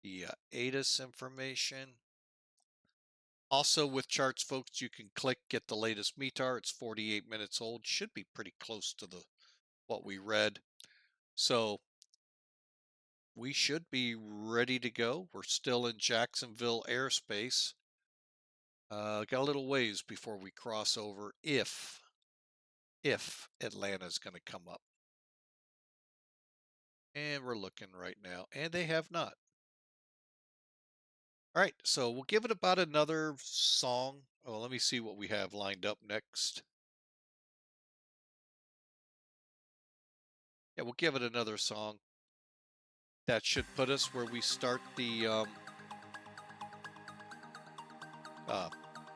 the ATIS information. Also with charts, folks, you can click get the latest METAR. It's 48 minutes old. Should be pretty close to what we read. So we should be ready to go. We're still in Jacksonville airspace. Got a little ways before we cross over if Atlanta's going to come up. And we're looking right now, and they have not. All right, so we'll give it about another song. Oh, let me see what we have lined up next. Yeah, we'll give it another song. That should put us where we start the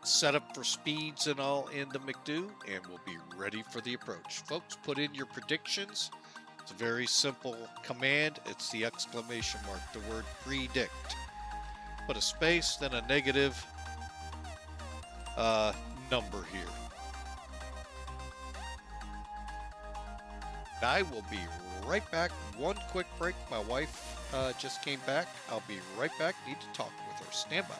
setup for speeds and all in the McDo, and we'll be ready for the approach. Folks, put in your predictions. It's a very simple command. It's the exclamation mark, the word predict. Put a space, then a negative number here. I will be right back. One quick break. My wife just came back. I'll be right back. Need to talk with her. Stand by.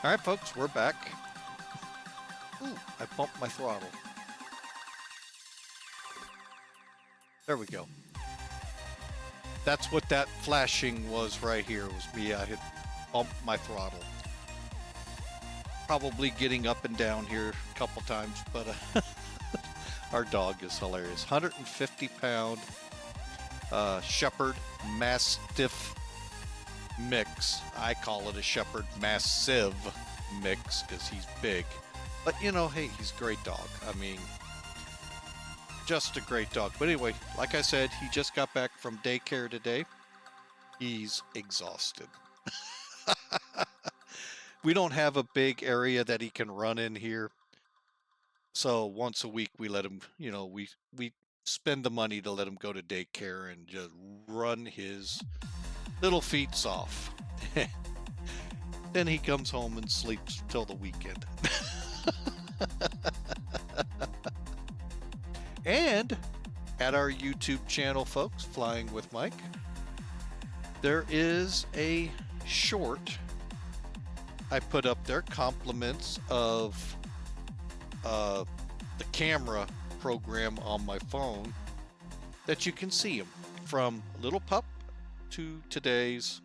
All right, folks, we're back. Ooh, I bumped my throttle. There we go. That's what that flashing was right here. It was me. I had bumped my throttle. Probably getting up and down here a couple times, but our dog is hilarious. 150-pound Shepherd Mastiff mix. I call it a Shepherd Massive mix because he's big. But, you know, hey, he's a great dog. I mean, just a great dog. But anyway, like I said, he just got back from daycare today. He's exhausted. We don't have a big area that he can run in here. So once a week we let him, you know, we spend the money to let him go to daycare and just run his little feet off. Then he comes home and sleeps till the weekend. And at our YouTube channel, folks, Flying with Mike, there is a short I put up there, compliments of the camera program on my phone, that you can see him from little pup to today's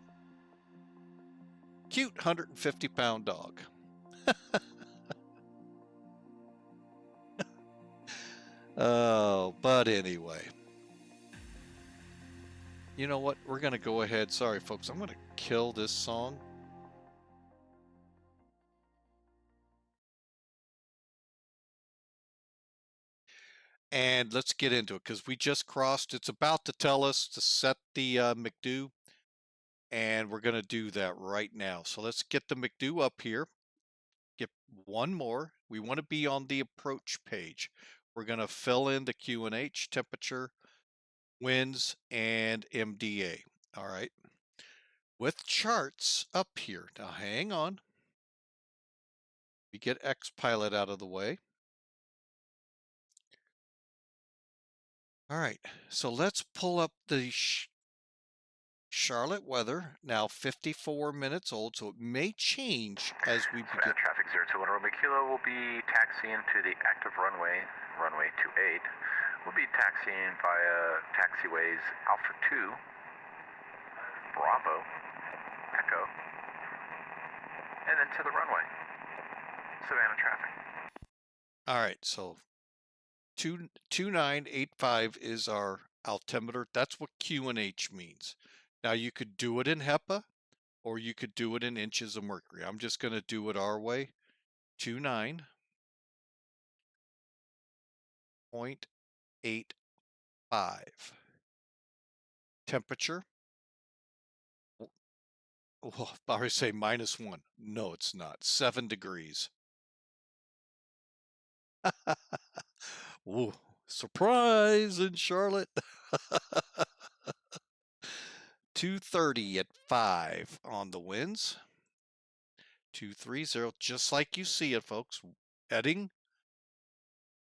cute 150-pound dog. Oh, but anyway. You know what? We're going to go ahead. Sorry, folks. I'm going to kill this song. And let's get into it because we just crossed. It's about to tell us to set the McDo. And we're going to do that right now. So let's get the McDo up here. Get one more. We want to be on the approach page. We're going to fill in the QNH, temperature, winds, and MDA. All right. With charts up here. Now hang on. We get XPilot out of the way. All right. So let's pull up the Charlotte weather, now 54 minutes old, so it may change as we begin. Traffic 021 Romeo Kilo will be taxiing to the active runway, runway 28. We'll be taxiing via taxiways Alpha 2, Bravo, Echo, and then to the runway. Savannah traffic. All right, so 2985 is our altimeter. That's what QNH means. Now you could do it in HEPA or you could do it in inches of mercury. I'm just going to do it our way. 29.85. Temperature. Oh, I already say -1. No, it's not. 7 degrees. Ooh, surprise in Charlotte. 230 at 5 on the winds. 230, just like you see it, folks. Heading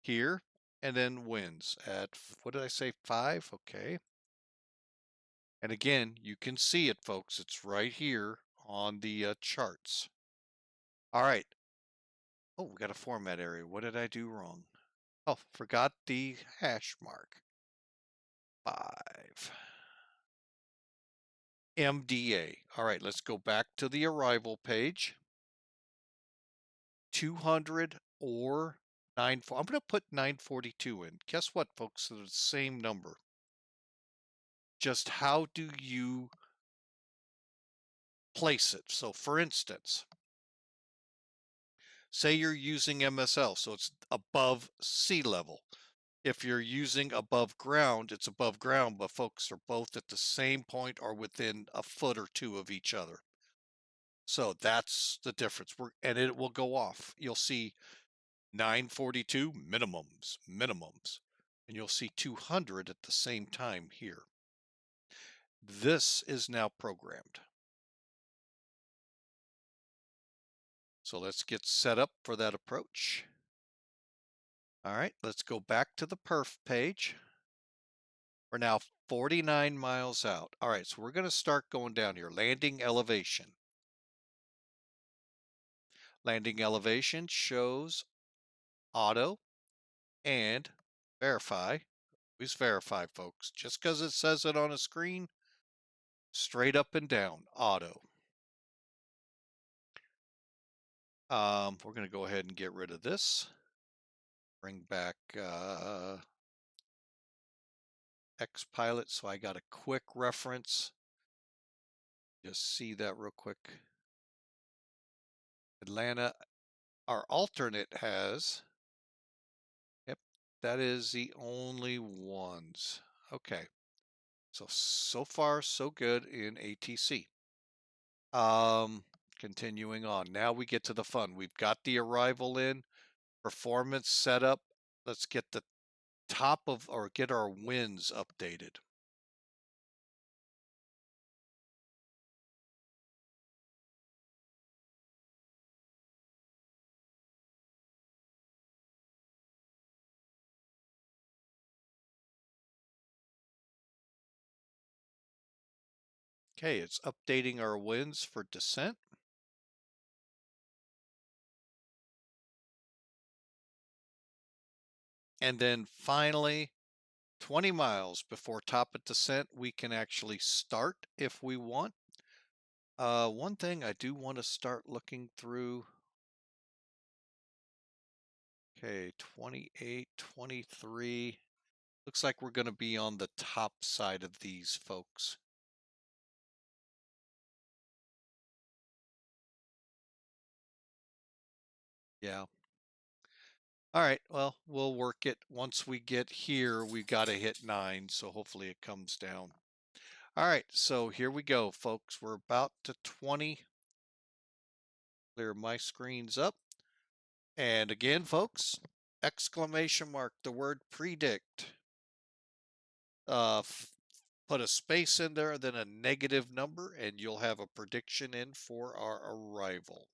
here and then winds at, what did I say, 5? Okay. And again, you can see it, folks. It's right here on the charts. All right. Oh, we got a format area. What did I do wrong? Oh, forgot the hash mark. 5. MDA. All right, let's go back to the arrival page. 200 or 9. I'm going to put 942 in. Guess what, folks? They're the same number. Just how do you place it? So, for instance, say you're using MSL, so it's above sea level. If you're using above ground, it's above ground, but folks are both at the same point or within a foot or two of each other. So that's the difference. And it will go off. You'll see 942 minimums, and you'll see 200 at the same time here. This is now programmed. So let's get set up for that approach. All right, let's go back to the perf page. We're now 49 miles out. All right, so we're going to start going down here. Landing elevation. Landing elevation shows auto and verify. Always verify, folks. Just because it says it on a screen, straight up and down, auto. We're going to go ahead and get rid of this. Bring back X-Pilot, so I got a quick reference. Just see that real quick. Atlanta, our alternate has, yep, that is the only ones. Okay, so far so good in ATC. Continuing on, now we get to the fun. We've got the arrival in, performance set up. Let's get the top of, or get our winds updated. Okay, it's updating our winds for descent. And then finally, 20 miles before top of descent, we can actually start if we want. One thing I do want to start looking through. Okay, 28, 23. Looks like we're going to be on the top side of these, folks. Yeah. All right, well, we'll work it. Once we get here, we got to hit 9, so hopefully it comes down. All right, so here we go, folks. We're about to 20. Clear my screens up. And again, folks, exclamation mark, the word predict. Put a space in there, then a negative number, and you'll have a prediction in for our arrival.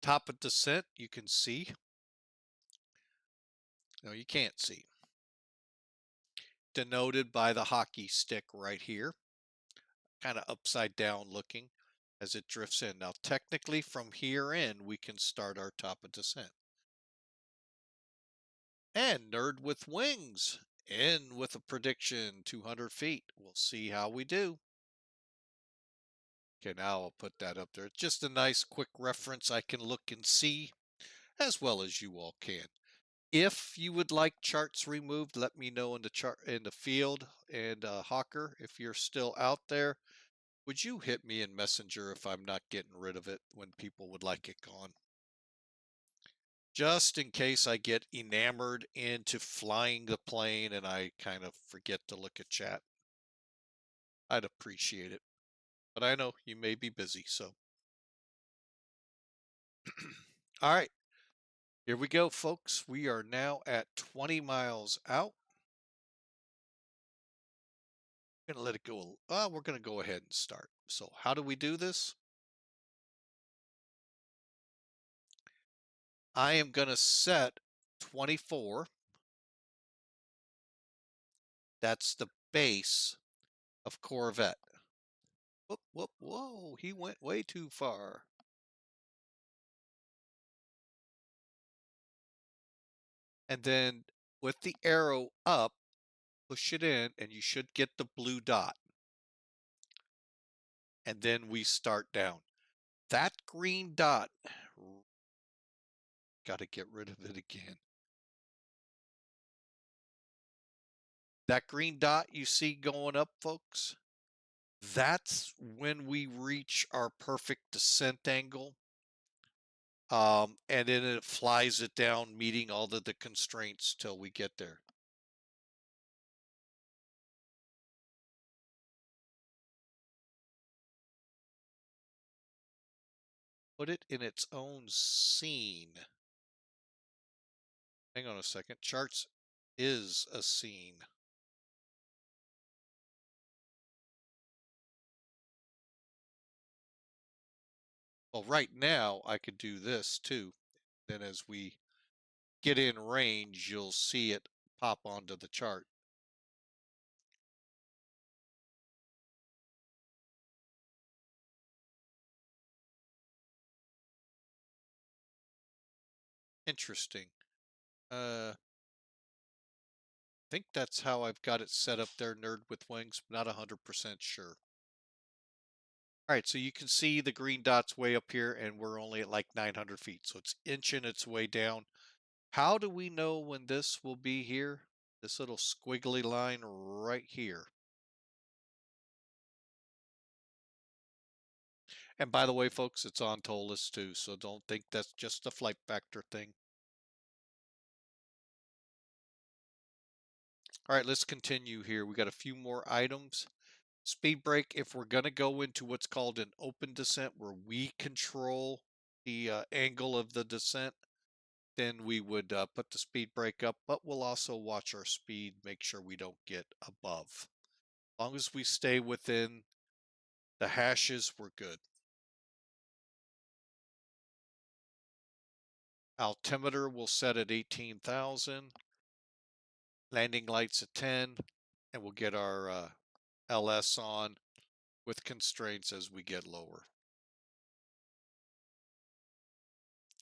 Top of descent, you can see. No, you can't see. Denoted by the hockey stick right here. Kind of upside down looking as it drifts in. Now, technically, from here in, we can start our top of descent. And Nerd with Wings in with a prediction 200 feet. We'll see how we do. Okay, now I'll put that up there. Just a nice quick reference I can look and see as well as you all can. If you would like charts removed, let me know in the field. And Hawker, if you're still out there, would you hit me in Messenger if I'm not getting rid of it when people would like it gone? Just in case I get enamored into flying the plane and I kind of forget to look at chat. I'd appreciate it. But I know you may be busy, so. All right. Here we go, folks. We are now at 20 miles out. I'm going to let it go. We're going to go ahead and start. So how do we do this? I am going to set 24. That's the base of Corvette. Whoop, whoop, whoa, he went way too far. And then with the arrow up, push it in, and you should get the blue dot. And then we start down. That green dot, got to get rid of it again. That green dot you see going up, folks, that's when we reach our perfect descent angle. And then it flies it down, meeting all of the constraints till we get there. Put it in its own scene. Hang on a second. Charts is a scene. Well, right now I could do this too. Then as we get in range, you'll see it pop onto the chart. Interesting. I think that's how I've got it set up there, Nerd with Wings. Not 100% sure. All right, so you can see the green dot's way up here, and we're only at like 900 feet. So it's inching its way down. How do we know when this will be here? This little squiggly line right here. And by the way, folks, it's on TOLUS too, so don't think that's just a flight factor thing. All right, let's continue here. We got a few more items. Speed brake, if we're going to go into what's called an open descent where we control the angle of the descent, then we would put the speed brake up, but we'll also watch our speed, make sure we don't get above. As long as we stay within the hashes, we're good. Altimeter will set at 18,000. Landing lights at 10, and we'll get our LS on with constraints as we get lower.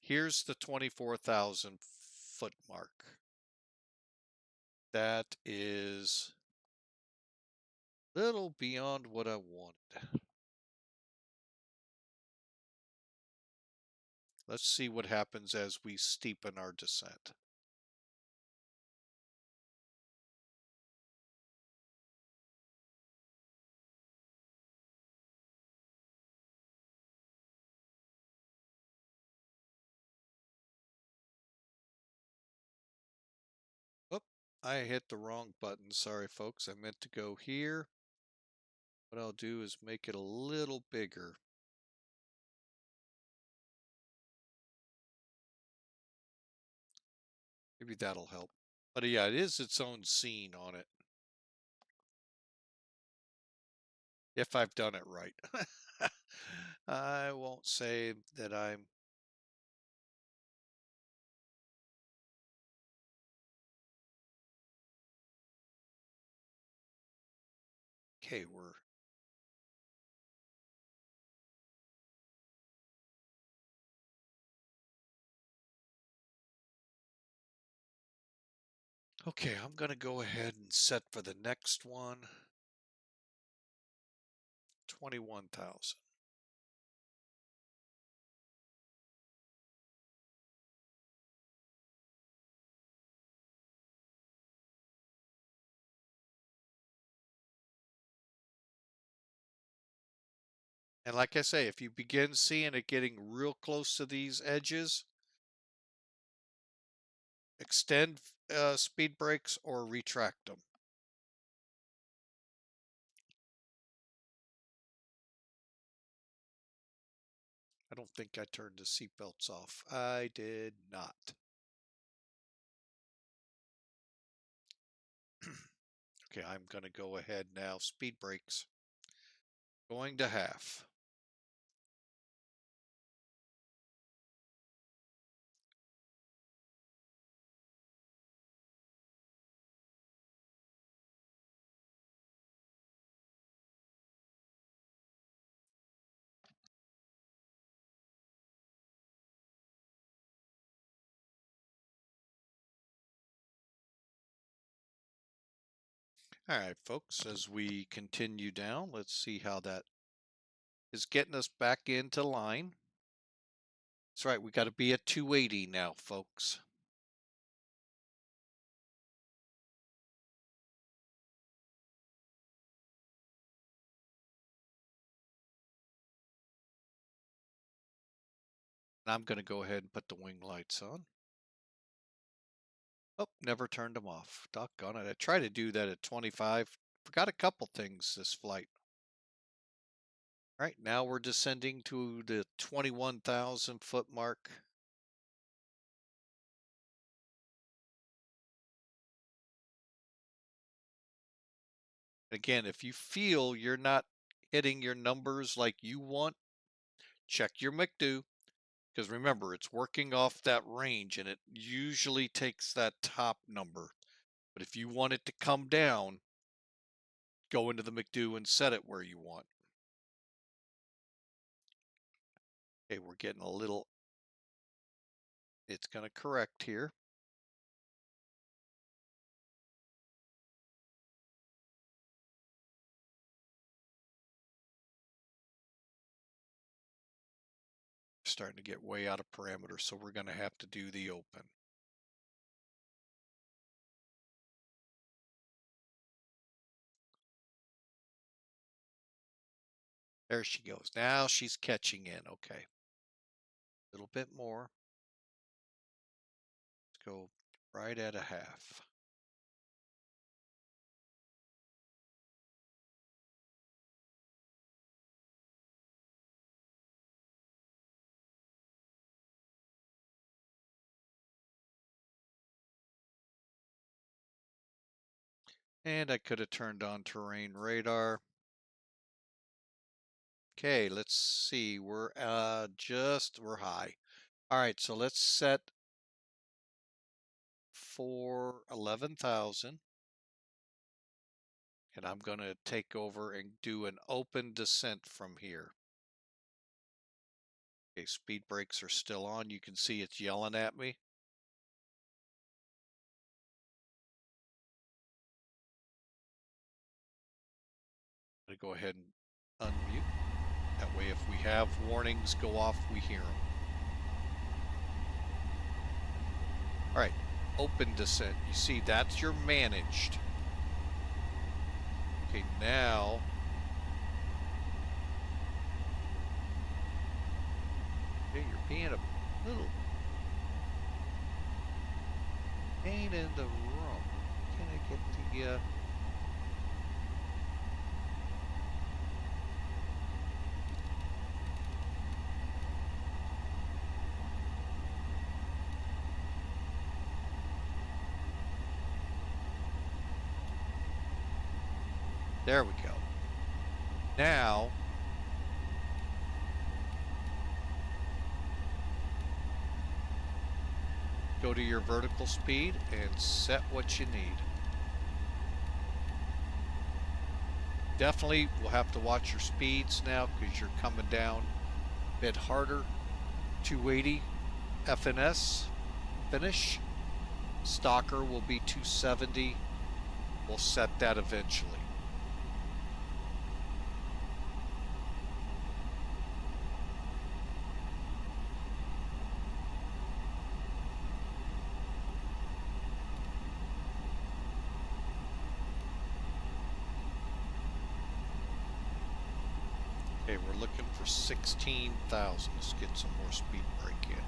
Here's the 24,000 foot mark. That is a little beyond what I wanted. Let's see what happens as we steepen our descent. Oh, I hit the wrong button. Sorry, folks. I meant to go here. What I'll do is make it a little bigger. Maybe that'll help. But yeah, it is its own scene on it. If I've done it right. I won't say that I'm... Okay, we're... Okay, I'm going to go ahead and set for the next one. 21,000. And like I say, if you begin seeing it getting real close to these edges, extend speed brakes or retract them. I don't think I turned the seatbelts off. I did not. Okay, I'm going to go ahead now. Speed brakes. Going to half. All right, folks, as we continue down, let's see how that is getting us back into line. That's right, we got to be at 280 now, folks. And I'm going to go ahead and put the wing lights on. Oh, never turned them off. Doggone it. I tried to do that at 25. Forgot a couple things this flight. All right, now we're descending to the 21,000 foot mark. Again, if you feel you're not hitting your numbers like you want, check your McDo. Because remember, it's working off that range and it usually takes that top number. But if you want it to come down, go into the McDo and set it where you want. Okay, we're getting a little, it's going to correct here. Starting to get way out of parameter, so we're going to have to do the open. There she goes. Now she's catching in. Okay. A little bit more. Let's go right at a half. And I could have turned on terrain radar. Okay, let's see. We're high. All right, so let's set for 11,000. And I'm going to take over and do an open descent from here. Okay, speed brakes are still on. You can see it's yelling at me. I'm going to go ahead and unmute. That way if we have warnings go off, we hear them. All right, open descent. You see, that's your managed. Okay, now okay, you're being a little pain in the room. Can I get the there we go. Now go to your vertical speed and set what you need. Definitely will have to watch your speeds now because you're coming down a bit harder. 280 FNS finish. Stalker will be 270. We'll set that eventually. Okay, we're looking for 16,000. Let's get some more speed brake in.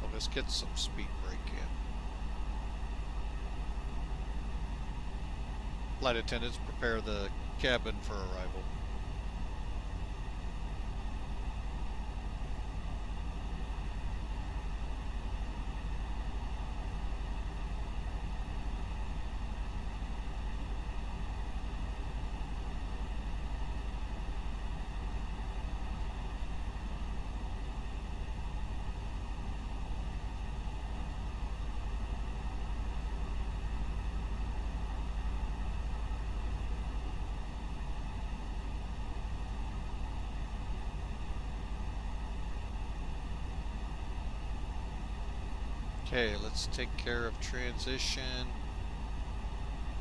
Oh, let's get some speed brake in. Flight attendants, prepare the cabin for arrival. Okay, let's take care of transition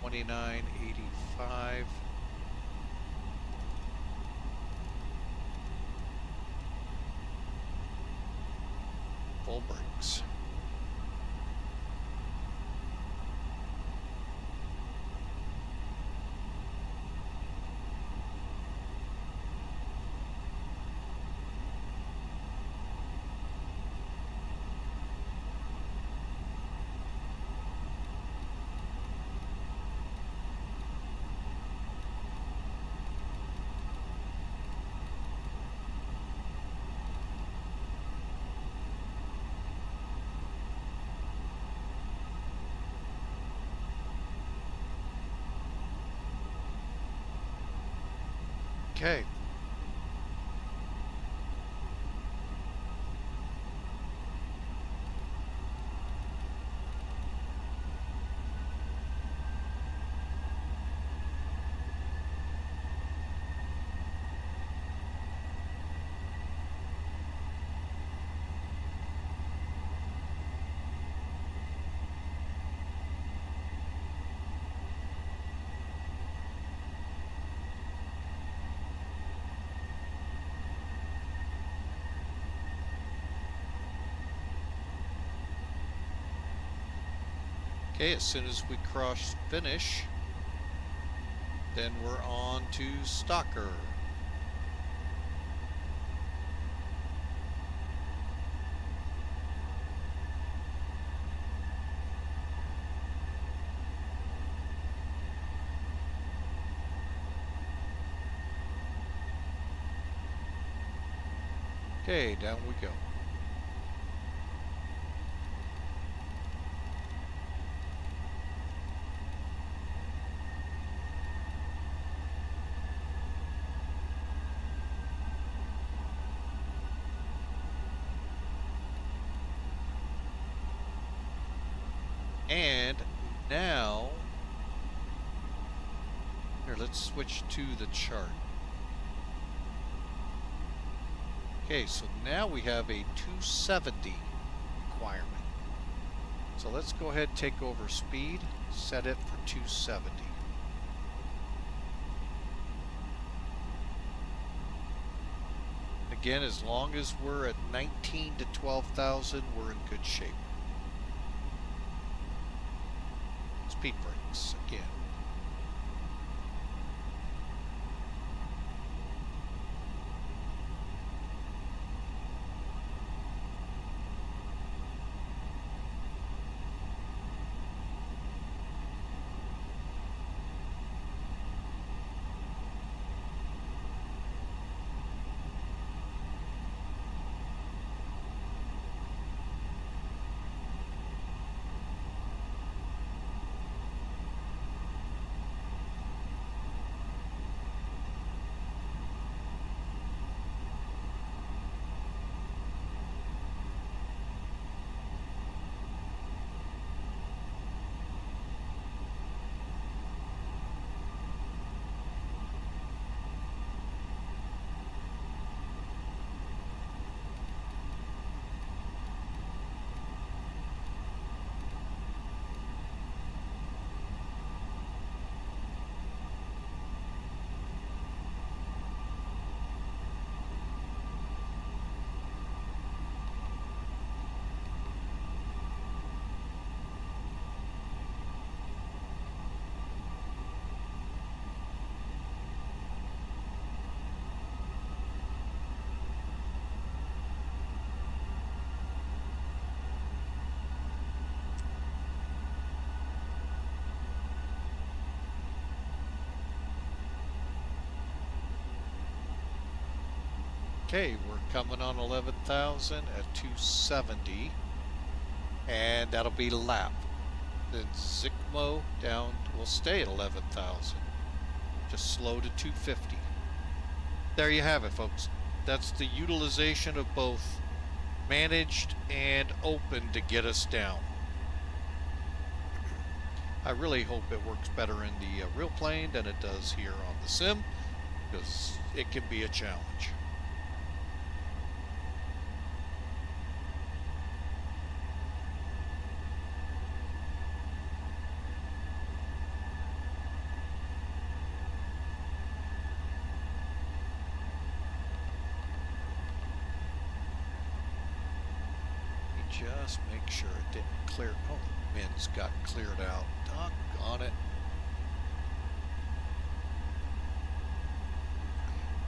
2985. Full brakes. Okay. Okay, as soon as we cross finish, then we're on to Stalker. Okay, down we go. And now, here, let's switch to the chart. Okay, so now we have a 270 requirement. So let's go ahead and take over speed, set it for 270. Again, as long as we're at 19 to 12,000, we're in good shape. Speed brakes again. Okay, we're coming on 11,000 at 270, and that'll be lap. Then Zikmo down, will stay at 11,000, just slow to 250. There you have it, folks. That's the utilization of both managed and open to get us down. I really hope it works better in the real plane than it does here on the sim, because it can be a challenge. Just make sure it didn't clear. Oh, the winds got cleared out. Doggone it.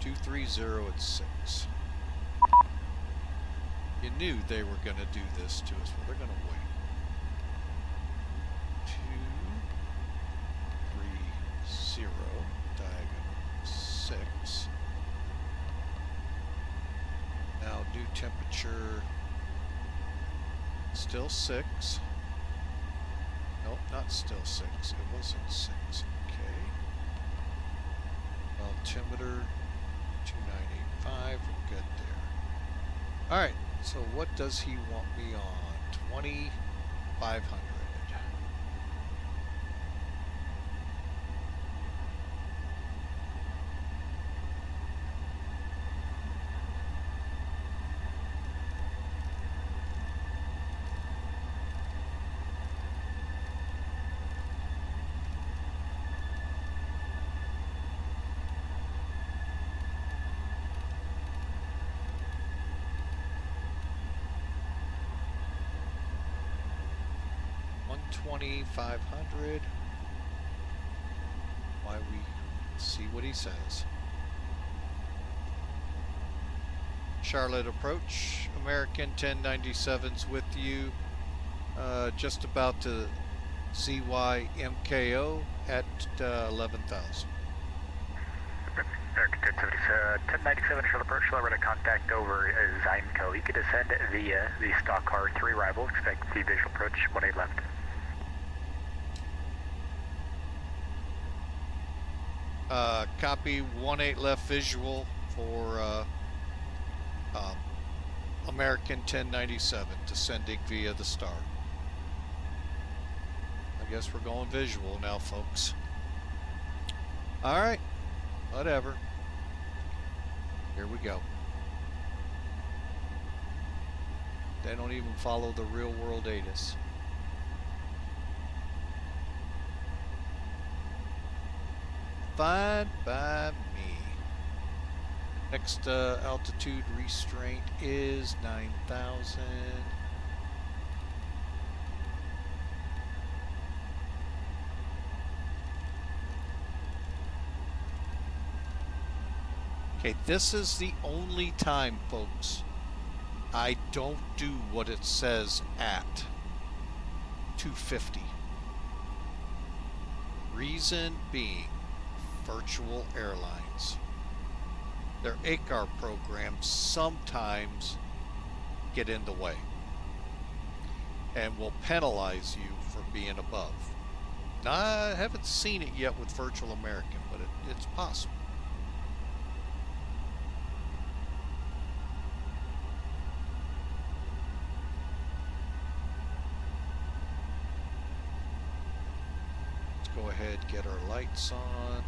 230 at 6. You knew they were going to do this to us. Well, they're going to wait. 230 diagonal 6. Now new temperature. Still 6. Nope, not still 6. It wasn't 6. Okay. Altimeter 2985. We're good there. Alright, so what does he want me on? 2,500. 2500. Why we see what he says. Charlotte approach. American 1097's with you. Just about to ZYMKO at 11,000. American 1097 Charlotte approach. Charlotte radar contact over Zynco. You could descend via the stock car 3 arrival. Expect the visual approach 18 left. Copy 18 left visual for American 1097 descending via the star. I guess we're going visual now, folks. All right, whatever. Here we go. They don't even follow the real world ATIS. Fine by me. Next altitude restraint is 9,000. Okay, this is the only time, folks, I don't do what it says at 250. Reason being, virtual airlines. Their ACAR programs sometimes get in the way and will penalize you for being above. Now, I haven't seen it yet with Virtual American, but it's possible. Let's go ahead and get our lights on.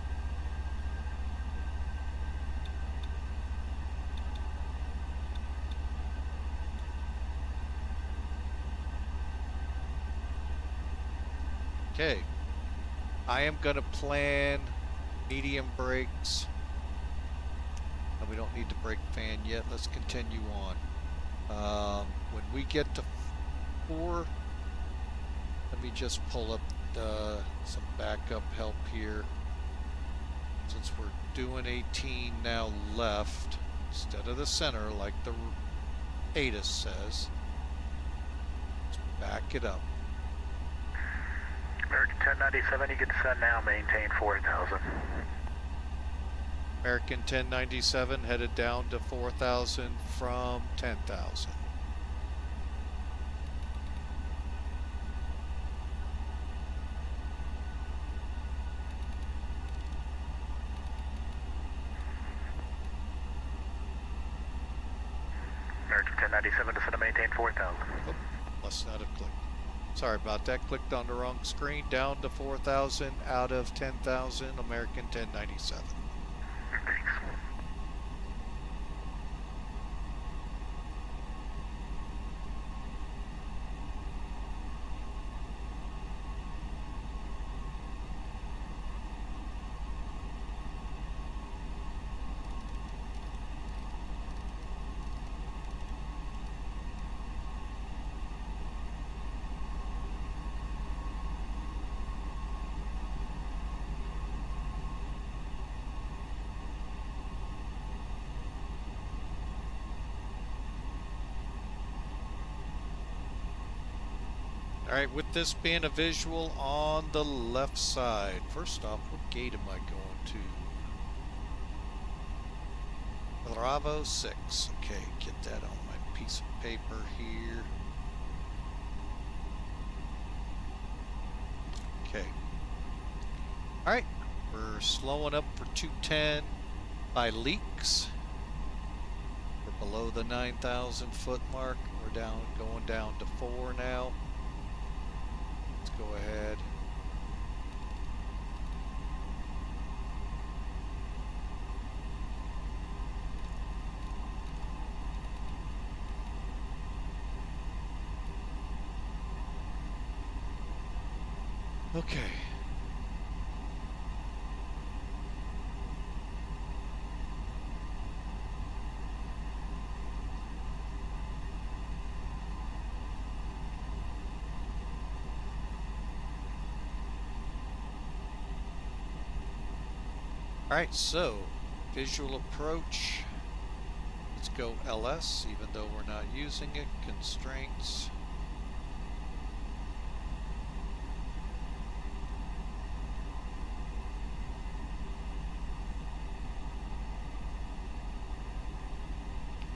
Okay, I am going to plan medium brakes. And we don't need the brake fan yet. Let's continue on. When we get to 4, let me just pull up some backup help here. Since we're doing 18 now left, instead of the center like the ATIS says, let's back it up. American 1097, you can descend now, maintain 4,000. American 1097 headed down to 4,000 from 10,000. American 1097, descend to maintain 4,000. Oh, must not have clicked. Sorry about that. Clicked on the wrong screen. Down to 4,000 out of 10,000. American 1097. Thanks. Alright, with this being a visual on the left side, first off, what gate am I going to? Bravo 6. Okay, get that on my piece of paper here. Okay. Alright, we're slowing up for 210 by leaks. We're below the 9,000 foot mark. We're going down to 4 now. Go ahead. Okay. Alright, so visual approach. Let's go LS, even though we're not using it. Constraints.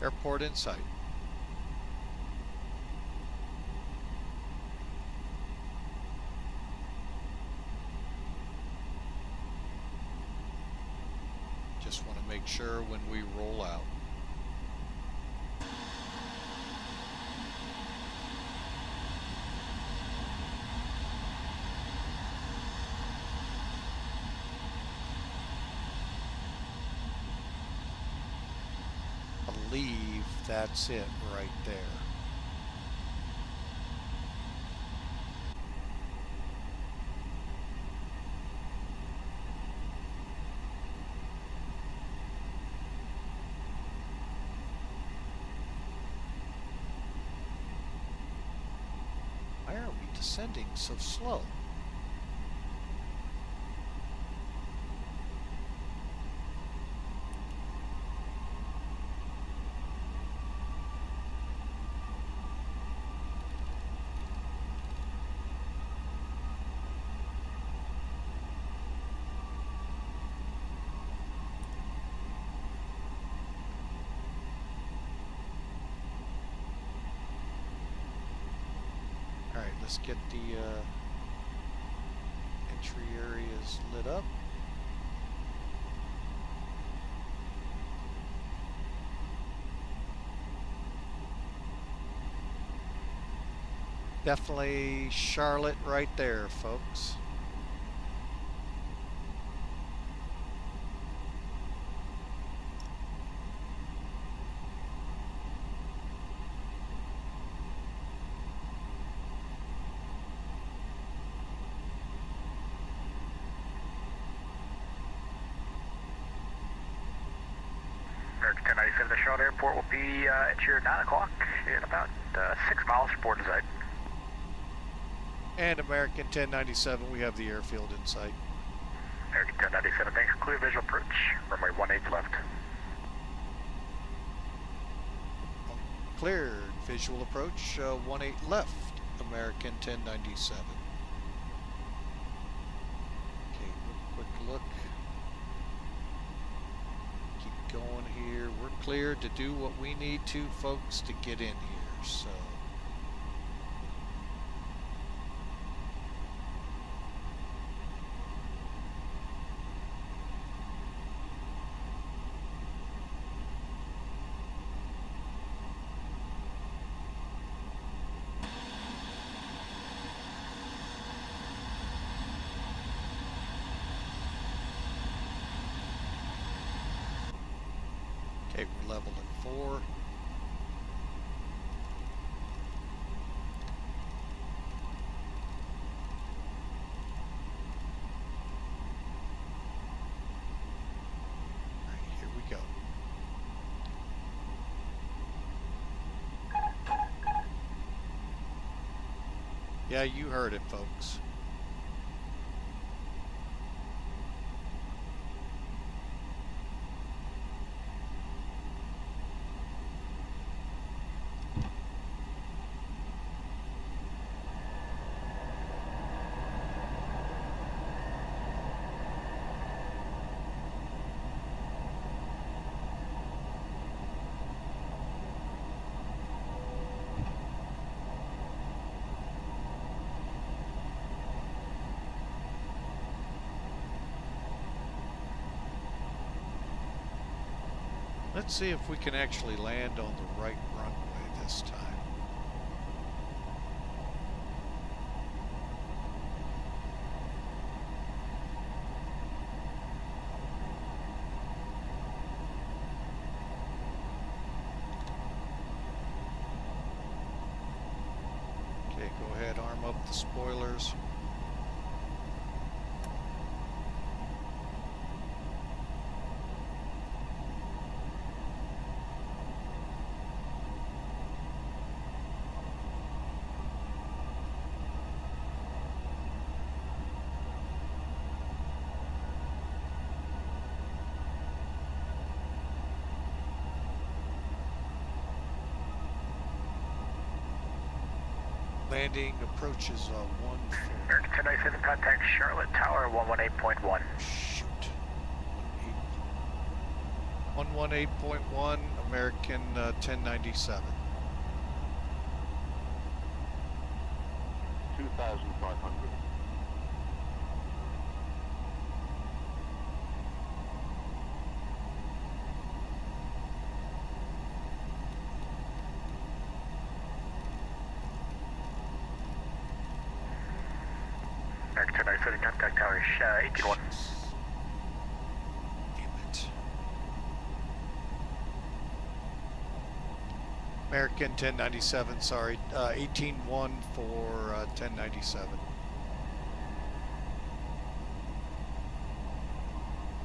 Airport in sight. Just want to make sure when we roll out. I believe that's it right there. Why are we descending so slow? Alright, let's get the entry areas lit up. Definitely Charlotte right there, folks. American 1097, the Charlotte Airport will be at your 9 o'clock in about 6 miles from port inside. And American 1097, we have the airfield in sight. American 1097, thanks. Clear visual approach. Runway 18 left. Cleared. Visual approach, 18 left. American 1097. Okay, real quick look. Keep going here. We're cleared to do what we need to, folks, to get in here. So. Okay, we're level at 4. All right, here we go. Yeah, you heard it, folks. Let's see if we can actually land on the right runway this time. Okay, go ahead, arm up the spoilers. landing approaches 1-4. American 1097, contact Charlotte Tower 118.1. Shoot. 118.1, American 1097. 2,500. American 1097, contact Tower 181. Damn it. American 1097, sorry, 18-1 for 1097.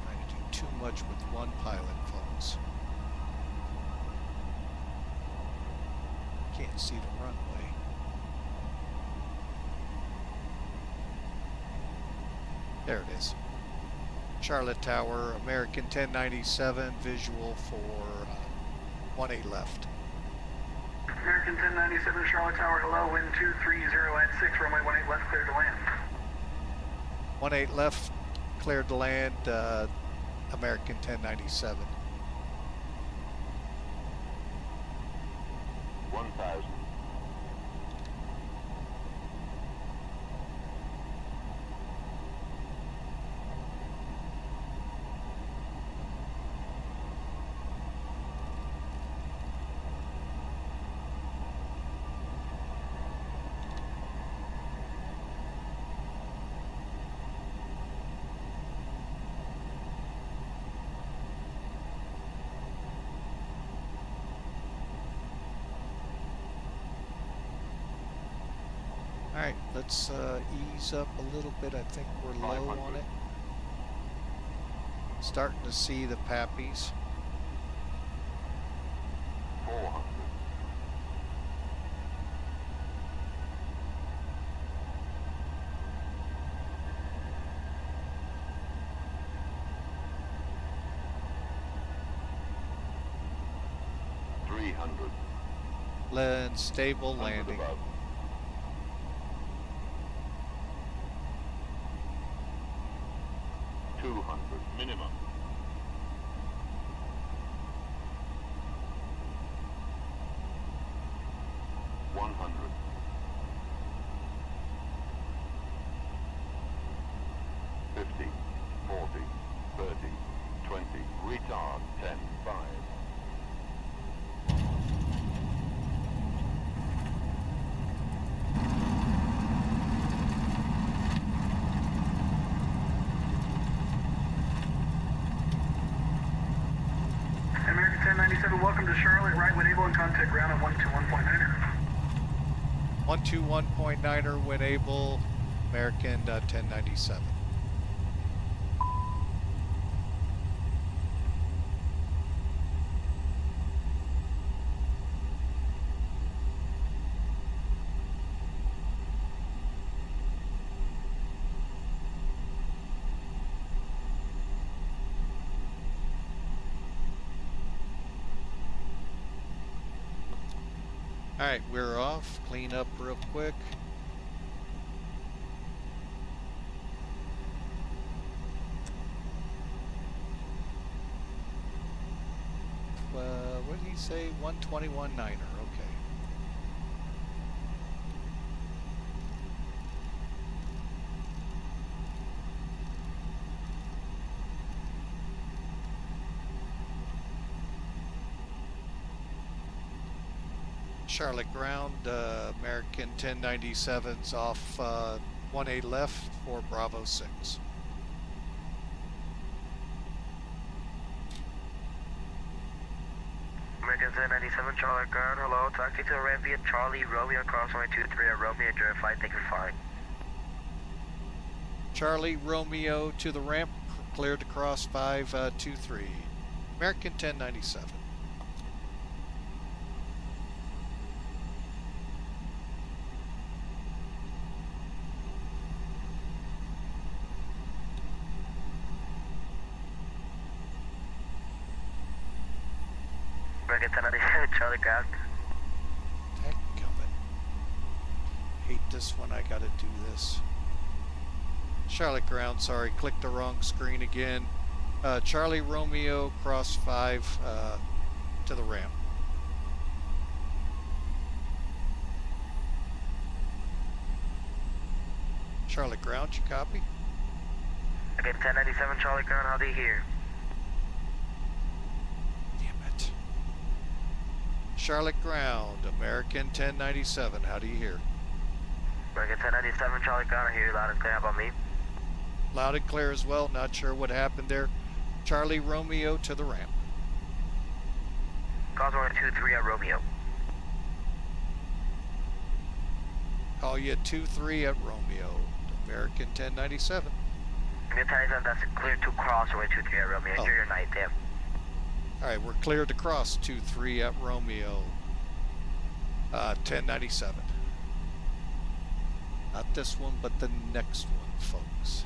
Trying to do too much with one pilot, folks. Can't see the runway. There it is. Charlotte Tower, American 1097, visual for 18 left. American 1097, Charlotte Tower, hello, wind 230 at 6, runway 18 left, clear to land. 18 left, cleared to land, American 1097. 1,000. Alright, let's ease up a little bit. I think we're low on it. Starting to see the pappies. 400. 300. Land stable 100 landing. above. 200 minimum. 100. 50, 40, 30, 20, retard, 10, 5. American 1097, welcome to Charlotte, right when able, and contact ground at 121.9er. 121.9er when able, American 1097. Alright, we're off. Clean up real quick. What did he say? 121.9er. Okay. Charlotte ground, American 1097's off 1A left for Bravo 6. American 1097, Charlotte ground, hello, taxi to the ramp via Charlie Romeo, crossway 23 at Romeo, enjoy flight, thank you for flying. Charlie Romeo to the ramp, cleared to cross 523. American 1097. American 1097, Charlie ground. Heck of it. this one. I gotta do this. Charlotte ground, sorry, clicked the wrong screen again. Charlie Romeo, cross 5 to the ramp. Charlotte ground, you copy? Okay, 1097 Charlie ground, how do you hear? Damn it. Charlotte ground, American 1097, how do you hear? American 1097 Charlie ground, I hear you loud and clear. How about me? Loud and clear as well, not sure what happened there. Charlie Romeo to the ramp. Cosmo 23 at Romeo. Call you 23 at Romeo, American 1097. American 1097, that's clear to cross runway 23 at Romeo. Enjoy your night, Tim. Alright, we're cleared to cross 23 at Romeo, 1097. Not this one, but the next one, folks.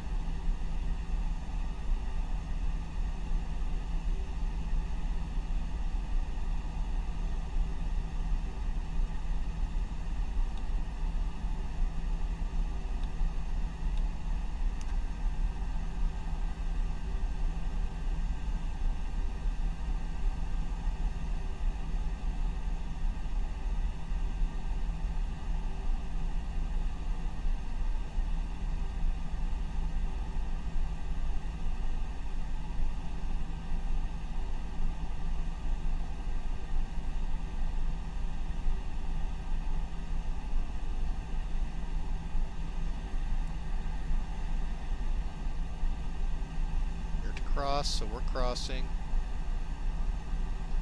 So we're crossing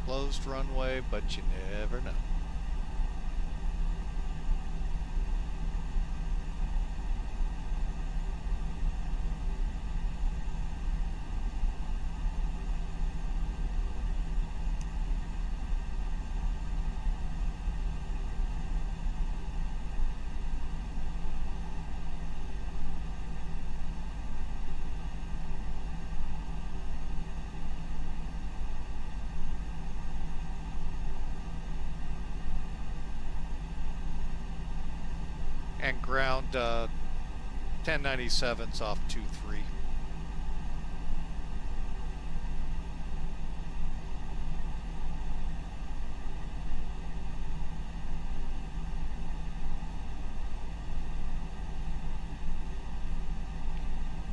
closed runway, but you never know. And ground 1097's off 23.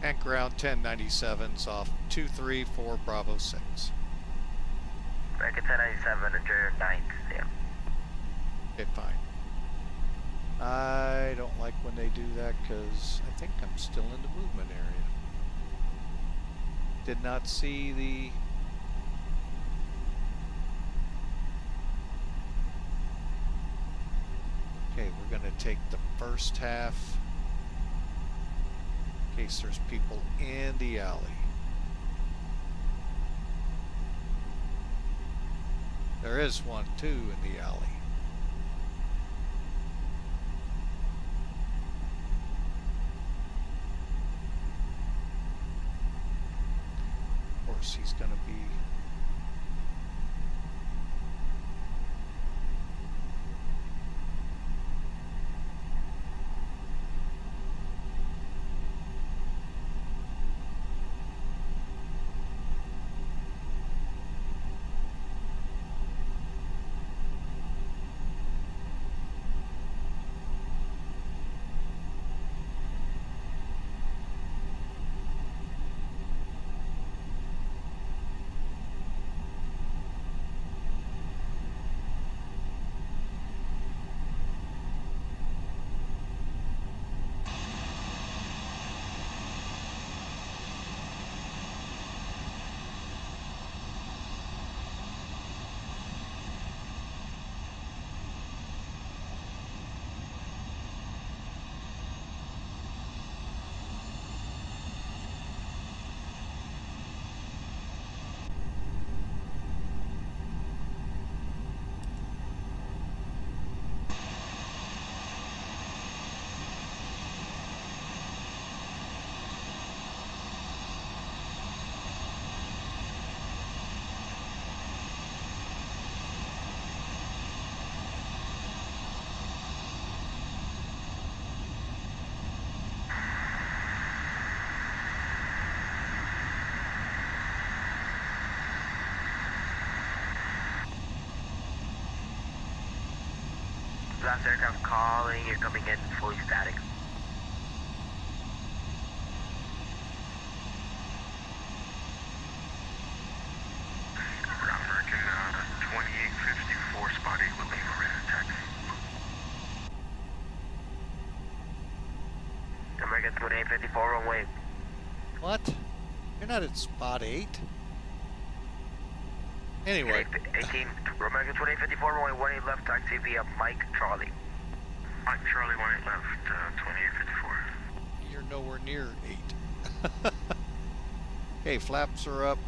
And ground 1097's off 234 Bravo 6. American 1097, enjoy your night, yeah. Okay, fine. I don't like when they do that because I think I'm still in the movement area. Did not see the... Okay, we're going to take the first half in case there's people in the alley. There is one, too, in the alley. He's going to be last aircraft calling, you're coming in fully static. American 2854, spot 8 with Lima ready to taxi. American 2854, runway. What? You're not at spot 8? Anyway. 18, American 2854, runway 18 left, taxi via Mike Charlie. Mike Charlie 18 left, 2854. You're nowhere near 8. Okay, flaps are up.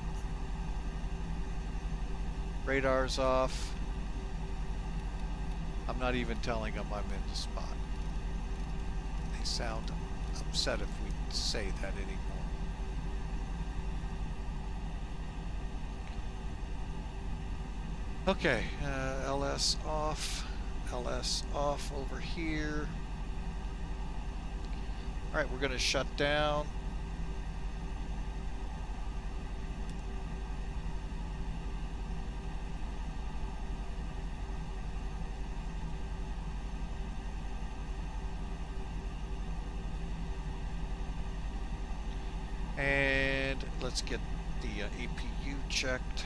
Radar's off. I'm not even telling them I'm in the spot. They sound upset if we say that anymore. Okay, LS off over here. All right, we're going to shut down. And let's get the APU checked.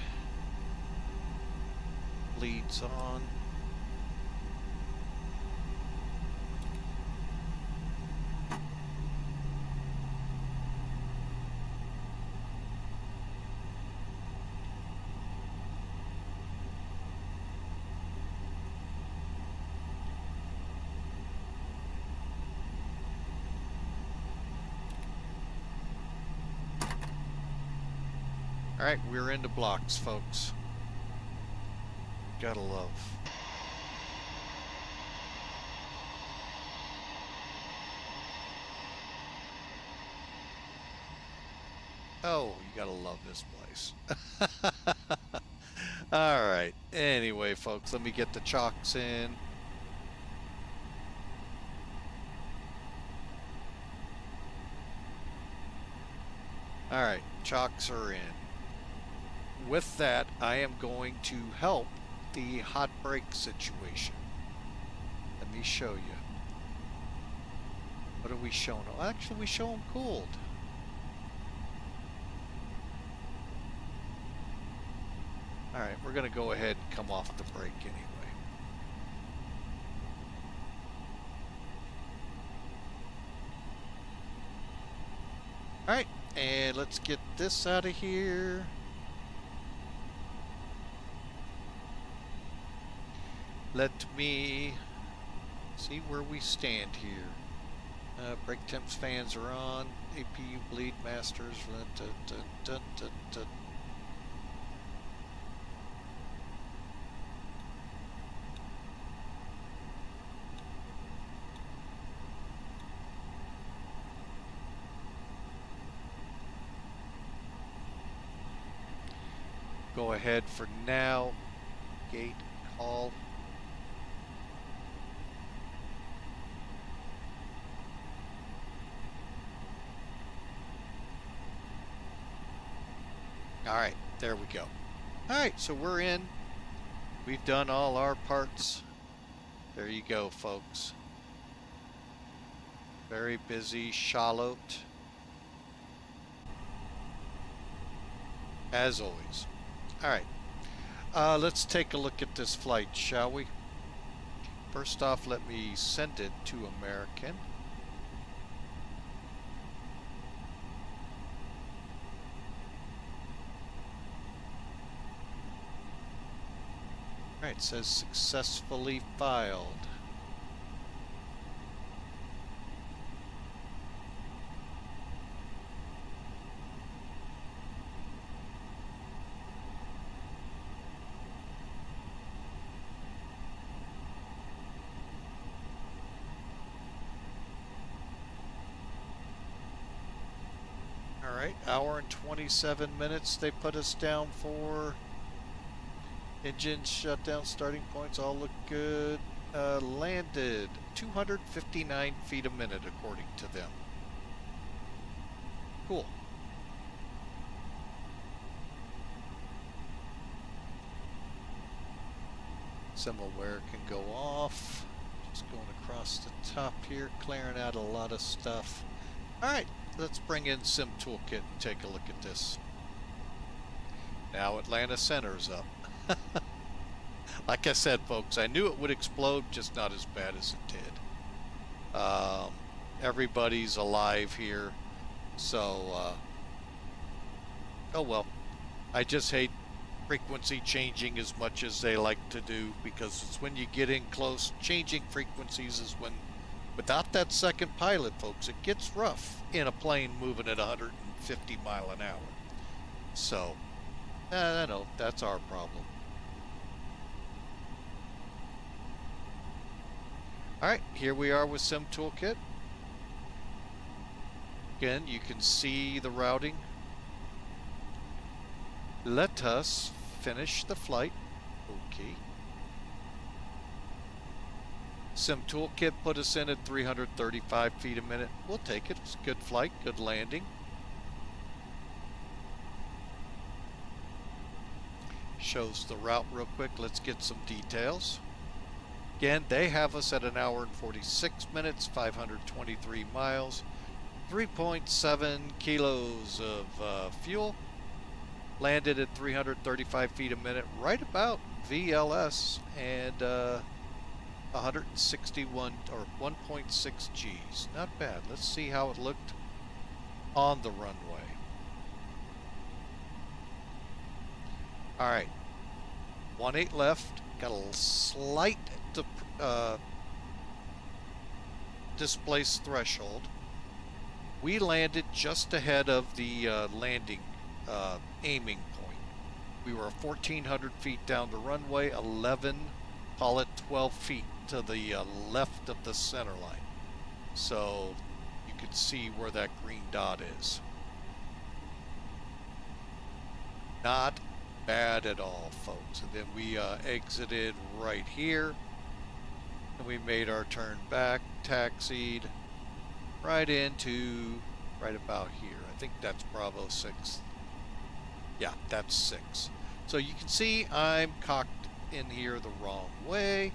Leads on. All right, we're into blocks, folks. Gotta love. Oh, you gotta love this place. All right. Anyway, folks, let me get the chocks in. All right, chocks are in. With that, I am going to help the hot brake situation. Let me show you. What are we showing? Oh, actually, we show them cooled. All right, we're going to go ahead and come off the brake anyway. All right, and let's get this out of here. Let me see where we stand here. Brake temps fans are on. APU bleed masters. Go ahead for now. Gate call. All right, there we go. All right, so we're in. We've done all our parts. There you go, folks. Very busy Charlotte. As always. All right, let's take a look at this flight, shall we? First off, let me send it to American. All right, it says successfully filed. All right, hour and 27 minutes they put us down for. Engines, shutdown, starting points all look good. Landed 259 feet a minute according to them. Cool. Simulware can go off. going across the top here, clearing out a lot of stuff. Alright, let's bring in Sim Toolkit and take a look at this. Now Atlanta Center's up. Like I said, folks, I knew it would explode, just not as bad as it did. Everybody's alive here, so, oh well. I just hate frequency changing as much as they like to do, because it's when you get in close, changing frequencies is when, without that second pilot, folks, it gets rough in a plane moving at 150 mile an hour. So, I know, that's our problem. Alright, here we are with Sim Toolkit. Again, you can see the routing. Let us finish the flight. Okay. Sim Toolkit put us in at 335 feet a minute. We'll take it. It's a good flight, good landing. Shows the route real quick. Let's get some details. Again, they have us at 1 hour and 46 minutes, 523 miles, 3.7 kilos of fuel. Landed at 335 feet a minute, right about VLS, and 161 or 1.6 Gs. Not bad. Let's see how it looked on the runway. All right, 18 left. Got a slight displaced threshold. We landed just ahead of the landing aiming point. We were 1,400 feet down the runway, 11, call it 12 feet to the left of the center line. So you can see where that green dot is. Not bad at all, folks. And then we exited right here, and we made our turn back, taxied right into right about here. I think that's Bravo 6. Yeah, that's 6. So you can see I'm cocked in here the wrong way.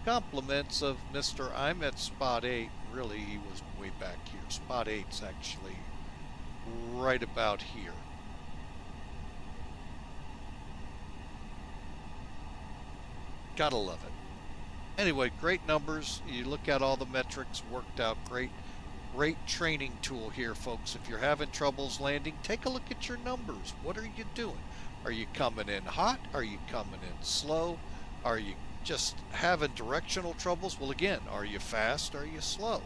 Compliments of Mr. I'm at spot 8. Really, he was way back here. Spot 8's actually right about here. Gotta love it. Anyway, great numbers. You look at all the metrics, worked out great. Great training tool here, folks. If you're having troubles landing, take a look at your numbers. What are you doing? Are you coming in hot? Are you coming in slow? Are you just having directional troubles? Well, again, are you fast? Are you slow?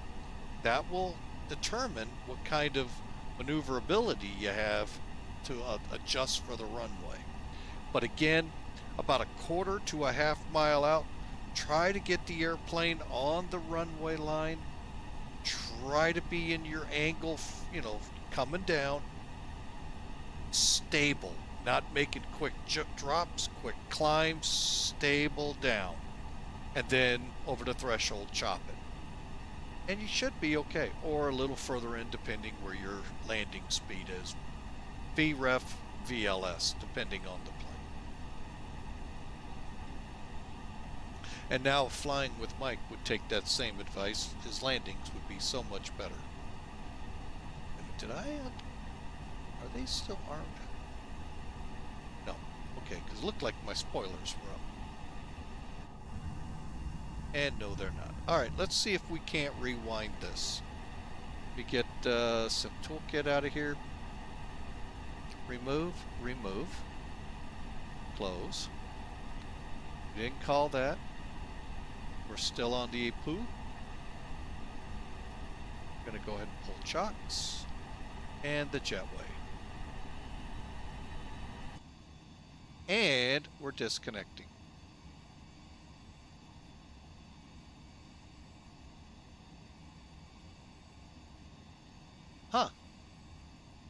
That will determine what kind of maneuverability you have to adjust for the runway. But again, about 1/4 to 1/2 mile out, try to get the airplane on the runway line. Try to be in your angle, you know, coming down, stable, not making quick drops, quick climbs, stable down, and then over the threshold, chop it. And you should be okay, or a little further in, depending where your landing speed is. VREF, VLS, depending on the plane. And now flying with Mike would take that same advice. His landings would be so much better. Did I? Are they still armed? No. Okay, because it looked like my spoilers were up. And no, they're not. Alright, let's see if we can't rewind this. We get some toolkit out of here. Remove, remove. Close. We didn't call that. We're still on the APU. I'm going to go ahead and pull chocks and the jetway. And we're disconnecting. Huh.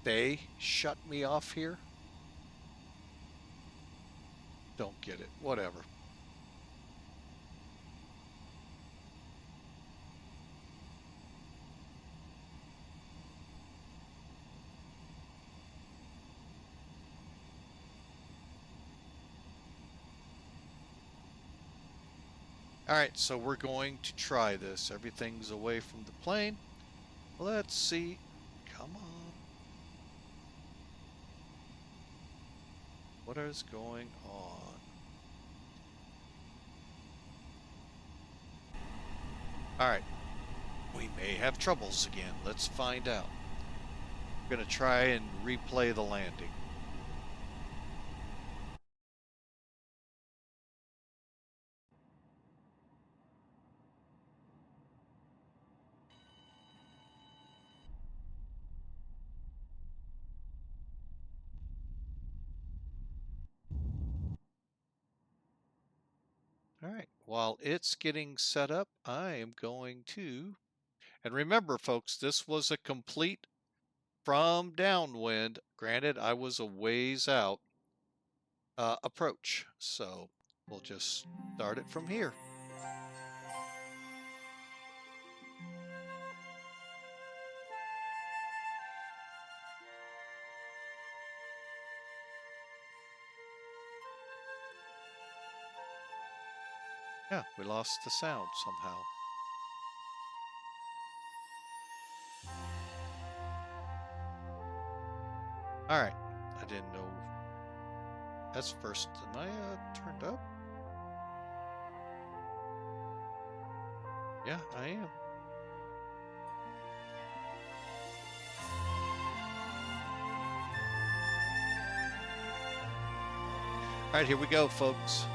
They shut me off here? Don't get it. Whatever. All right, so we're going to try this. Everything's away from the plane. Let's see. Come on. What is going on? All right. We may have troubles again. Let's find out. We're going to try and replay the landing. All right, while it's getting set up, I am going to, and remember folks, this was a complete from downwind. Granted, I was a ways out approach, so we'll just start it from here. Yeah, we lost the sound somehow. All right, I didn't know. That's first. Am I turned up? Yeah, I am. All right, here we go, folks.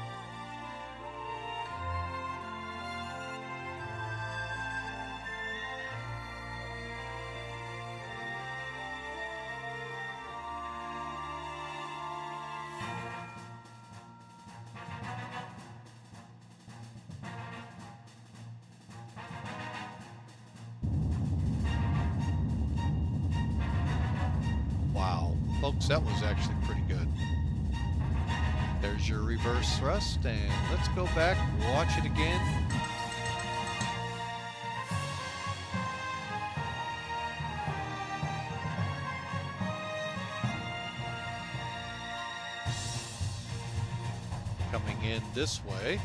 Wow, folks, that was actually pretty good. There's your reverse thrust, and let's go back, watch it again. Coming in this way.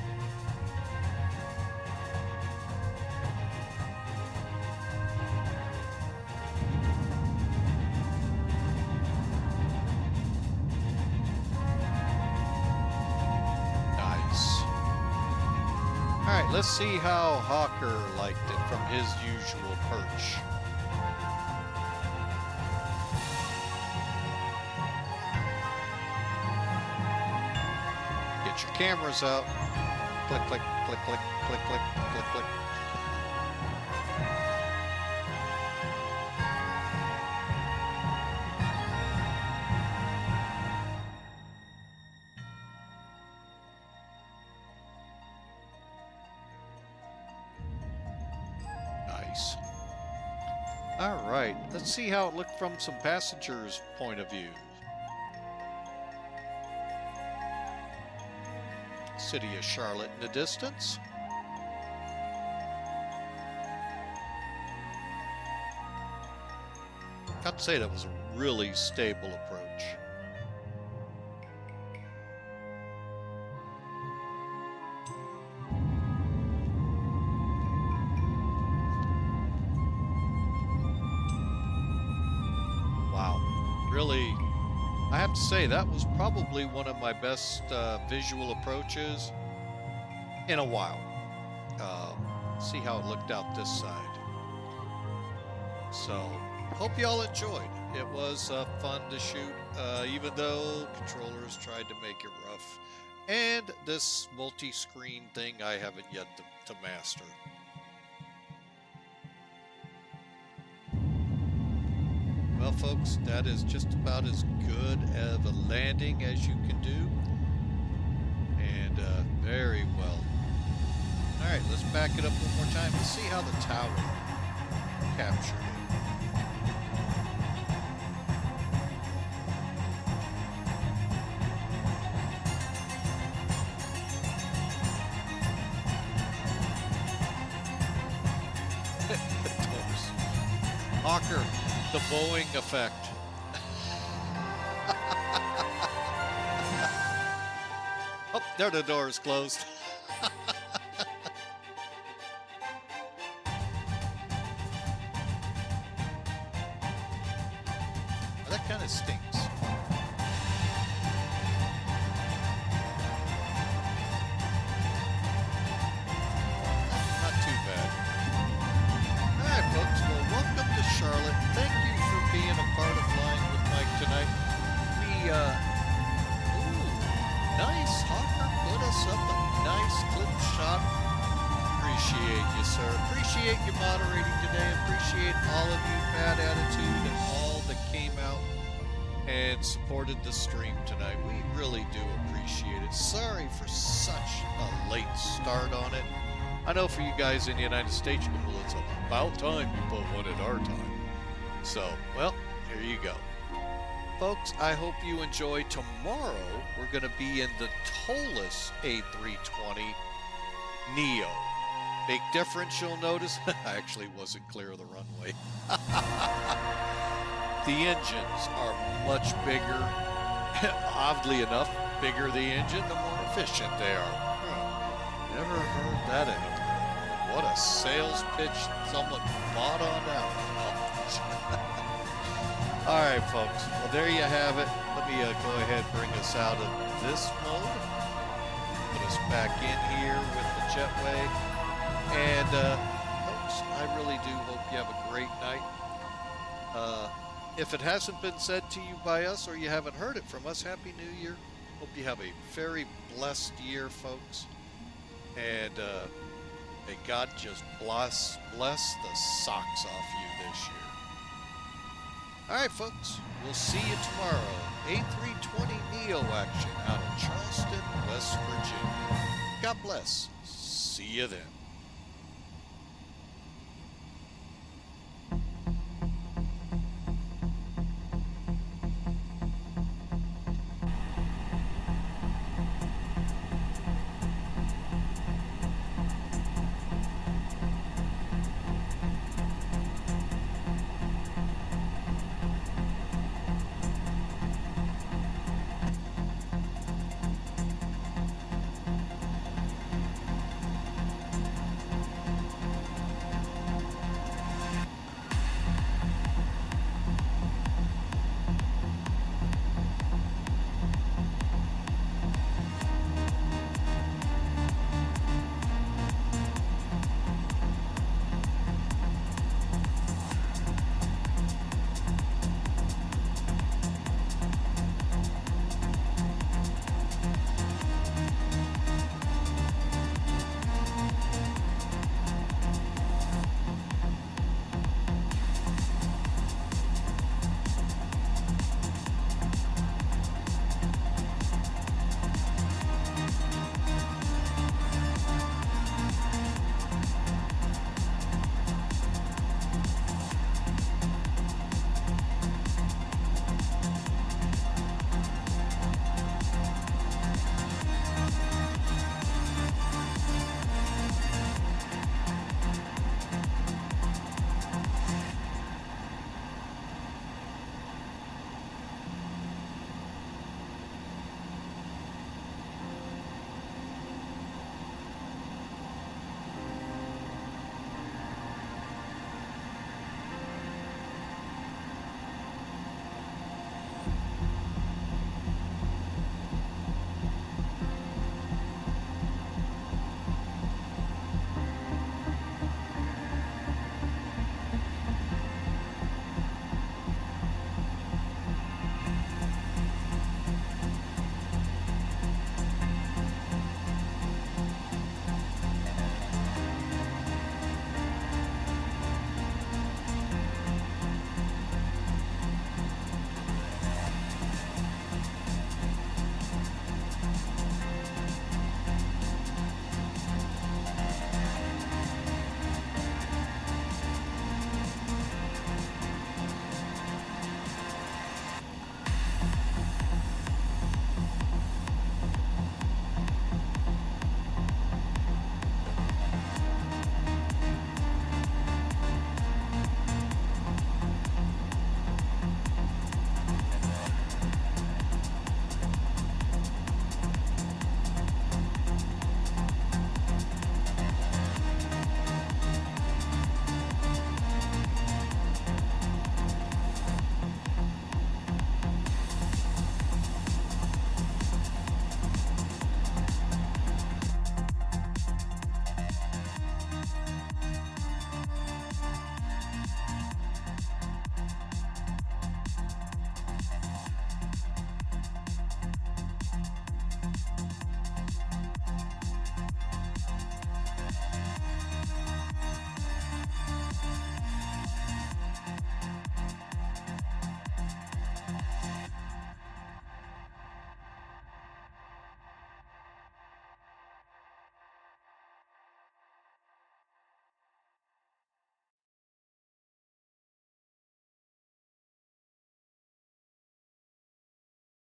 Let's see how Hawker liked it from his usual perch. Get your cameras out. Click, click, click, click, click, click, click, click. Nice. All right, let's see how it looked from some passengers' point of view. City of Charlotte in the distance. I have to say that was a really stable approach. Wow, really, I have to say that was probably one of my best visual approaches in a while. See how it looked out this side. So, hope y'all enjoyed. It was fun to shoot, even though controllers tried to make it rough. And this multi-screen thing I haven't yet to master. Well, folks, that is just about as good of a landing as you can do. And very well. All right, let's back it up one more time to see how the tower captured it. Hawker, the Boeing effect. Oh, there the door is closed. nice, Hawker put us up a nice clip shot. Appreciate you, sir. Appreciate you moderating today. Appreciate all of you, Bad Attitude, and all that came out and supported the stream tonight. We really do appreciate it. Sorry for such a late start on it. I know for you guys in the United States, well, it's about time you put one at our time. So, well, here you go. Folks, I hope you enjoy. Tomorrow, we're going to be in the tolless A320 Neo. Big difference, you'll notice. I actually wasn't clear of the runway. The engines are much bigger. Oddly enough, bigger the engine, the more efficient they are. Never heard that anywhere. What a sales pitch someone bought on that one. All right, folks. Well, there you have it. Let me go ahead and bring us out of this mode. Put us back in here with the jetway. And, folks, I really do hope you have a great night. If it hasn't been said to you by us or you haven't heard it from us, Happy New Year. Hope you have a very blessed year, folks. And may God just bless the socks off you this year. All right, folks. We'll see you tomorrow. A320 Neo action out of Charleston, West Virginia. God bless. See you then.